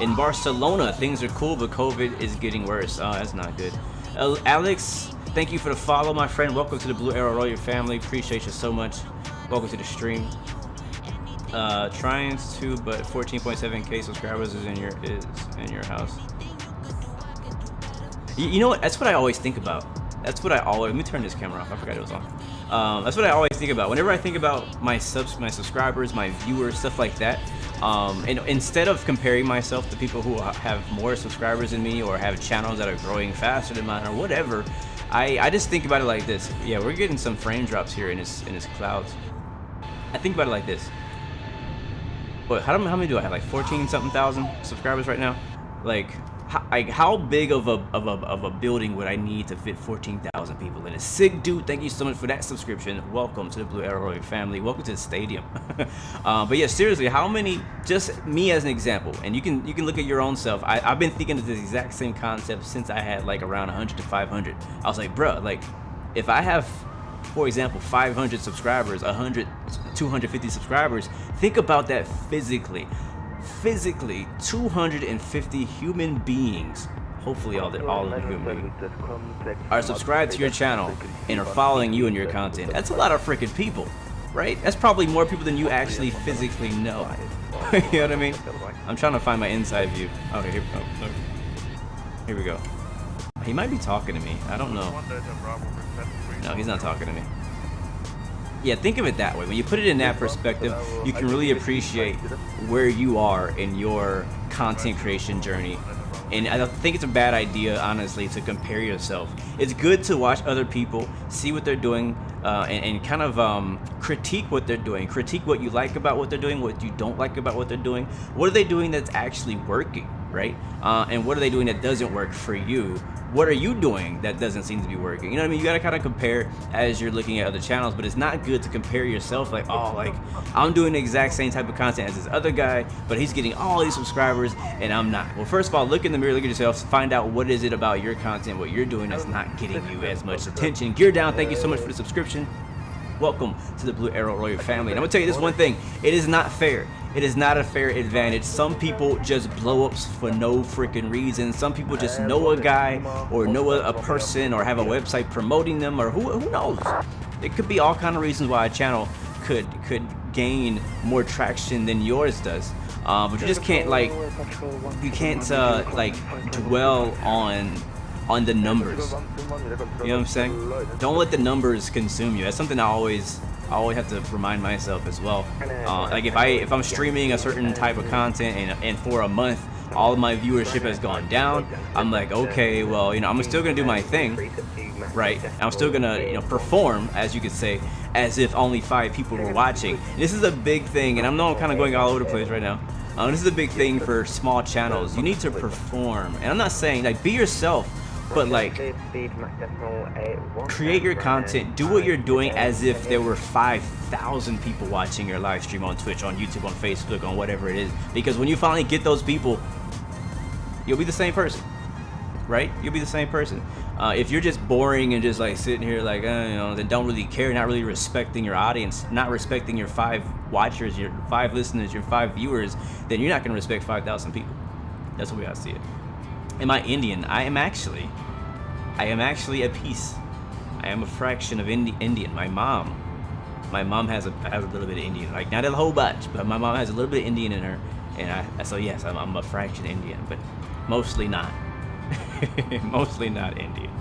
In Barcelona, things are cool, but COVID is getting worse. Oh, that's not good. Alex, thank you for the follow, my friend. Welcome to the Blue Arrow Roller family. Appreciate you so much. Welcome to the stream. Trying to, but 14.7K subscribers is in your house. You know what? That's what I always think about. That's what I always. Let me turn this camera off. I forgot it was on. That's what I always think about. Whenever I think about my subscribers, my viewers, stuff like that. And instead of comparing myself to people who have more subscribers than me or have channels that are growing faster than mine or whatever, I just think about it like this. Yeah, we're getting some frame drops here in this clouds. I think about it like this. What? How many do I have? Like 14-something thousand subscribers right now. Like how big of a building would I need to fit 14,000 people in it? Sig dude, thank you so much for that subscription. Welcome to the Blue Arrow Roller family. Welcome to the stadium. But yeah, seriously, how many? Just me as an example, and you can look at your own self. I've been thinking of this exact same concept since I had like around 100 to 500. I was like, bruh, like if I have, for example, 500 subscribers, 100, 250 subscribers, think about that physically. 250 human beings, hopefully all of them human beings, are subscribed to your channel and are following you and your content. That's a lot of freaking people, right? That's probably more people than you actually physically know. You know what I mean? I'm trying to find my inside view. Okay, here we go. He might be talking to me. I don't know. No, he's not talking to me. Yeah, think of it that way. When you put it in that perspective, you can really appreciate where you are in your content creation journey. And I don't think it's a bad idea, honestly, to compare yourself. It's good to watch other people, see what they're doing, and kind of critique what they're doing. Critique what you like about what they're doing, what you don't like about what they're doing. What are they doing that's actually working? right? And what are they doing that doesn't work for you? What are you doing that doesn't seem to be working? You know what I mean? You gotta kind of compare as you're looking at other channels, but it's not good to compare yourself like, oh, like I'm doing the exact same type of content as this other guy, but he's getting all these subscribers and I'm not. Well, first of all, look in the mirror, look at yourself, find out what is it about your content, what you're doing that's not getting you as much attention. Gear Down, thank you so much for the subscription. Welcome to the Blue Arrow Royal family. And I'm gonna tell you this one thing, it is not fair. It is not a fair advantage. Some people just blow ups for no freaking reason. Some people just know a guy or know a person or have a website promoting them, or who knows. It could be all kind of reasons why a channel could gain more traction than yours does. But you just can't like dwell on the numbers. You know what I'm saying? Don't let the numbers consume you. That's something I always have to remind myself as well. Like if I'm streaming a certain type of content and for a month all of my viewership has gone down, I'm like, okay, well, you know, I'm still gonna do my thing, right? I'm still gonna, you know, perform, as you could say, as if only 5 people were watching. This is a big thing, and I know I'm kind of going all over the place right now. This is a big thing for small channels. You need to perform, and I'm not saying like be yourself, but like create your content, do what you're doing as if there were 5,000 people watching your live stream on Twitch, on YouTube, on Facebook, on whatever it is. Because when you finally get those people, you'll be the same person, right? You'll be the same person. If you're just boring and just like sitting here like, you know, then don't really care, not really respecting your audience, not respecting your 5 watchers, your 5 listeners, your 5 viewers, then you're not going to respect 5,000 people. That's the way I see it. Am I Indian? I am actually a piece. I am a fraction of Indian. My mom has a little bit of Indian, like not a whole bunch, but my mom has a little bit of Indian in her, and so yes, I'm a fraction Indian, but mostly not. Mostly not Indian.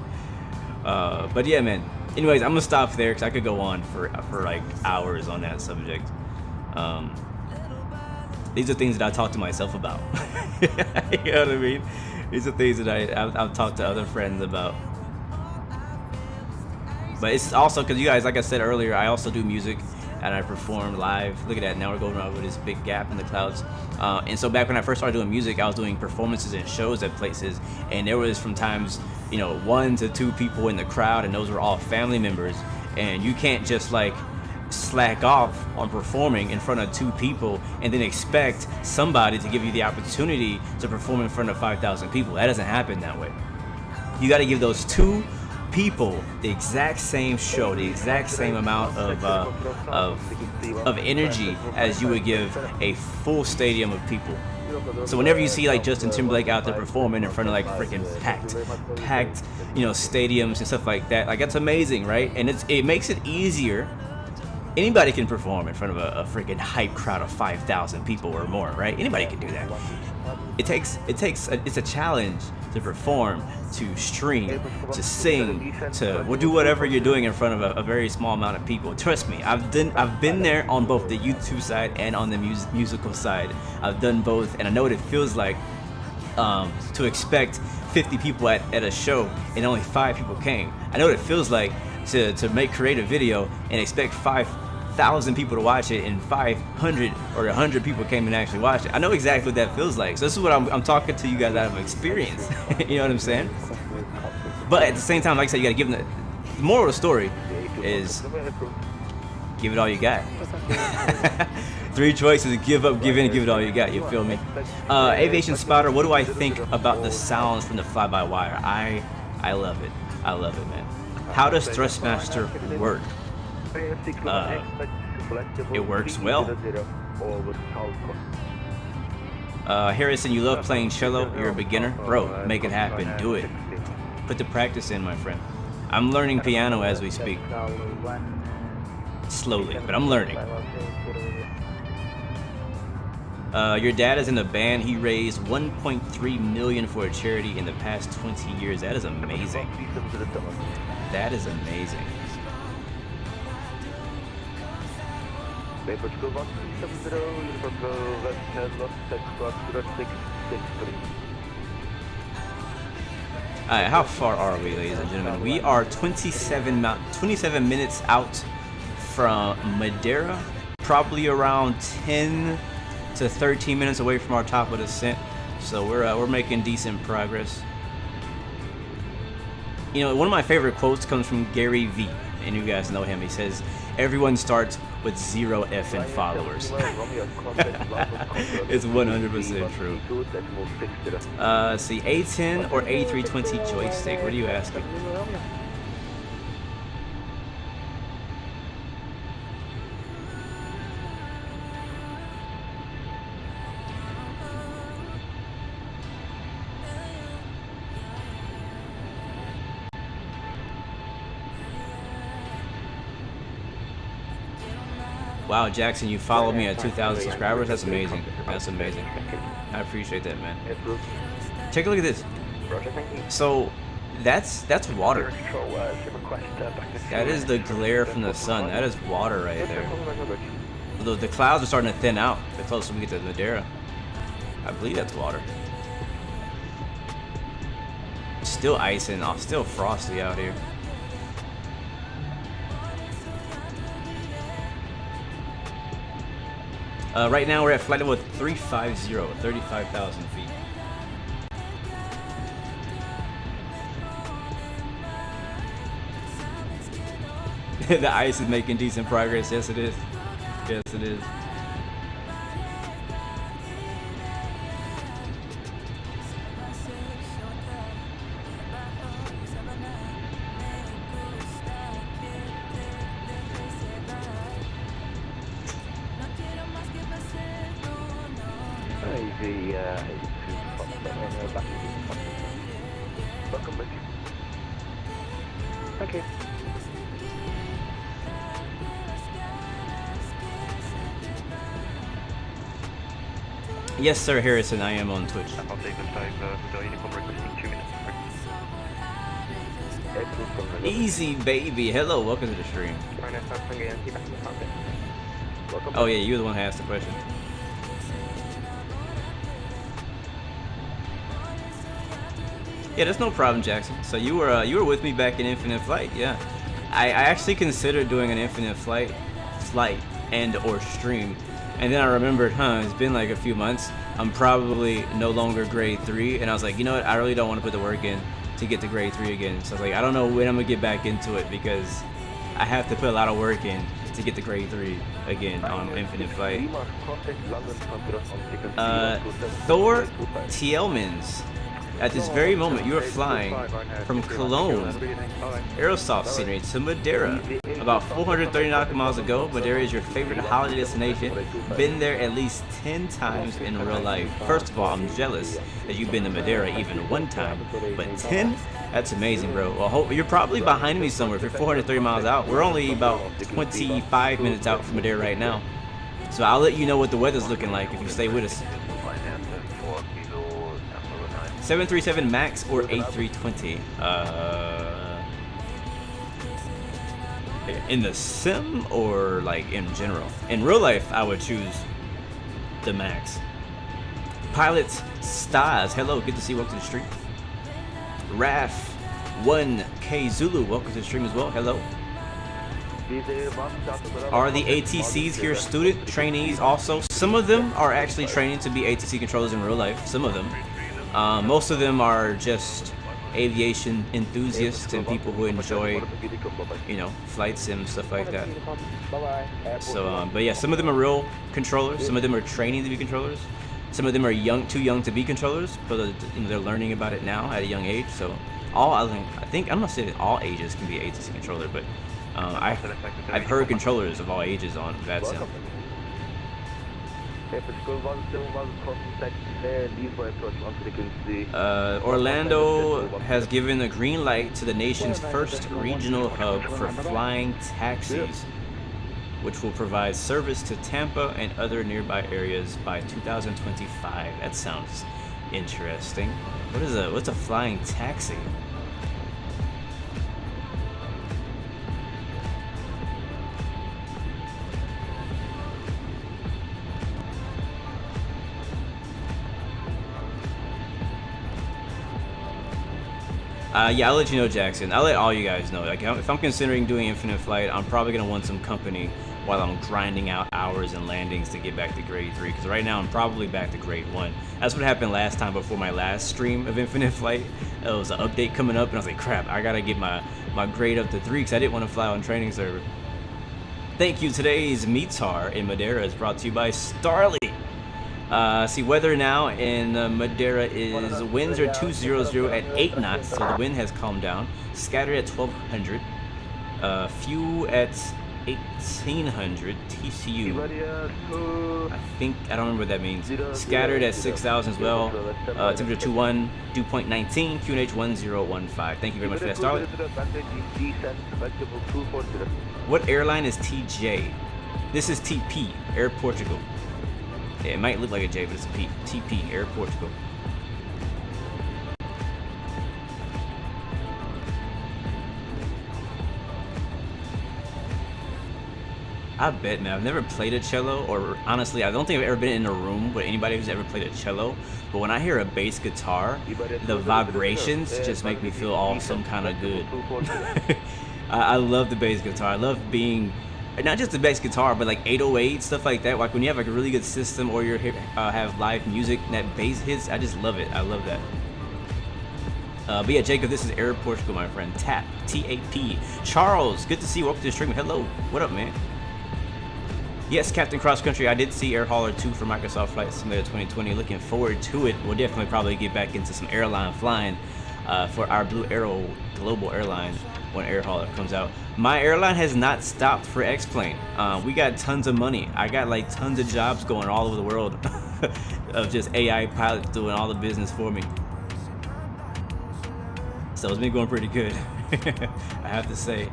But yeah, man. Anyways, I'm gonna stop there because I could go on for like hours on that subject. These are things that I talk to myself about. You know what I mean? These are things that I've talked to other friends about. But it's also because you guys, like I said earlier, I also do music and I perform live. Look at that, now we're going over this big gap in the clouds. And so back when I first started doing music, I was doing performances and shows at places, and there was from times, you know, 1 to 2 people in the crowd, and those were all family members. And you can't just like slack off on performing in front of 2 people and then expect somebody to give you the opportunity to perform in front of 5,000 people. That doesn't happen that way. You got to give those 2 people the exact same show, the exact same amount of energy as you would give a full stadium of people. So whenever you see like Justin Timberlake out there performing in front of like freaking packed, you know, stadiums and stuff like that, like that's amazing, right? And it makes it easier. Anybody can perform in front of a freaking hype crowd of 5,000 people or more, right? Anybody can do that. It's a challenge to perform, to stream, to sing, to do whatever you're doing in front of a very small amount of people. Trust me, I've been there on both the YouTube side and on the musical side. I've done both, and I know what it feels like to expect 50 people at a show and only 5 people came. I know what it feels like to create a video and expect 5,000 people to watch it and 500 or 100 people came and actually watched it. I know exactly what that feels like. So this is what I'm talking to you guys out of experience. You know what I'm saying? But at the same time, like I said, you gotta give them the moral of the story is give it all you got. 3 choices: give up, give in, give it all you got. You feel me? Aviation Spotter, what do I think about the sounds from the fly-by-wire? I love it. I love it, man. How does Thrustmaster work? It works well. Harrison, you love playing cello. You're a beginner, bro. Make it happen. Do it. Put the practice in, my friend. I'm learning piano as we speak. Slowly, but I'm learning. Your dad is in a band. He raised $1.3 million for a charity in the past 20 years. That is amazing. That is amazing. Alright, how far are we, ladies and gentlemen? We are 27 minutes out from Madeira, probably around 10 to 13 minutes away from our top of descent. So we're making decent progress. You know, one of my favorite quotes comes from Gary V, and you guys know him. He says, "Everyone starts with 0 effing followers." It's 100% true. See, A10 or A320 joystick? What are you asking? Wow, Jackson, you followed me at 2,000 subscribers. That's amazing. That's amazing. I appreciate that, man. Take a look at this. So, that's water. That is the glare from the sun. That is water right there. The clouds are starting to thin out the closer we get to Madeira. I believe that's water. Still icing off. Still frosty out here. Right now we're at flight level 350, 35,000 feet. The ice is making decent progress. Yes, it is. Yes, it is. Okay. Yes, sir, Harrison. I am on Twitch. Easy, baby. Hello, welcome to the stream. Oh yeah, you're the one who asked the question. Yeah, that's no problem, Jackson. So you were with me back in Infinite Flight, yeah. I actually considered doing an Infinite Flight and or stream, and then I remembered, it's been like a few months. I'm probably no longer grade 3, and I was like, you know what? I really don't want to put the work in to get to grade 3 again. So I was like, I don't know when I'm gonna get back into it because I have to put a lot of work in to get to grade 3 again on Infinite Flight. Thor Tielmans. At this very moment, you are flying from Cologne, Aerosoft scenery to Madeira. About 430 nautical miles ago, Madeira is your favorite holiday destination. Been there at least 10 times in real life. First of all, I'm jealous that you've been to Madeira even one time, but 10? That's amazing, bro. Well, you're probably behind me somewhere if you're 430 miles out. We're only about 25 minutes out from Madeira right now. So I'll let you know what the weather's looking like if you stay with us. 737 MAX or A320? In the sim or like in general? In real life, I would choose the MAX. Pilot Stas, hello, good to see you. Welcome to the stream. Raf 1K Zulu, welcome to the stream as well. Hello. Are the ATCs here student trainees also? Some of them are actually training to be ATC controllers in real life. Some of them. Most of them are just aviation enthusiasts and people who enjoy, you know, flight sim, stuff like that. So, but yeah, some of them are real controllers. Some of them are training to be controllers. Some of them are too young to be controllers, but you know, they're learning about it now at a young age. So, I think I'm not saying that all ages can be ATC controller, but I've heard controllers of all ages on VATSIM. Orlando has given a green light to the nation's first regional hub for flying taxis, which will provide service to Tampa and other nearby areas by 2025. That sounds interesting. What's a flying taxi? Yeah, I'll let you know, Jackson. I'll let all you guys know. Like, if I'm considering doing Infinite Flight, I'm probably gonna want some company while I'm grinding out hours and landings to get back to grade 3, because right now I'm probably back to grade 1. That's what happened last time before my last stream of Infinite Flight. It was an update coming up and I was like, crap, I gotta get my grade up to 3 because I didn't want to fly on training server. Thank you. Today's METAR in Madeira is brought to you by Starly. See, weather now in Madeira is winds are 200 at 8 knots, so the wind has calmed down. Scattered at 1200. Few at 1800 TCU. I don't remember what that means. Scattered at 6000 as well. Temperature 21, dew point 19, QNH 1015. Thank you very much for that, Starlet. What airline is TJ? This is TP, Air Portugal. Yeah, it might look like a J, but it's a P. TP, Air Portugal. I bet, man. I've never played a cello, or honestly, I don't think I've ever been in a room with anybody who's ever played a cello. But when I hear a bass guitar, the vibrations just make me feel awesome, kind of good. I love the bass guitar. I love being, not just the bass guitar, but like 808, stuff like that. Like when you have like a really good system, or you have live music and that bass hits, I just love it. I love that. But yeah, Jacob, this is Air Portugal, my friend. TAP, T-A-P. Charles, good to see you. Welcome to the stream. Hello. What up, man? Yes, Captain Cross Country, I did see Air Hauler 2 for Microsoft Flight Simulator 2020. Looking forward to it. We'll definitely probably get back into some airline flying for our Blue Arrow Global Airline when Air Hauler comes out. My airline has not stopped for X-Plane. We got tons of money. I got like tons of jobs going all over the world of just AI pilots doing all the business for me. So it's been going pretty good, I have to say.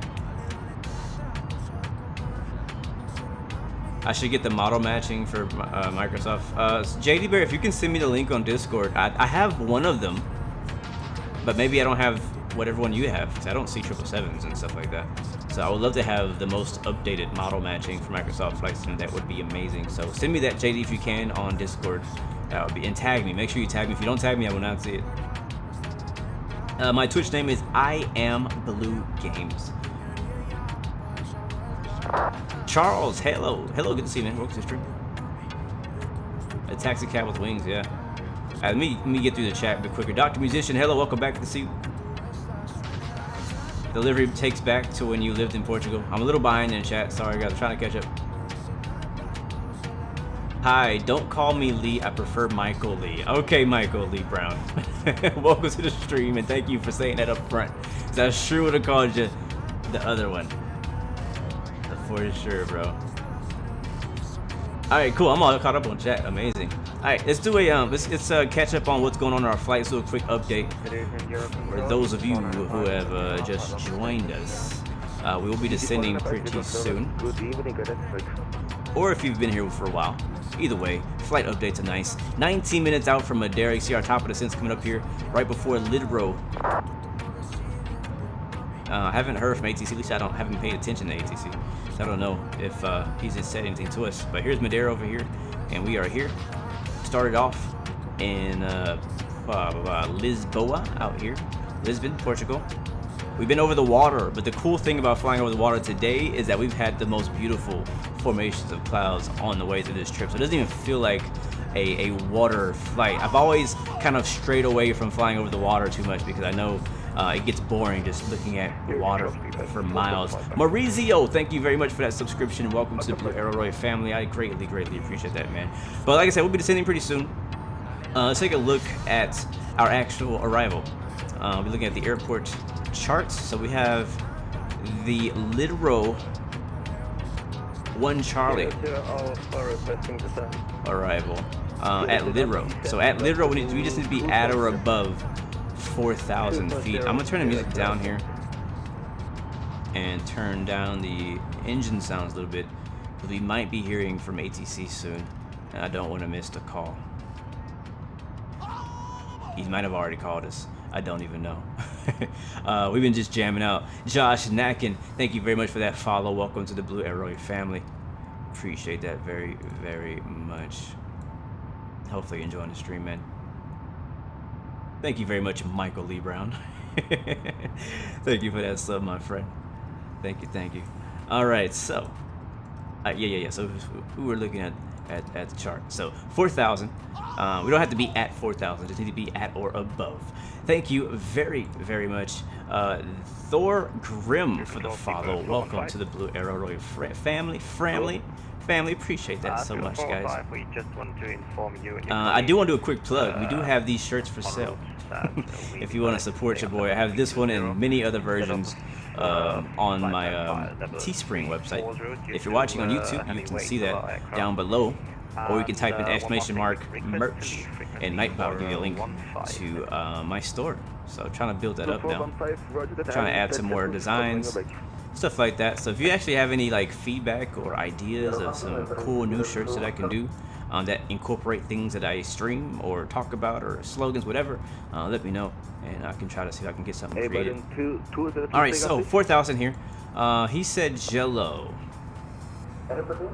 I should get the model matching for Microsoft. JD Bear, if you can send me the link on Discord. I have one of them, but maybe I don't have whatever one you have, because I don't see 777s and stuff like that. So I would love to have the most updated model matching for Microsoft Flight Sim. That would be amazing. So send me that, JD, if you can, on Discord. That would be, and tag me. Make sure you tag me. If you don't tag me, I will not see it. My Twitch name is IamBlueGames. Charles, hello. Hello, good to see you, man. Welcome to the stream. A taxi cab with wings, yeah. Let me get through the chat a bit quicker. Dr. Musician, hello, welcome back. Good to see you. Delivery takes back to when you lived in Portugal. I'm a little behind in chat. Sorry, guys. I'm trying to catch up. Hi, don't call me Lee. I prefer Michael Lee. Okay, Michael Lee Brown. Welcome to the stream, and thank you for saying that up front. I sure would have called you the other one. For sure, bro. Alright, cool. I'm all caught up on chat. Amazing. Alright, let's do a let's catch up on what's going on in our flight. So a quick update for those of you who have just joined us. We will be descending pretty soon. Or if you've been here for a while. Either way, flight updates are nice. 19 minutes out from Madeira. You see our top of descents coming up here right before LIDRO. I haven't heard from ATC. At least I haven't paid attention to ATC. So I don't know if he's just said anything to us. But here's Madeira over here, and we are here. Started off in Lisboa out here, Lisbon, Portugal. We've been over the water, but the cool thing about flying over the water today is that we've had the most beautiful formations of clouds on the way through this trip. So it doesn't even feel like a water flight. I've always kind of strayed away from flying over the water too much because I know it gets boring just looking at water for miles. Maurizio, thank you very much for that subscription. Welcome to the Blue Arrow Roy family. I greatly appreciate that, man. But like I said, we'll be descending pretty soon. Let's take a look at our actual arrival. We're looking at the airport charts. So we have the LIDRO 1 Charlie arrival at LIDRO. So at LIDRO, we just need to be at or above 4,000 feet. I'm gonna turn the music down here and turn down the engine sounds a little bit, because we might be hearing from ATC soon, and I don't want to miss the call. He might have already called us. I don't even know. We've been just jamming out. Josh Nakin, thank you very much for that follow. Welcome to the Blue Arrow family. Appreciate that very, very much. Hopefully you're enjoying the stream, man. Thank you very much, Michael Lee Brown. Thank you for that sub, my friend. Thank you, thank you. All right, so Yeah. So we were looking at the chart. So 4,000. We don't have to be at 4,000. Just need to be at or above. Thank you very, very much, Thor Grimm, for the follow. Welcome to the Blue Arrow family. Appreciate that so much, guys. We just want to inform you. I do want to do a quick plug. We do have these shirts for sale. If you want to support your boy, I have this one and many other versions on my Teespring website. If you're watching on YouTube, you can see that down below, or you can type in !merch and Nightbot will give you a link to my store. So I'm trying to build that up now. Trying to add some more designs, stuff like that. So if you actually have any like feedback or ideas of some cool new shirts that I can do that incorporate things that I stream or talk about or slogans, whatever, let me know and I can try to see if I can get something creative. Alright, so 4,000 here. He said Jello.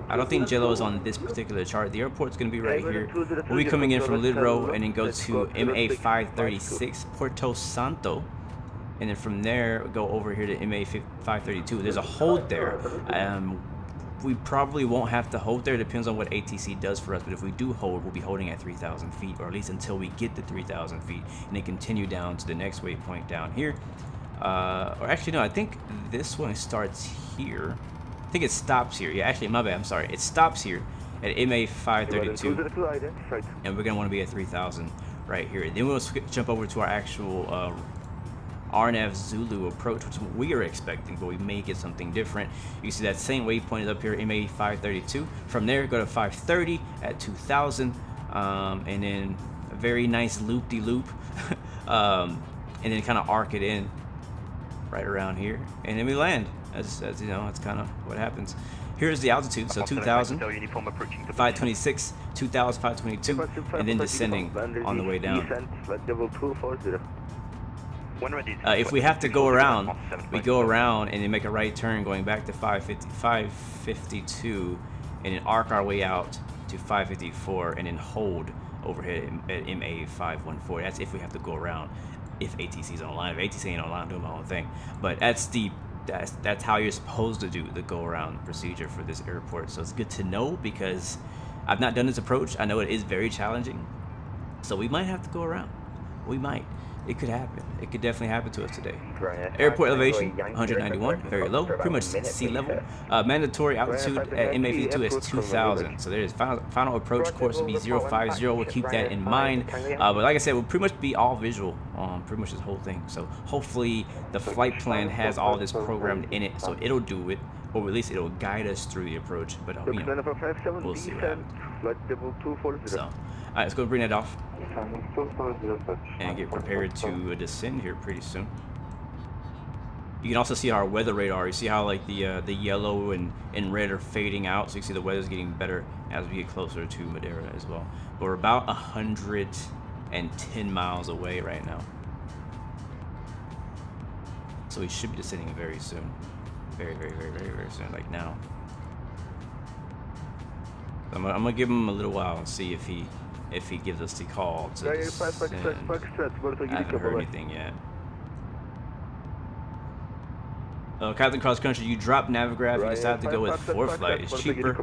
I don't think Jello is on this particular chart. The airport's going to be right here. We'll be coming in from LIDRO and then go to MA536 Porto Santo. And then from there, go over here to MA532. There's a hold there. We probably won't have to hold there. Depends on what ATC does for us. But if we do hold, we'll be holding at 3,000 feet, or at least until we get to 3,000 feet, and then continue down to the next waypoint down here. Or actually, no, I think this one starts here. I think it stops here. Yeah, actually, my bad. I'm sorry. It stops here at MA532, and we're gonna want to be at 3,000 right here. Then we'll jump over to our actual RNAV Zulu approach, which we are expecting, but we may get something different. You see that same waypoint is up here, MA532. From there, go to 530 at 2,000, and then a very nice loop-de-loop, and then kind of arc it in right around here, and then we land. As you know, that's kind of what happens. Here's the altitude, so 2,000, 526, 2,000, 522, and then descending on the way down. If we have to go around, we go around and then make a right turn going back to 552, and then arc our way out to 554, and then hold overhead at MA514. That's if we have to go around, if ATC's online. If ATC ain't online, I'm doing my own thing. But that's how you're supposed to do the go around procedure for this airport. So it's good to know, because I've not done this approach. I know it is very challenging, so we might have to go around. We might. It could happen. It could definitely happen to us today. Airport elevation 191, very low, pretty much sea level. Mandatory altitude at MA52 is 2,000. So there's final approach course will be 050. We'll keep that in mind. But like I said, we'll pretty much be all visual on pretty much this whole thing. So hopefully the flight plan has all this programmed in it, so it'll do it, or at least it'll guide us through the approach. But you know, we'll see what happens. So, all right, let's go bring that off and get prepared to descend here pretty soon. You can also see our weather radar. You see how like the yellow and red are fading out, so you can see the weather's getting better as we get closer to Madeira as well. But we're about 110 miles away right now, so we should be descending very soon. Very soon, like now. I'm gonna give him a little while and see if he gives us the call to descend. I haven't heard anything yet. Captain Cross Country, you drop Navigraph, you decide to go with ForeFlight. It's cheaper,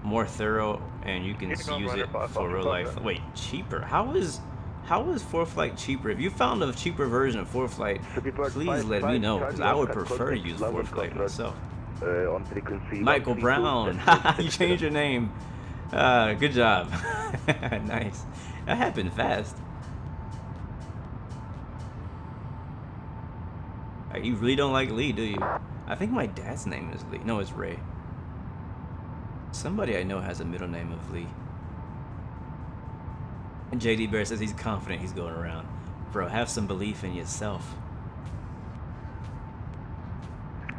more thorough, and you can use it for real life. Wait, cheaper? How is ForeFlight cheaper? If you found a cheaper version of ForeFlight, please let me know, because I would prefer to use ForeFlight myself. Michael Brown, you changed your name. Good job. Nice. That happened fast. You really don't like Lee, do you? I think my dad's name is Lee. No, it's Ray. Somebody I know has a middle name of Lee. And JD Bear says he's confident he's going around. Bro, have some belief in yourself.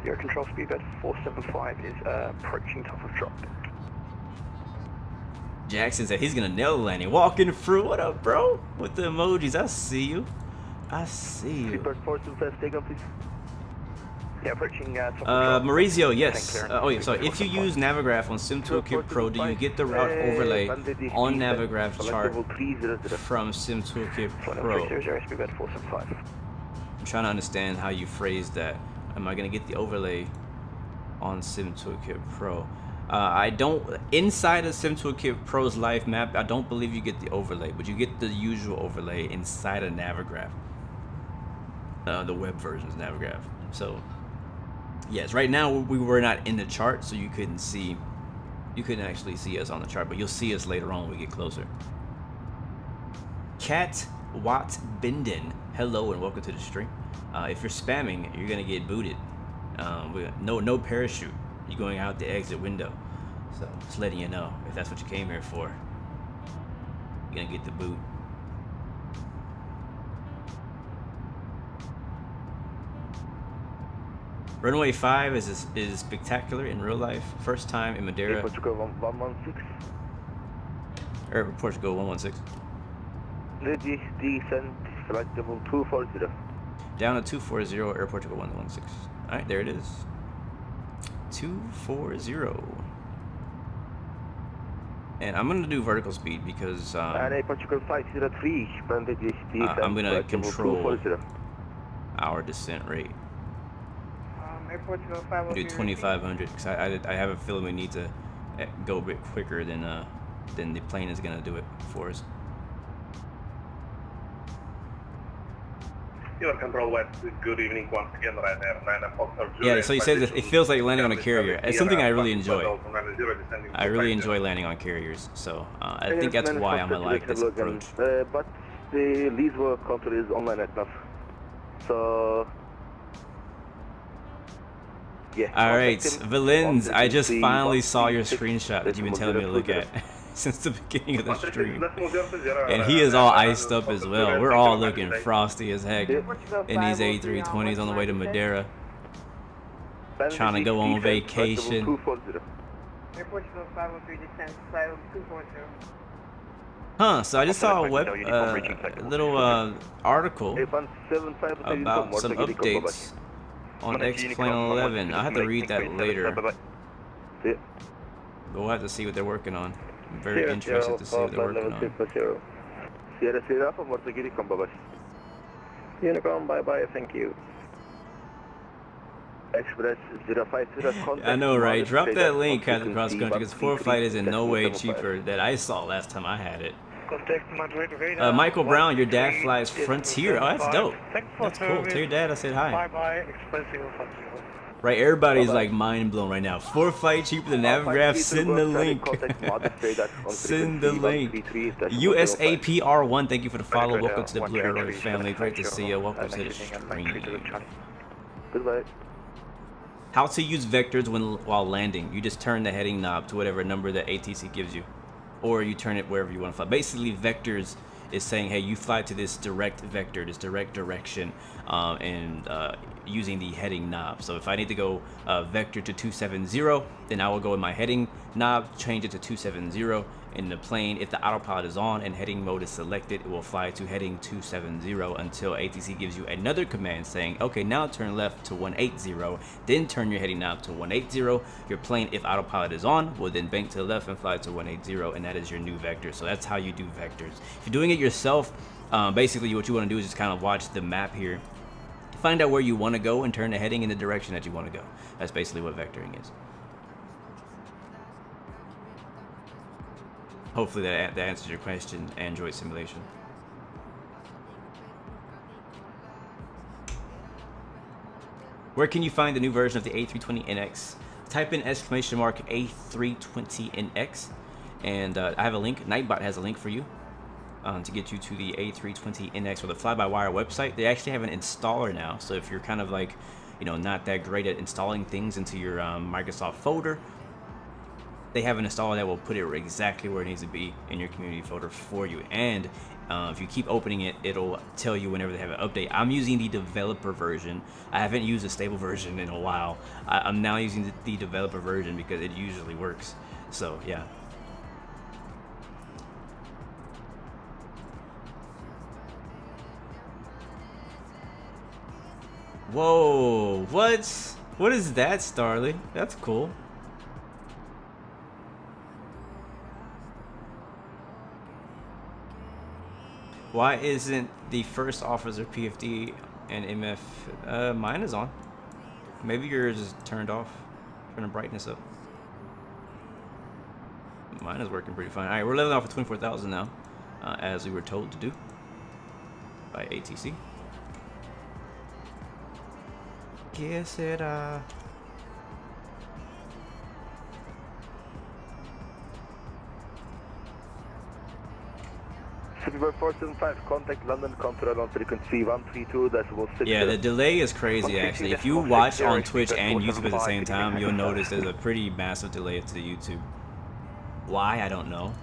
Your control speedbed 475 is approaching top of drop. Jackson said he's gonna nail the landing. Walking through. What up, bro? With the emojis. I see you. I see you. Yeah, approaching Maurizio, yes. Oh yeah, so if you use Navigraph on SimToolkit Pro, do you get the route overlay on Navigraph chart from SimToolkit Pro? I'm trying to understand how you phrase that. Am I gonna get the overlay on SimToolkit Pro? I don't, inside of SimToolkit Pro's live map, I don't believe you get the overlay, but you get the usual overlay inside of Navigraph. The web version's Navigraph. So, yes, right now we were not in the chart, so you couldn't actually see us on the chart, but you'll see us later on when we get closer. Cat Watt Binden, hello and welcome to the stream. If you're spamming, you're gonna get booted. No parachute. You're going out the exit window. So just letting you know, if that's what you came here for, you're gonna get the boot. Runway 5 is spectacular in real life. First time in Madeira. Portugal 116. Or Portugal 116. Ready, descent, flight level 240. Down to 240, Air Portugal 116. Alright, there it is. 240. And I'm gonna do vertical speed because Portugal 503. I'm gonna control our descent rate. Portugal Do 2,500 because I have a feeling we need to go a bit quicker than the plane is gonna do it for us. Your control west, good evening once again, right there. Yeah, so he says it feels like landing on a carrier. It's something I really enjoy. I really enjoy landing on carriers, so I think that's why I'm gonna like this approach. But the LIDRO control is online enough, so yeah. Alright, Valens, I just finally saw your screenshot that you've been telling me to look at since the beginning of the stream. And he is all iced up as well. We're all looking frosty as heck in these A320s on the way to Madeira. Trying to go on vacation. Huh, so I just saw a little article about some updates on X-Plane 11. I'll have to read that later. But we'll have to see what they're working on. I'm very interested to see what they're working on. Unicorn, bye-bye, thank you. Express 050 I know, right? Drop that link, Captain Cross Country, because 4 flight is in no way cheaper that I saw last time I had it. Michael Brown, your dad flies Frontier. Oh, that's dope. That's cool. Tell your dad I said hi. Bye-bye, Express 050. Right, everybody's like mind blown right now. 4 flight cheaper than Navigraph. Send the link. Send the link. USAPR1, thank you for the follow. Welcome to the Blue Arrow family. Great to see you. Welcome to the stream. Goodbye. How to use vectors while landing. You just turn the heading knob to whatever number the ATC gives you, or you turn it wherever you want to fly. Basically, vectors is saying, hey, you fly to this direct vector, this direct direction, and using the heading knob. So if I need to go vector to 270, then I will go in my heading knob, change it to 270 in the plane. If the autopilot is on and heading mode is selected, it will fly to heading 270 until ATC gives you another command saying, okay, now turn left to 180, then turn your heading knob to 180. Your plane, if autopilot is on, will then bank to the left and fly to 180, and that is your new vector. So that's how you do vectors. If you're doing it yourself, basically what you want to do is just kind of watch the map here, find out where you want to go, and turn the heading in the direction that you want to go. That's basically what vectoring is. Hopefully that answers your question, Android simulation. Where can you find the new version of the A320NX? Type in !A320NX, and I have a link. Nightbot has a link for you to get you to the A320NX or the fly-by-wire website. They actually have an installer now, so if you're kind of like, you know, not that great at installing things into your Microsoft folder, they have an installer that will put it exactly where it needs to be in your community folder for you. And if you keep opening it, it'll tell you whenever they have an update. I'm using the developer version. I haven't used a stable version in a while. I'm now using the developer version because it usually works. So yeah. Whoa, what is that, Starly? That's cool. Why isn't the first officer PFD and MF? Mine is on. Maybe yours is turned off. Turn the brightness up. Mine is working pretty fine. All right, we're leveling off at 24,000 now, as we were told to do by ATC. Que será? Silver 475, contact London Control on frequency 132.6. Yeah, the delay is crazy actually. If you watch on Twitch and YouTube at the same time, you'll notice there's a pretty massive delay to YouTube. Why? I don't know.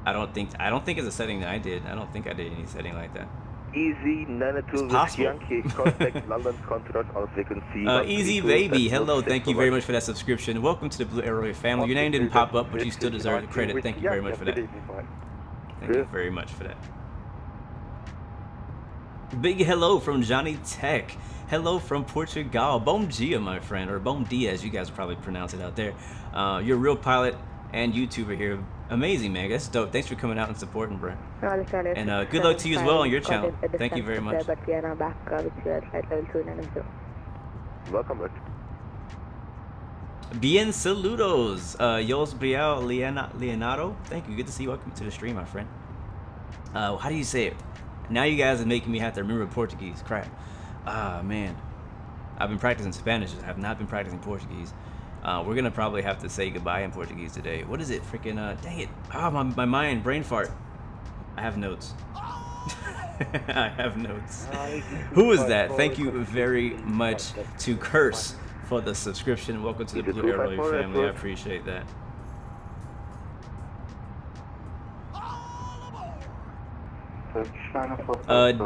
I don't think it's a setting that I did. I don't think I did any setting like that. Easy 92 Yankee, contact London Control on frequency. Easy baby, hello, thank you very much for that subscription. Welcome to the Blue Arrow family. Your name didn't pop up, but you still deserve the credit. Thank you very much for that. Thank you very much for that. Big hello from Johnny Tech. Hello from Portugal. Bom dia, my friend, or bom dia, as you guys will probably pronounce it out there. You're a real pilot and YouTuber here. Amazing, man. That's dope. Thanks for coming out and supporting, bro. And good luck to you as well on your channel. Thank you very much. Welcome. Bien saludos, Yos Briel Leonardo. Thank you. Good to see you. Welcome to the stream, my friend. How do you say it? Now you guys are making me have to remember Portuguese. Crap. Ah, man. I've been practicing Spanish. I have not been practicing Portuguese. We're gonna probably have to say goodbye in Portuguese today. What is it? Freaking dang it. Ah, my mind, brain fart. I have notes. I have notes. Who is that? Thank you very much to Curse for the subscription. Welcome to the Blue Arrow family. I appreciate that.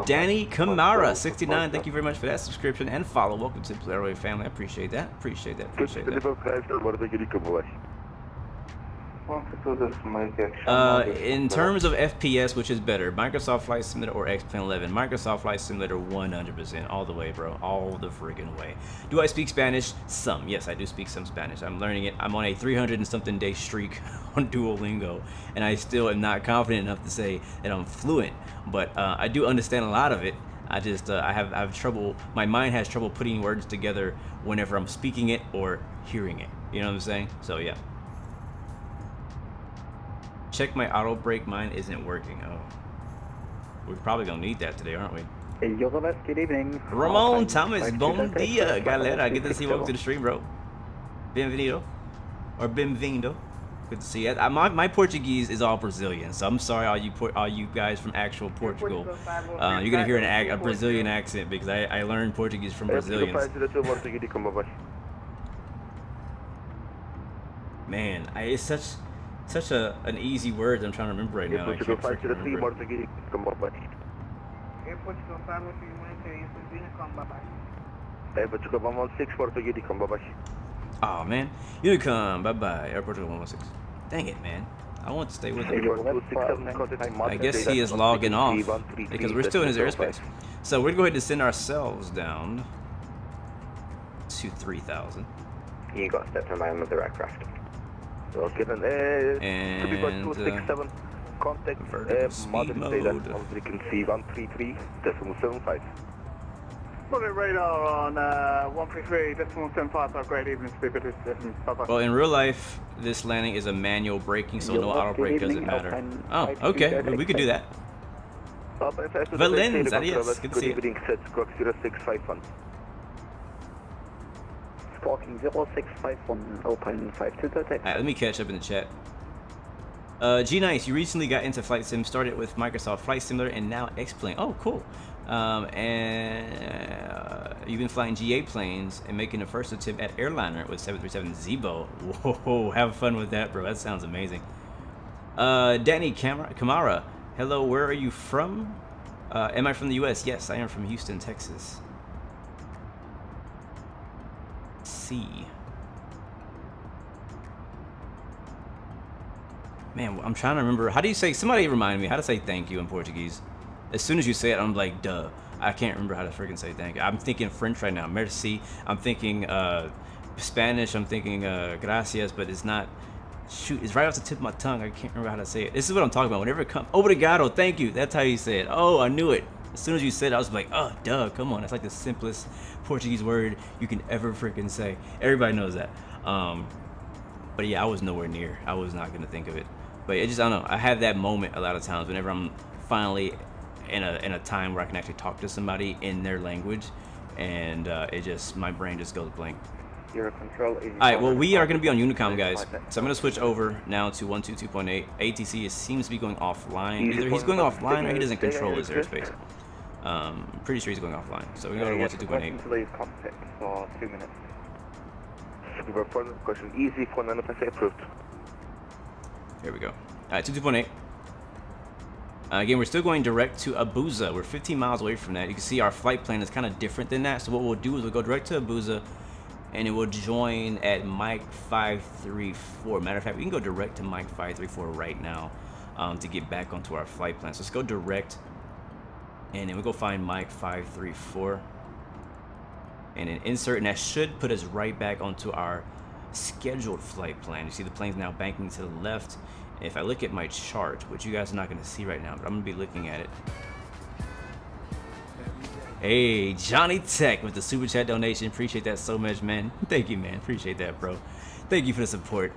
Danny Kamara 69. Thank you very much for that subscription and follow. Welcome to the Blue Arrow family. I appreciate that. Appreciate that. Appreciate that. In terms of FPS, which is better, Microsoft Flight Simulator or X-Plane 11? Microsoft Flight Simulator 100%, all the way, bro, all the friggin' way. Do I speak Spanish? Some. Yes, I do speak some Spanish. I'm learning it. I'm on a 300 and something day streak on Duolingo, and I still am not confident enough to say that I'm fluent, but I do understand a lot of it. I just I have trouble. My mind has trouble putting words together whenever I'm speaking it or hearing it. You know what I'm saying? So yeah. Check my auto brake, mine isn't working. Oh, we're probably gonna need that today, aren't we? Good evening. Ramon Thomas, bom dia, galera. Good to see you. Welcome to the stream, bro. Bienvenido, or bem-vindo. Good to see you. My Portuguese is all Brazilian, so I'm sorry, all you guys from actual Portugal. You're gonna hear a Brazilian accent because I learned Portuguese from Brazilians. Man, it's such an easy word that I'm trying to remember right now. I can't freaking remember it. Oh man, Unicom, bye bye. Airport 116. Dang it, man. I want to stay with him. I guess he is logging off because we're still in his airspace. So we're going to go ahead and send ourselves down to 3,000. You got stepped on by another aircraft. And contact Madeira on frequency 133.75. Bullet radar on 133.75. Great evening, speaker. Well, in real life, this landing is a manual braking, so no auto brake doesn't matter. Oh, okay, well, we could do that. Valens, adios, good to see you. Squawking 0651, Alpine 52 to Alright, let me catch up in the chat. G-Nice, you recently got into Flight Sim, started with Microsoft Flight Simulator and now X-Plane. Oh, cool. And you've been flying GA planes and making the first attempt at airliner with 737 Zebo. Whoa, have fun with that, bro. That sounds amazing. Danny Kamara, hello, where are you from? Am I from the US? Yes, I am from Houston, Texas. C. Man, I'm trying to remember. How do you say? Somebody remind me how to say thank you in Portuguese. As soon as you say it, I'm like, duh. I can't remember how to freaking say thank you. I'm thinking French right now. Merci. I'm thinking Spanish. I'm thinking gracias, but it's not. Shoot, it's right off the tip of my tongue. I can't remember how to say it. This is what I'm talking about. Whenever it comes, obrigado, thank you. That's how you say it. Oh, I knew it. As soon as you said it, I was like, oh, duh, come on. That's like the simplest Portuguese word you can ever freaking say. Everybody knows that. But yeah, I was nowhere near. I was not gonna think of it. But it just, I don't know. I have that moment a lot of times whenever I'm finally in a time where I can actually talk to somebody in their language, and it just, my brain just goes blank. Your control. All right, well, we are going to be on Unicom, guys. So I'm going to switch over now to 122.8. ATC seems to be going offline. Either he's going offline or he doesn't control his airspace. I'm pretty sure he's going offline. So we go to 122.8. To leave cockpit for 2 minutes. Question easy for NFSA approved. Here we go. All right, 22.8. Again, we're still going direct to Abuja. We're 15 miles away from that. You can see our flight plan is kind of different than that. So what we'll do is we'll go direct to Abuja, and it will join at Mike 534. Matter of fact, we can go direct to Mike 534 right now to get back onto our flight plan. So let's go direct, and then we'll go find Mike 534, and then insert, and that should put us right back onto our scheduled flight plan. You see the plane's now banking to the left. If I look at my chart, which you guys are not going to see right now, but I'm going to be looking at it. Hey, Johnny Tech with the super chat donation. Appreciate that so much, man. Thank you, man. Appreciate that, bro. Thank you for the support.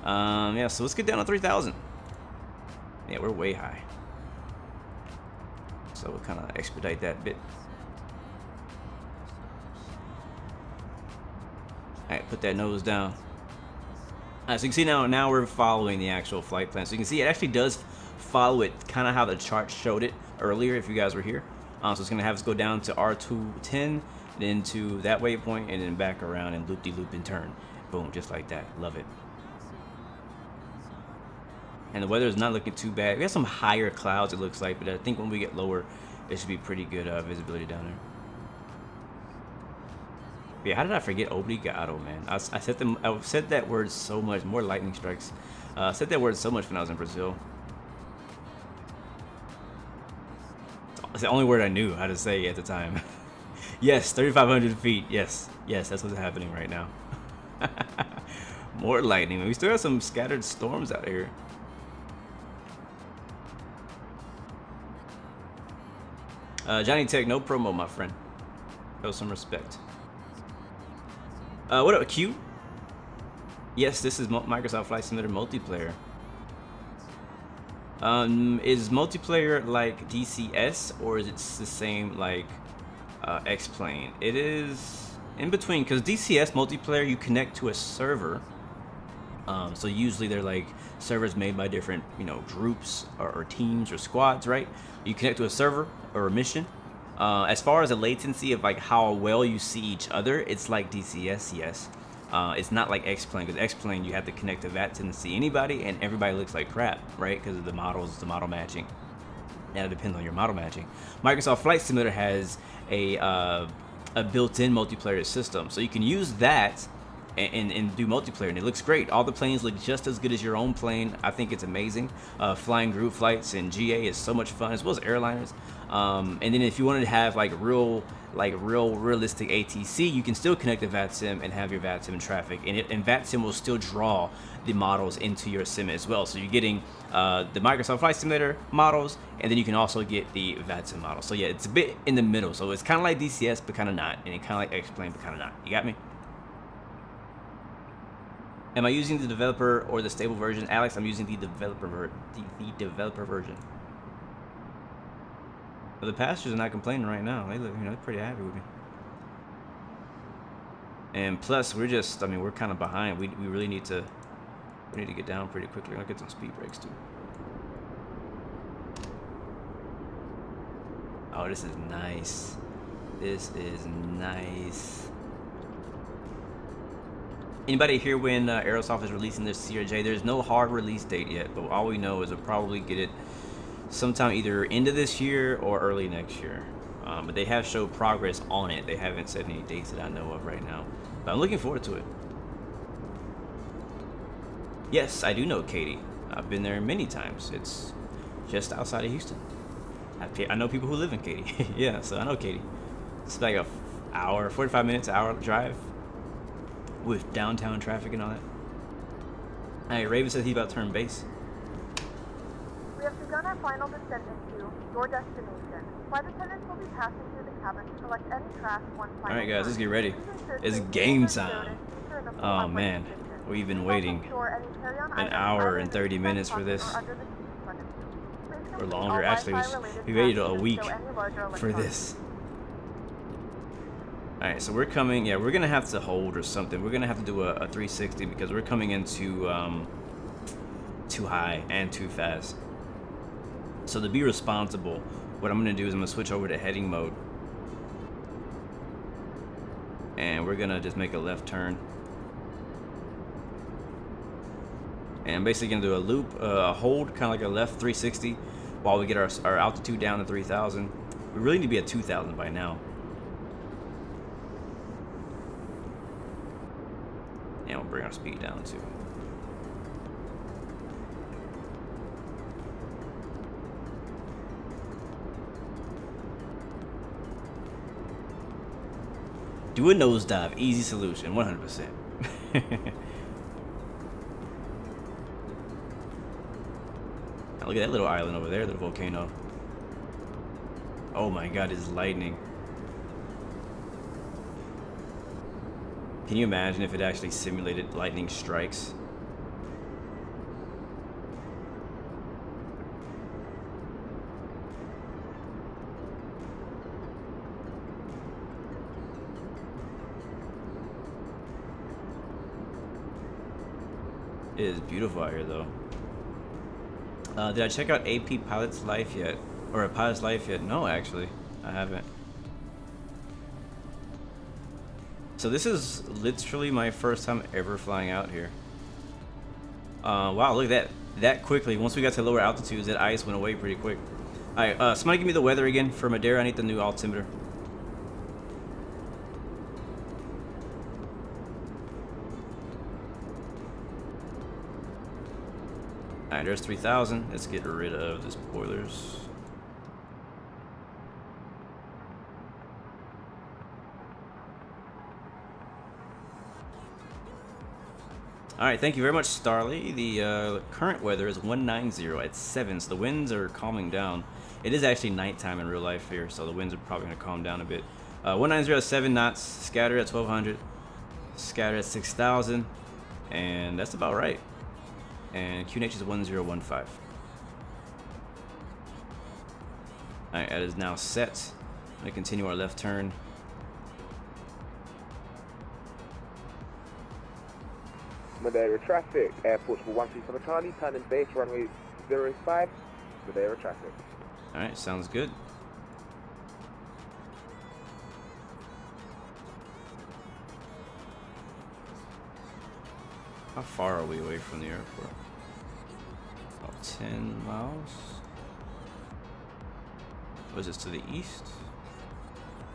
Yeah, so let's get down to 3,000. Yeah, we're way high. So we'll kind of expedite that bit. Alright, put that nose down. Alright, so you can see now we're following the actual flight plan. So you can see it actually does follow it kind of how the chart showed it earlier if you guys were here. So it's going to have us go down to R210, then to that waypoint, and then back around and loop-de-loop and turn. Boom, just like that. Love it. And the weather is not looking too bad. We have some higher clouds, it looks like, but I think when we get lower, it should be pretty good visibility down there. Yeah, how did I forget obrigado, man? I said that word so much. More lightning strikes. I said that word so much when I was in Brazil. It's the only word I knew how to say at the time. Yes, 3,500 feet. Yes, that's what's happening right now. More lightning. We still have some scattered storms out here. Johnny Tech, no promo, my friend. Show some respect. What up, Q? Yes, this is Microsoft Flight Simulator multiplayer. Is multiplayer like DCS, or is it the same like X-Plane? It is in between, because DCS multiplayer, you connect to a server. So usually they're like servers made by different, groups or teams or squads, right? You connect to a server or a mission. As far as the latency of like how well you see each other, it's like DCS, yes. It's not like X-Plane, because X-Plane you have to connect to VATSIM to see anybody, and everybody looks like crap, right? Because of the models, the model matching. And it depends on your model matching. Microsoft Flight Simulator has a built-in multiplayer system, so you can use that and do multiplayer, and it looks great. All the planes look just as good as your own plane. I think it's amazing. Flying group flights in GA is so much fun, as well as airliners. And then if you wanted to have like realistic ATC, you can still connect to VATSIM and have your VATSIM traffic, and VATSIM will still draw the models into your sim as well. So you're getting the Microsoft Flight Simulator models, and then you can also get the VATSIM models. So yeah, it's a bit in the middle. So it's kind of like DCS, but kind of not, and kind of like X-Plane, but kind of not. You got me? Am I using the developer or the stable version? Alex, I'm using the developer version. But the passengers are not complaining right now. They look, they're pretty happy with me. And plus, we're just, we're kind of behind. We really need to, get down pretty quickly. I'll get some speed brakes too. Oh, this is nice. This is nice. Anybody here when Aerosoft is releasing their CRJ? There's no hard release date yet, but all we know is we'll probably get it sometime either end of this year or early next year. But they have showed progress on it. They haven't set any dates that I know of right now. But I'm looking forward to it. Yes, I do know Katy. I've been there many times. It's just outside of Houston. I know people who live in Katy. Yeah, so I know Katy. It's like a hour, 45 minutes, hour drive with downtown traffic and all that. Hey, Raven says he's about to turn base. We have begun our final descent into your destination. Flight attendants will be passing through the cabin to collect any trash one final Alright guys, let's get ready. Please ensure It's safety game is ensured time. and feature in the full Oh operating man, position. we've been Please waiting also store any carry-on an items hour either and in the 30 seat minutes back for pocket this. or under the seat in front of you. Please Or complete longer, all actually. Wi-Fi-related We waited tasks a and week stow any larger for electronics. this. Alright, so we're coming, yeah, we're gonna have to hold or something. We're gonna have to do a 360 because we're coming in too high and too fast. So to be responsible, what I'm gonna do is I'm gonna switch over to heading mode. And we're gonna just make a left turn. And I'm basically gonna do a loop, a hold, kind of like a left 360 while we get our altitude down to 3,000. We really need to be at 2,000 by now. And we'll bring our speed down too. Do a nosedive, easy solution, 100%. Now look at that little island over there, the volcano. Oh my god, it's lightning. Can you imagine if it actually simulated lightning strikes? It is beautiful out here though. Did I check out AP Pilot's Life yet? Or a Pilot's Life yet? No, actually, I haven't. So this is literally my first time ever flying out here. Wow, look at that. That quickly, once we got to lower altitudes, that ice went away pretty quick. Alright, somebody give me the weather again for Madeira. I need the new altimeter. Alright, there's 3,000. Let's get rid of the spoilers. Alright, thank you very much, Starly. The current weather is 190 at 7, so the winds are calming down. It is actually nighttime in real life here, so the winds are probably going to calm down a bit. 190 at 7 knots, scattered at 1,200, scattered at 6,000, and that's about right. And QNH is 1015. Alright, that is now set. I'm going to continue our left turn. Madeira traffic, airport for 137 Charlie, turning base, runway 05, Madeira traffic. Alright, sounds good. How far are we away from the airport? About 10 miles. What is this, to the east?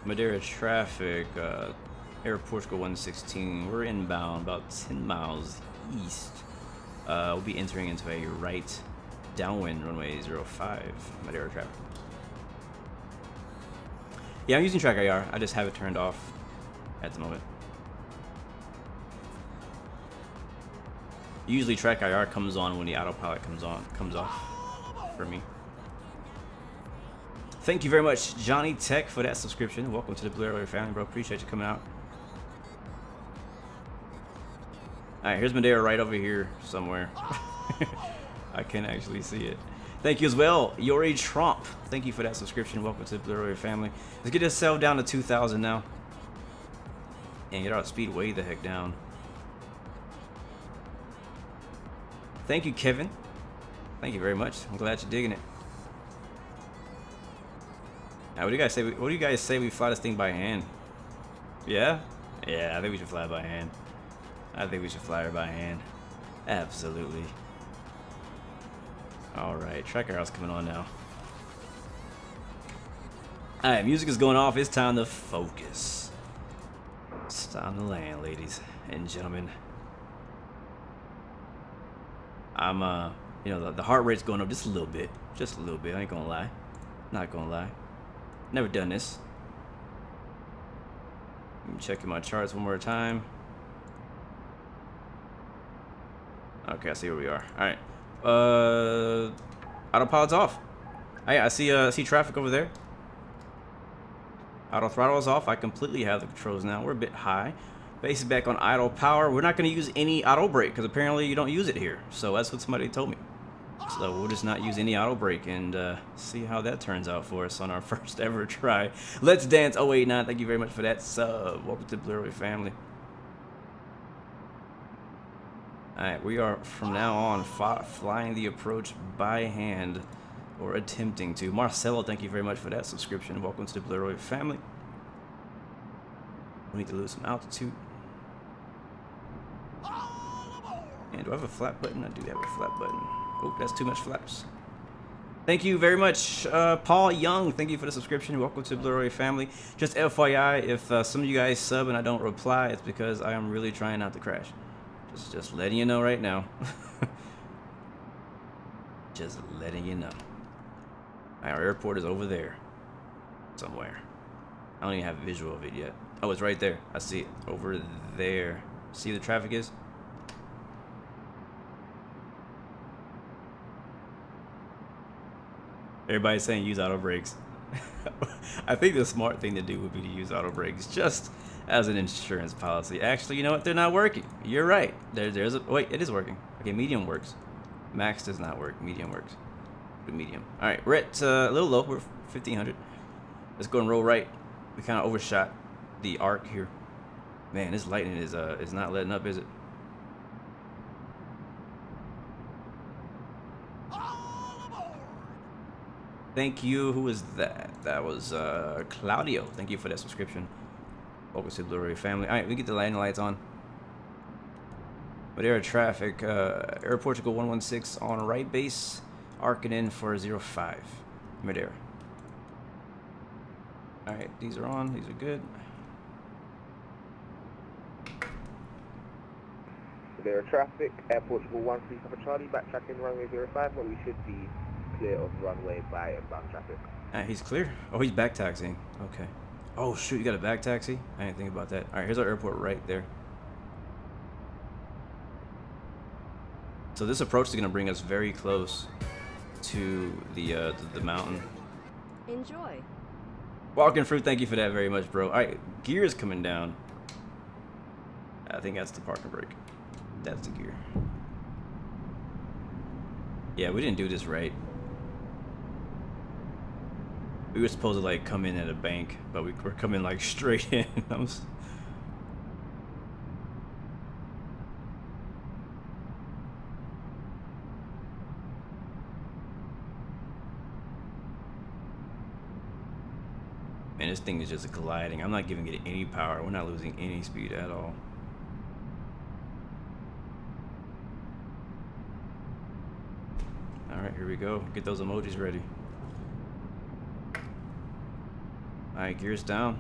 Madeira traffic, Air Portugal 116. We're inbound about 10 miles east. We'll be entering into a right downwind runway 05, Madeira traffic. Yeah, I'm using track IR. I just have it turned off at the moment. Usually track IR comes on when the autopilot comes off for me. Thank you very much, Johnny Tech, for that subscription. Welcome to the Blue Airway family, bro. Appreciate you coming out. Alright, here's Madeira right over here somewhere. I can't actually see it. Thank you as well, Yori Trump. Thank you for that subscription. Welcome to the Blue Airway family. Let's get this cell down to 2,000 now. And get our speed way the heck down. Thank you, Kevin. Thank you very much. I'm glad you're digging it. Now, what do you guys say? What do you guys say we fly this thing by hand? Yeah? Yeah, I think we should fly it by hand. I think we should fly her by hand. Absolutely. Alright, tracker house coming on now. Alright, music is going off. It's time to focus. It's time to land, ladies and gentlemen. I'm, you know, the heart rate's going up just a little bit. Just a little bit, I ain't gonna lie. Not gonna lie. Never done this. I'm checking my charts one more time. Okay, I see where we are. Alright. Autopilot's off. I see traffic over there. Auto throttle is off. I completely have the controls now. We're a bit high. Base is back on idle power. We're not going to use any auto brake because apparently you don't use it here. So that's what somebody told me. So we'll just not use any auto brake and see how that turns out for us on our first ever try. Let's Dance 089. Thank you very much for that sub. Welcome to the Blurry family. Alright, we are from now on flying the approach by hand, or attempting to. Marcelo, thank you very much for that subscription. Welcome to the Blurry family. We need to lose some altitude. And do I have a flap button? I do have a flap button. Oh, that's too much flaps. Thank you very much, Paul Young. Thank you for the subscription. Welcome to the Blurry family. Just FYI, if some of you guys sub and I don't reply, it's because I am really trying not to crash. Just letting you know right now. Just letting you know. Our airport is over there. Somewhere. I don't even have a visual of it yet. Oh, it's right there. I see it. Over there. See where the traffic is? Everybody's saying use auto brakes. I think the smart thing to do would be to use auto brakes just as an insurance policy. Actually, you know what? They're not working. You're right. There's a wait. It is working. Okay, medium works. Max does not work. Medium works. Medium. All right, we're at a little low. We're 1500. Let's go and roll right. We kind of overshot the arc here. Man, this lightning is not letting up, is it? Thank you. Who was that? That was Claudio. Thank you for that subscription. Welcome to the Blurry family. All right, we get the landing lights on. Madeira traffic. Air Portugal 116 on right base. Arcing in for 05. Madeira. All right, these are on. These are good. Madeira traffic. Air Portugal 13 Papa Charlie. Backtracking runway 05, where we should be clear of runway by inbound traffic. He's clear. Oh, he's back taxiing. Okay. Oh shoot, you got a back taxi? I didn't think about that. All right, here's our airport right there. So this approach is gonna bring us very close to the mountain. Enjoy. Walking Fruit, thank you for that very much, bro. All right, gear is coming down. I think that's the parking brake. That's the gear. Yeah, we didn't do this right. We were supposed to like come in at a bank, but we're coming like straight in. Man, this thing is just gliding. I'm not giving it any power. We're not losing any speed at all. All right, here we go. Get those emojis ready. All right, gears down.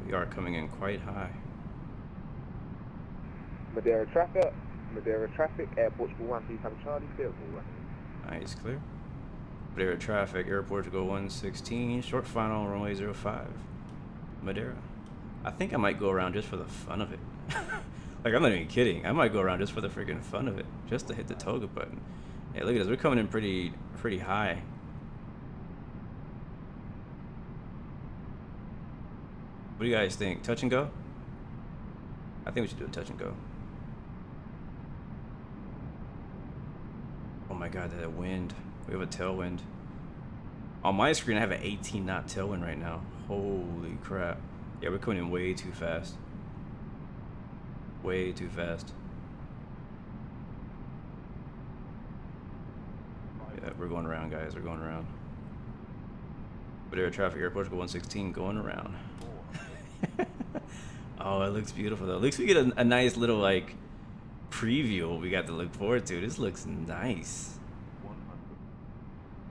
We are coming in quite high. Madeira traffic. Madeira traffic. Air Portugal 13 Papa Charlie. Clear. All right, it's clear. Madeira traffic. Air Portugal 116. Short final. Runway 05. Madeira. I think I might go around just for the fun of it. Like, I'm not even kidding. I might go around just for the freaking fun of it. Just to hit the toga button. Hey, look at this. We're coming in pretty high. What do you guys think? Touch and go? I think we should do a touch and go. Oh my god, that wind. We have a tailwind. On my screen, I have an 18 knot tailwind right now. Holy crap. Yeah, we're coming in way too fast. Way too fast. Yeah, we're going around, guys. We're going around. Madeira traffic, Air Portugal 116 going around. Oh, it looks beautiful though. At least we get a nice little like preview of what we got to look forward to. This looks nice.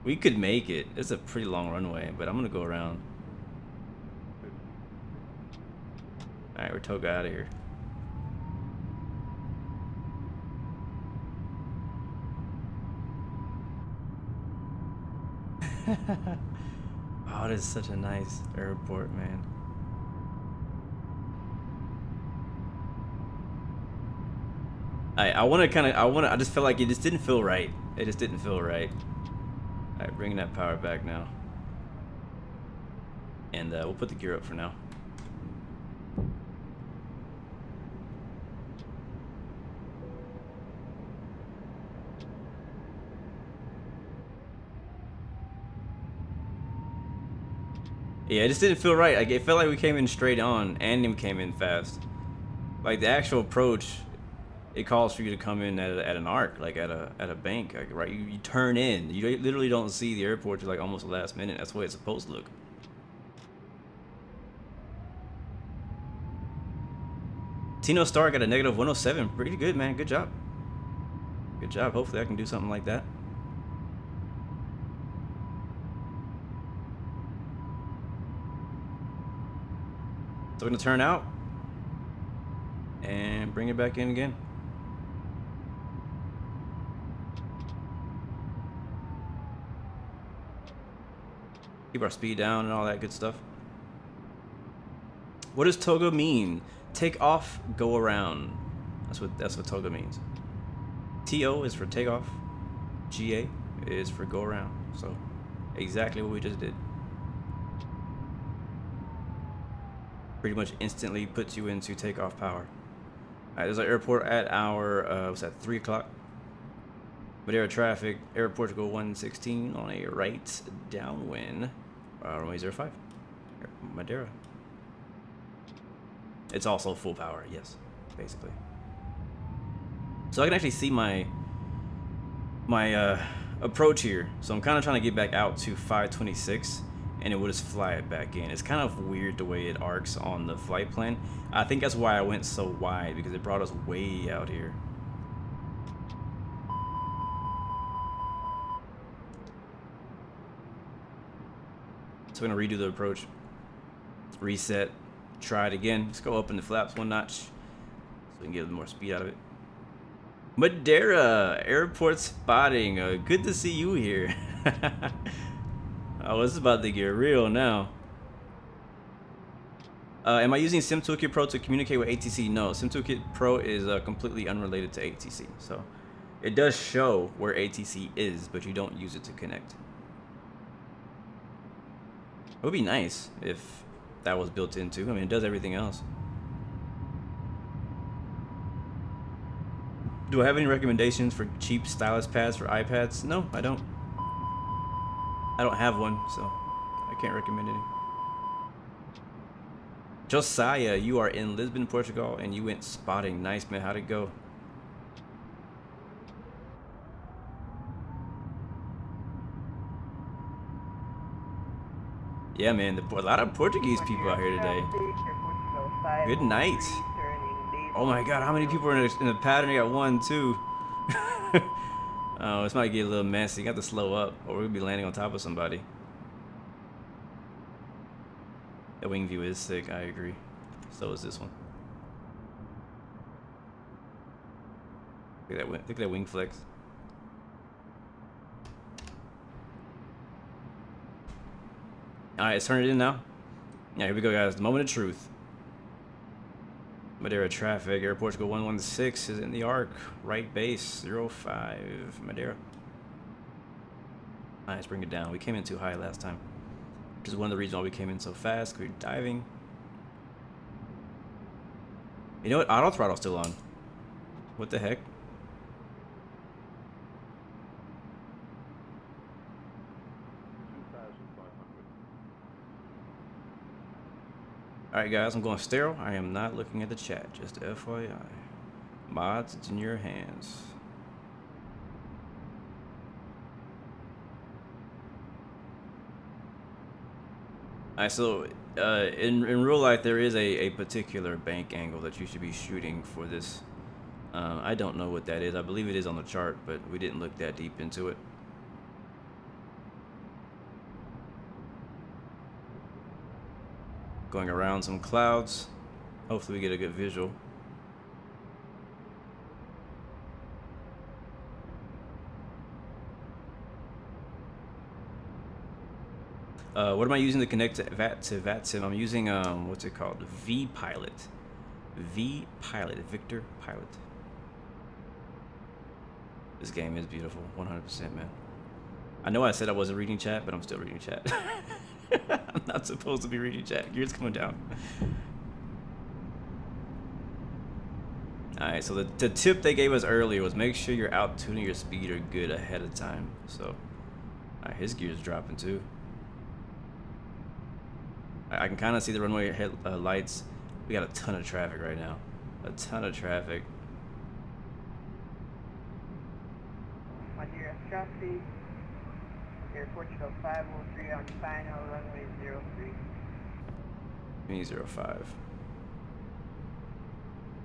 We could make it. It's a pretty long runway, but I'm gonna go around. All right, we're toga out of here. Oh, this is such a nice airport, man. I just felt like it just didn't feel right. It just didn't feel right. All right, bringing that power back now. And we'll put the gear up for now. Yeah, it just didn't feel right. Like, it felt like we came in straight on, and him came in fast. Like, the actual approach, it calls for you to come in at an arc, like at a bank, like, right? You turn in. You literally don't see the airport till like almost the last minute. That's the way it's supposed to look. Tino Star got a negative 107. Pretty good, man. Good job. Good job. Hopefully I can do something like that. So we're gonna turn out and bring it back in again. Keep our speed down and all that good stuff. What does TOGA mean? Take off, go around. That's what TOGA means. TO is for takeoff. GA is for go around. So exactly what we just did. Pretty much instantly puts you into takeoff power. Alright, there's an airport at our, what's that, 3 o'clock? Madeira traffic, Air Portugal 116 on a right downwind, runway 05, Madeira. It's also full power, yes, basically. So I can actually see my approach here. So I'm kind of trying to get back out to 526. And it will just fly it back in. It's kind of weird the way it arcs on the flight plan. I think that's why I went so wide, because it brought us way out here. So we're gonna redo the approach, reset, try it again. Let's go up in the flaps 1 notch so we can get a little more speed out of it. Madeira airport spotting. Good to see you here. Oh, this is about to get real now. Am I using SimToolkit Pro to communicate with ATC? No, SimToolkit Pro is completely unrelated to ATC. So it does show where ATC is, but you don't use it to connect. It would be nice if that was built into. I mean, it does everything else. Do I have any recommendations for cheap stylus pads for iPads? No, I don't. I don't have one, so I can't recommend any. Josiah, you are in Lisbon, Portugal, and you went spotting. Nice, man. How'd it go? Yeah, man. A lot of Portuguese people out here today. Good night. Oh my God, how many people are in the pattern? I got 1, 2. Oh, this might get a little messy. You got to slow up, or we'll be landing on top of somebody. The wing view is sick. I agree. So is this one. Look at that wing flex. All right, let's turn it in now. Yeah, here we go, guys. The moment of truth. Madeira traffic, Air Portugal 116 is in the arc, right base 05, Madeira. Alright, let's bring it down. We came in too high last time, which is one of the reasons why we came in so fast. We were diving. You know what? Auto throttle's still on. What the heck? Alright guys, I'm going sterile. I am not looking at the chat, just FYI. Mods, it's in your hands. Alright, so in real life there is a particular bank angle that you should be shooting for this. I don't know what that is. I believe it is on the chart, but we didn't look that deep into it. Going around some clouds. Hopefully we get a good visual. What am I using to connect to VATSIM? I'm using what's it called? VPilot. VPilot. Victor Pilot. This game is beautiful, 100%, man. I know I said I wasn't reading chat, but I'm still reading chat. I'm not supposed to be reading chat. Gears coming down. Alright, so the tip they gave us earlier was make sure your altitude and your speed are good ahead of time. So, alright, his gear's dropping too. I can kind of see the runway head, lights. We got a ton of traffic right now. A ton of traffic. Madeira traffic, Airport 503 on final runway 03. Me 05.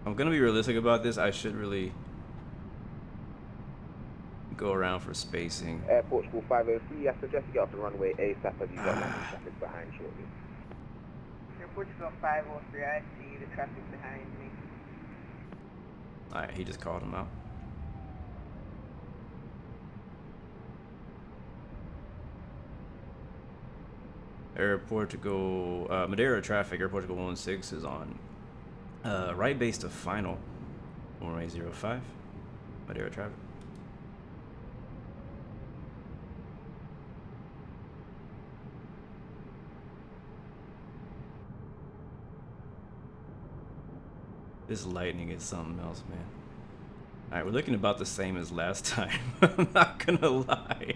I'm gonna be realistic about this. I should really go around for spacing. Airport 503, I suggest you get off the runway ASAP as you got traffic behind shortly. Airport 503, I see the traffic behind me. Alright, he just called him out. Air Portugal, Madeira traffic, Air Portugal 16 is on right base to final, runway 05, Madeira traffic. This lightning is something else, man. Alright, we're looking about the same as last time. I'm not gonna lie.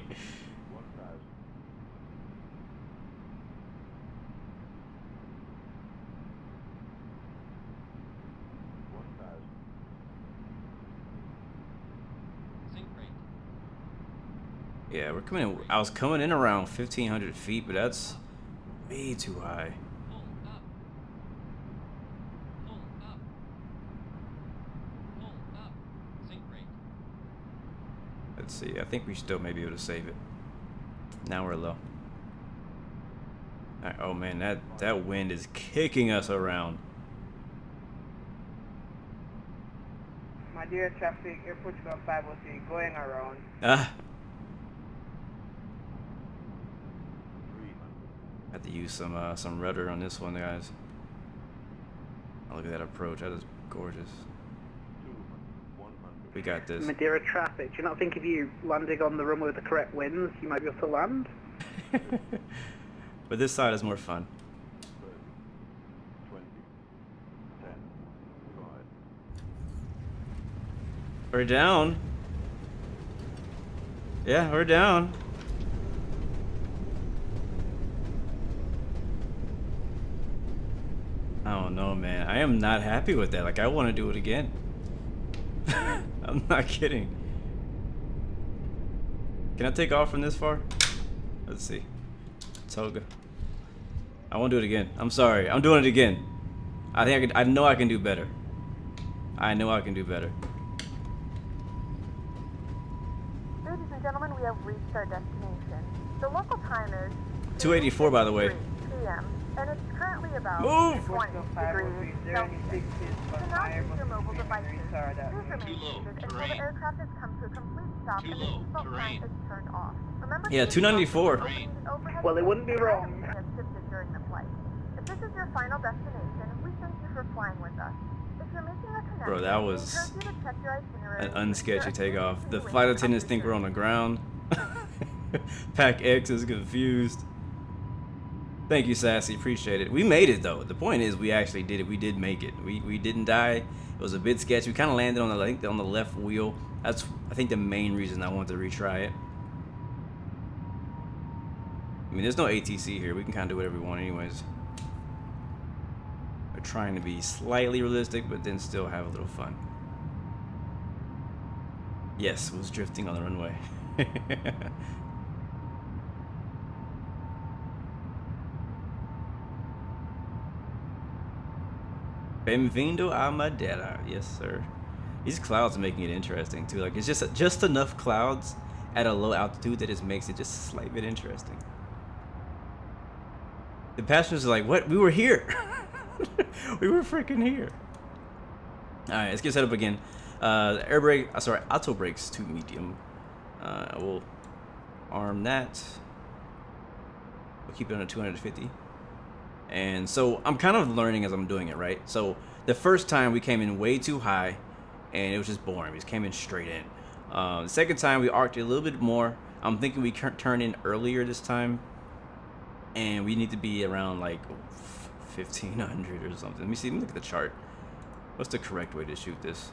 Yeah, we're coming in. I was coming in around 1,500 feet, but that's way too high. Let's see. I think we still may be able to save it. Now we're low. Alright, oh man, that wind is kicking us around. Madeira traffic, Airport 503 going around. Ah. Had to use some rudder on this one, guys. Oh, look at that approach. That is gorgeous. We got this. Madeira traffic. Do you not think if you landing on the runway with the correct winds, you might be able to land? But this side is more fun. 20, 10, 5. We're down. Yeah, we're down. I don't know, man. I am not happy with that. Like, I want to do it again. I'm not kidding. Can I take off from this far? Let's see. Toga. I won't do it again. I'm sorry. I'm doing it again. I think I can. I know I can do better. I know I can do better. Ladies and gentlemen, we have reached our destination. The local time is 284, by the way. p.m. and it's currently about Move! 20 degrees Celsius. Do not use your mobile devices. Please remain seated until the aircraft has come to a complete stop and the seatbelt sign is turned off. Remember, Yeah, 294. Well, it wouldn't be wrong. During the flight. If this is your final destination, we thank you for flying with us. If you're making a connection, Bro, that was an unsketchy takeoff. The flight attendants think we're on the ground. Pack X is confused. Thank you, Sassy. Appreciate it. We made it, though. The point is, we actually did it. We did make it. We didn't die. It was a bit sketchy. We kind of landed on the left wheel. That's, I think, the main reason I wanted to retry it. I mean, there's no ATC here. We can kind of do whatever we want anyways. We're trying to be slightly realistic, but then still have a little fun. Yes, was drifting on the runway. Bem-vindo a Madeira. Yes, sir. These clouds are making it interesting, too. Like, it's just enough clouds at a low altitude that just makes it just a slight bit interesting. The passengers are like, what? We were here. We were freaking here. Alright, let's get set up again. Air brake, sorry, auto brakes to medium. We'll arm that. We'll keep it under 250. And so I'm kind of learning as I'm doing it, right? So the first time we came in way too high and it was just boring. We just came in straight in. The second time we arced it a little bit more. I'm thinking we turn in earlier this time, and we need to be around like 1500 or something. Let me see. Let me look at the chart. What's the correct way to shoot this?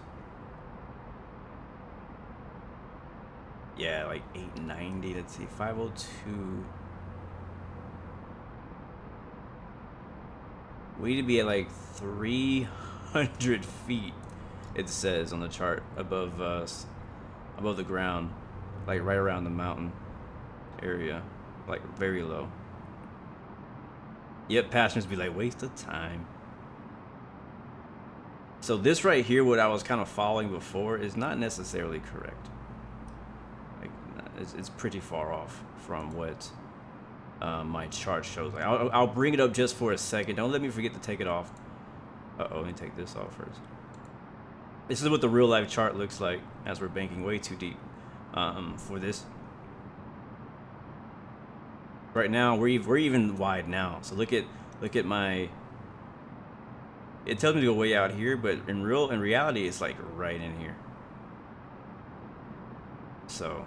Yeah, like 890. Let's see, 502. We need to be at like 300 feet. It says on the chart above us, above the ground, like right around the mountain area, like very low. Yep, passengers be like, waste of time. So this right here, what I was kind of following before, is not necessarily correct. Like, it's pretty far off from what my chart shows. Like, I'll bring it up just for a second. Don't let me forget to take it off. Uh-oh, let me take this off first. This is what the real life chart looks like as we're banking way too deep for this. Right now, we're even wide now. So look at my. It tells me to go way out here, but in reality, it's like right in here. So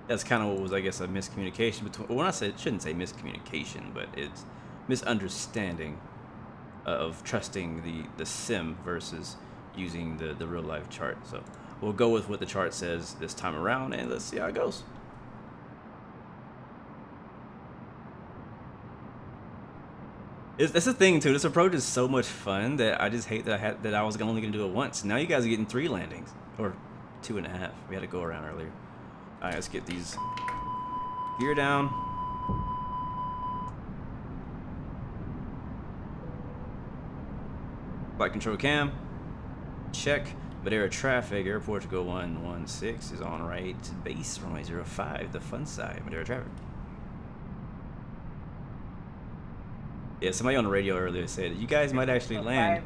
that's kind of what was, I guess, a miscommunication between. When I said, shouldn't say miscommunication, but it's misunderstanding of trusting the sim versus using the real life chart. So we'll go with what the chart says this time around, and let's see how it goes. That's the thing too. This approach is so much fun that I just hate that I was only gonna do it once. Now you guys are getting 3 landings, or 2.5. We had to go around earlier. All right, let's get these gear down. Flight control cam. Check. Madeira traffic. Airport to go 116 is on right. Base runway 05. The fun side. Madeira traffic. Yeah, somebody on the radio earlier said you guys might actually land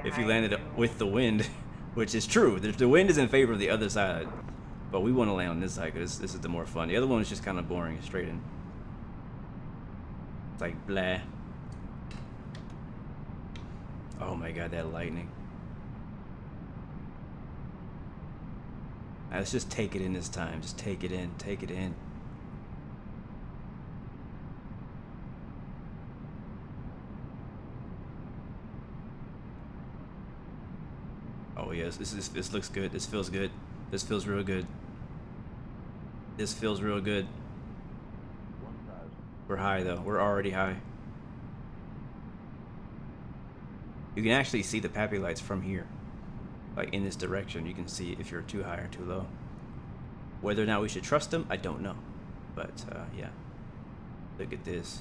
if you landed with the wind, which is true. The wind is in favor of the other side, but we want to land on this side because this is the more fun. The other one is just kind of boring, straight in. It's like blah. Oh my god, that lightning. Right, let's just take it in this time. Just take it in. Take it in. Oh yes, this looks good. This feels good. This feels real good. This feels real good. We're high though. We're already high. You can actually see the PAPI lights from here. Like in this direction, you can see if you're too high or too low. Whether or not we should trust them, I don't know. But yeah, look at this.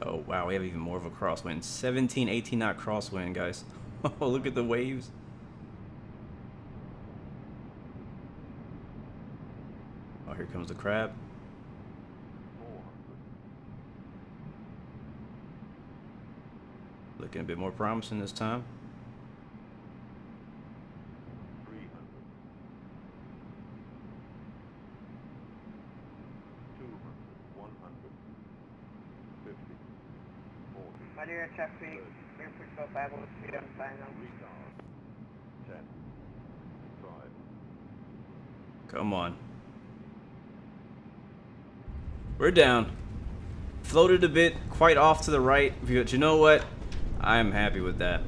Oh wow, we have even more of a crosswind. 17, 18 knot crosswind, guys. Oh, look at the waves. Oh, here comes the crab. Looking a bit more promising this time. 300. 200. 100. 50. 40. Madeira traffic, airport go 503 on final. Retard. 10. 5. Come on. We're down. Floated a bit, quite off to the right. But you know what? I'm happy with that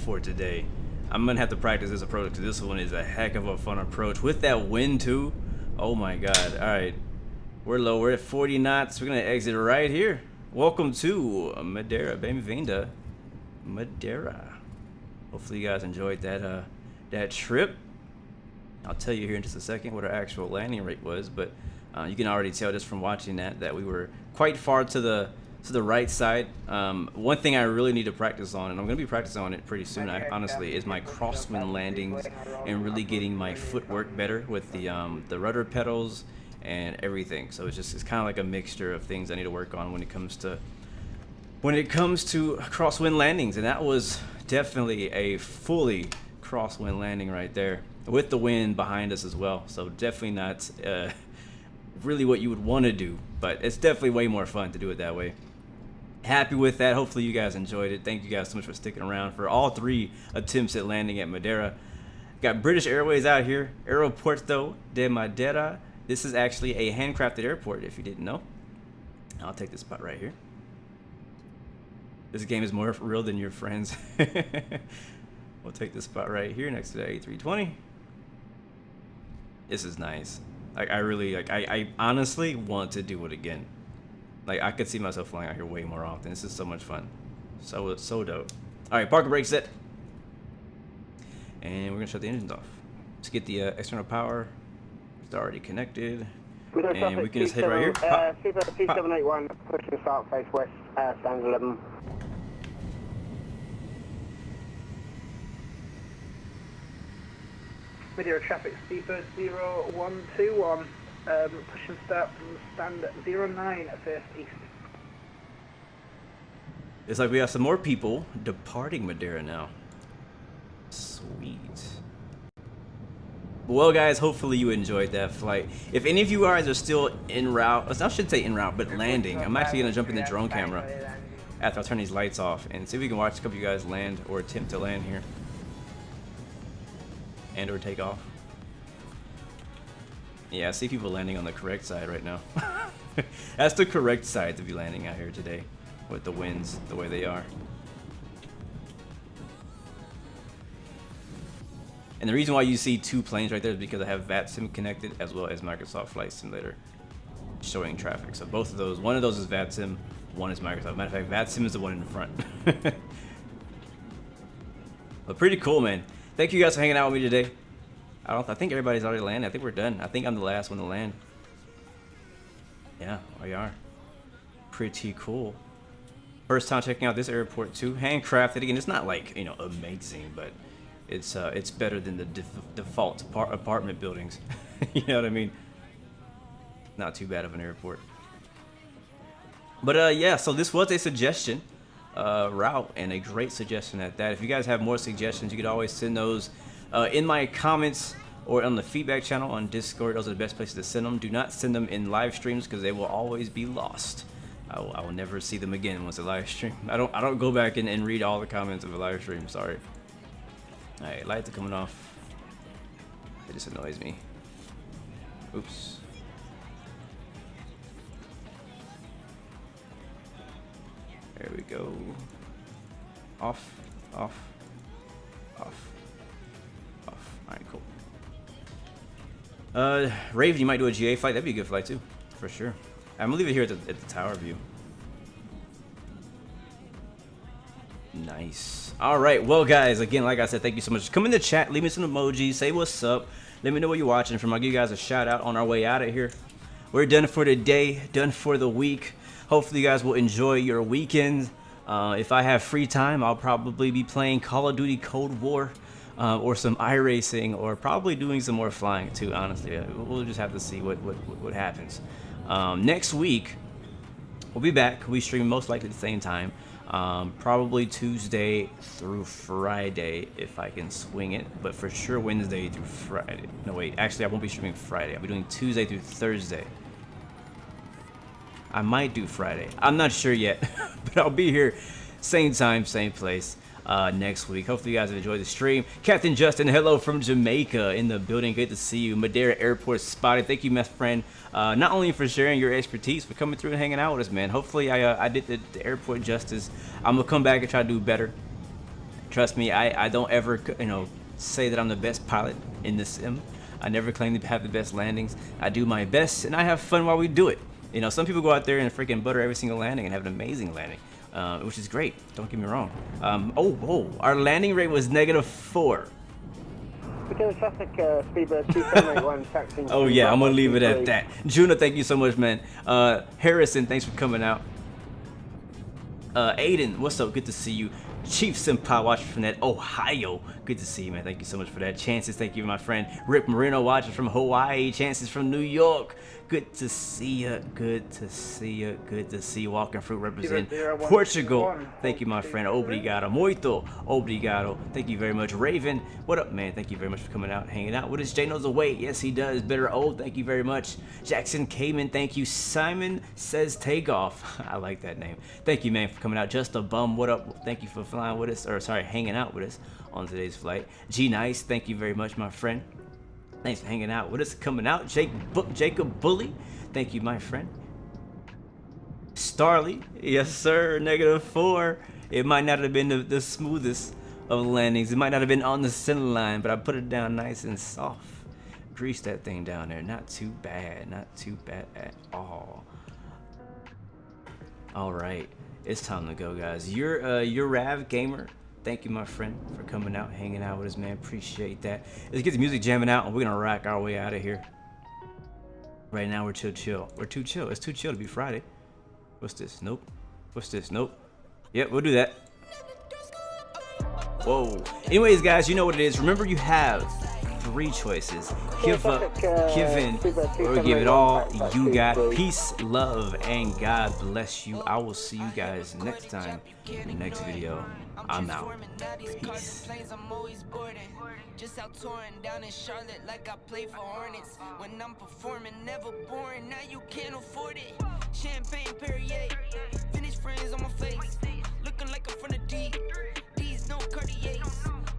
for today. I'm gonna have to practice this approach because this one is a heck of a fun approach with that wind too. Oh my god. All right, we're low. We're at 40 knots. We're gonna exit right here. Welcome to Madeira. Bem-vinda, Madeira. Hopefully you guys enjoyed that that trip. I'll tell you here in just a second what our actual landing rate was, but you can already tell just from watching that we were quite far to the right side. One thing I really need to practice on, and I'm going to be practicing on it pretty soon, honestly, is my crosswind landings and really getting my footwork better with the rudder pedals and everything. So it's kind of like a mixture of things I need to work on when it comes to when it comes to crosswind landings, and that was definitely a fully crosswind landing right there with the wind behind us as well. So definitely not really what you would want to do, but it's definitely way more fun to do it that way. Happy with that. Hopefully you guys enjoyed it. Thank you guys so much for sticking around for all 3 attempts at landing at Madeira. Got British Airways out here, Aeroporto de Madeira. This is actually a handcrafted airport if you didn't know. I'll take this spot right here. This game is more real than your friends. We'll take this spot right here next to the A320. This is nice. Like I honestly want to do it again. Like I could see myself flying out here way more often. This is so much fun. So dope. All right, parking brake set. And we're gonna shut the engines off. Let's get the external power. It's already connected. And we can just hit right here. T781 pushing start face west, stand 11. Madeira traffic Seabird 0121, pushing start from stand 09 first east. It's like we have some more people departing Madeira now. Sweet. Well guys, hopefully you enjoyed that flight. If any of you guys are still en route, I should say en route, but landing, I'm actually going to jump in the drone camera after I turn these lights off and see if we can watch a couple of you guys land or attempt to land here. And or take off. Yeah, I see people landing on the correct side right now. That's the correct side to be landing out here today with the winds the way they are. And the reason why you see 2 planes right there is because I have VATSIM connected as well as Microsoft Flight Simulator showing traffic. So both of those, one of those is VATSIM, one is Microsoft. Matter of fact, VATSIM is the one in the front. But pretty cool, man. Thank you guys for hanging out with me today. I think everybody's already landed. I think we're done. I think I'm the last one to land. Yeah, we are. Pretty cool. First time checking out this airport too. Handcrafted again. It's not like, you know, amazing, but it's better than the default apartment buildings. You know what I mean? Not too bad of an airport. But yeah, so this was a suggestion route, and a great suggestion at that. If you guys have more suggestions, you could always send those in my comments or on the feedback channel on Discord. Those are the best places to send them. Do not send them in live streams because they will always be lost. I will never see them again once a live stream. I don't go back and read all the comments of a live stream. Sorry. All right, lights are coming off. It just annoys me. Oops. There we go. Off, off, off, off. All right, cool. Raven, you might do a GA flight. That'd be a good flight too, for sure. I'm gonna leave it here at the tower view. Nice. All right, well guys, again, like I said, thank you so much. Come in the chat, leave me some emojis, say what's up, let me know where you're watching from. I'll give you guys a shout out on our way out of here. We're done for the day, done for the week. Hopefully you guys will enjoy your weekend. If I have free time, I'll probably be playing Call of Duty Cold War or some iRacing, or probably doing some more flying too, honestly. We'll just have to see what happens. Next week, we'll be back. We'll be streaming most likely at the same time. Probably Tuesday through Friday if I can swing it, but for sure Wednesday through Friday. No wait, actually I won't be streaming Friday. I'll be doing Tuesday through Thursday. I might do Friday. I'm not sure yet, but I'll be here same time, same place next week. Hopefully you guys have enjoyed the stream. Captain Justin, hello from Jamaica in the building. Great to see you. Madeira Airport spotted. Thank you, my friend. Not only for sharing your expertise, but coming through and hanging out with us, man. Hopefully I did the airport justice. I'm gonna come back and try to do better. Trust me, I don't ever, you know, say that I'm the best pilot in the sim. I never claim to have the best landings. I do my best and I have fun while we do it. You know, some people go out there and freaking butter every single landing and have an amazing landing, which is great. Don't get me wrong. Our landing rate was -4. Because traffic speedbird 2781 taxiing. Oh yeah, I'm gonna leave it at that. Juna, thank you so much, man. Harrison, thanks for coming out. Aiden, what's up? Good to see you. Chief Senpai watching from that Ohio. Good to see you, man. Thank you so much for that. Chances, thank you, my friend. Rick Marino watching from Hawaii. Chances from New York. Good to see ya. Good to see ya. Good to see you. Walking Fruit represent Portugal. Thank you, my friend. Obrigado. Muito. Obrigado. Thank you very much. Raven, what up, man? Thank you very much for coming out, hanging out with us. Jay knows the way. Yes, he does. Better old. Thank you very much. Jackson Cayman, thank you. Simon says Takeoff. I like that name. Thank you, man, for coming out. Just a bum. What up? Thank you for flying with us, or sorry, hanging out with us on today's flight. G Nice, thank you very much, my friend. Thanks for hanging out with us. Coming out, Jacob Bully, thank you, my friend. Starly, yes sir. -4. It might not have been the smoothest of landings. It might not have been on the center line, but I put it down nice and soft. Grease that thing down there. Not too bad. Not too bad at all. All right, it's time to go, guys. You're Rav Gamer. Thank you, my friend, for coming out, hanging out with us, man. Appreciate that. Let's get the music jamming out, and we're gonna rock our way out of here. Right now, we're chill. We're too chill. It's too chill to be Friday. What's this? Nope. What's this? Nope. Yep, we'll do that. Whoa. Anyways, guys, you know what it is. Remember, you have 3 choices. Give up, give in, or give it all you got. Peace, love, and God bless you. I will see you guys next time in the next video. I'm out. Peace. Just out touring down in Charlotte like I play for Hornets. When I'm performing, never boring, now you can't afford it. Champagne Perrier, finished friends on my face. Looking like I'm from the deep. These no Cartiers.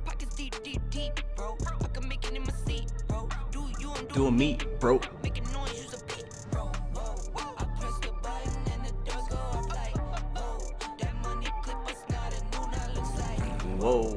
Pockets deep, deep, deep, bro. I can make it in my seat, bro. Do you, I'm doing me, bro. Making noise, use a beat, bro. I press the button and the doors go off like, whoa. That money clip us, not a new, now looks like, whoa.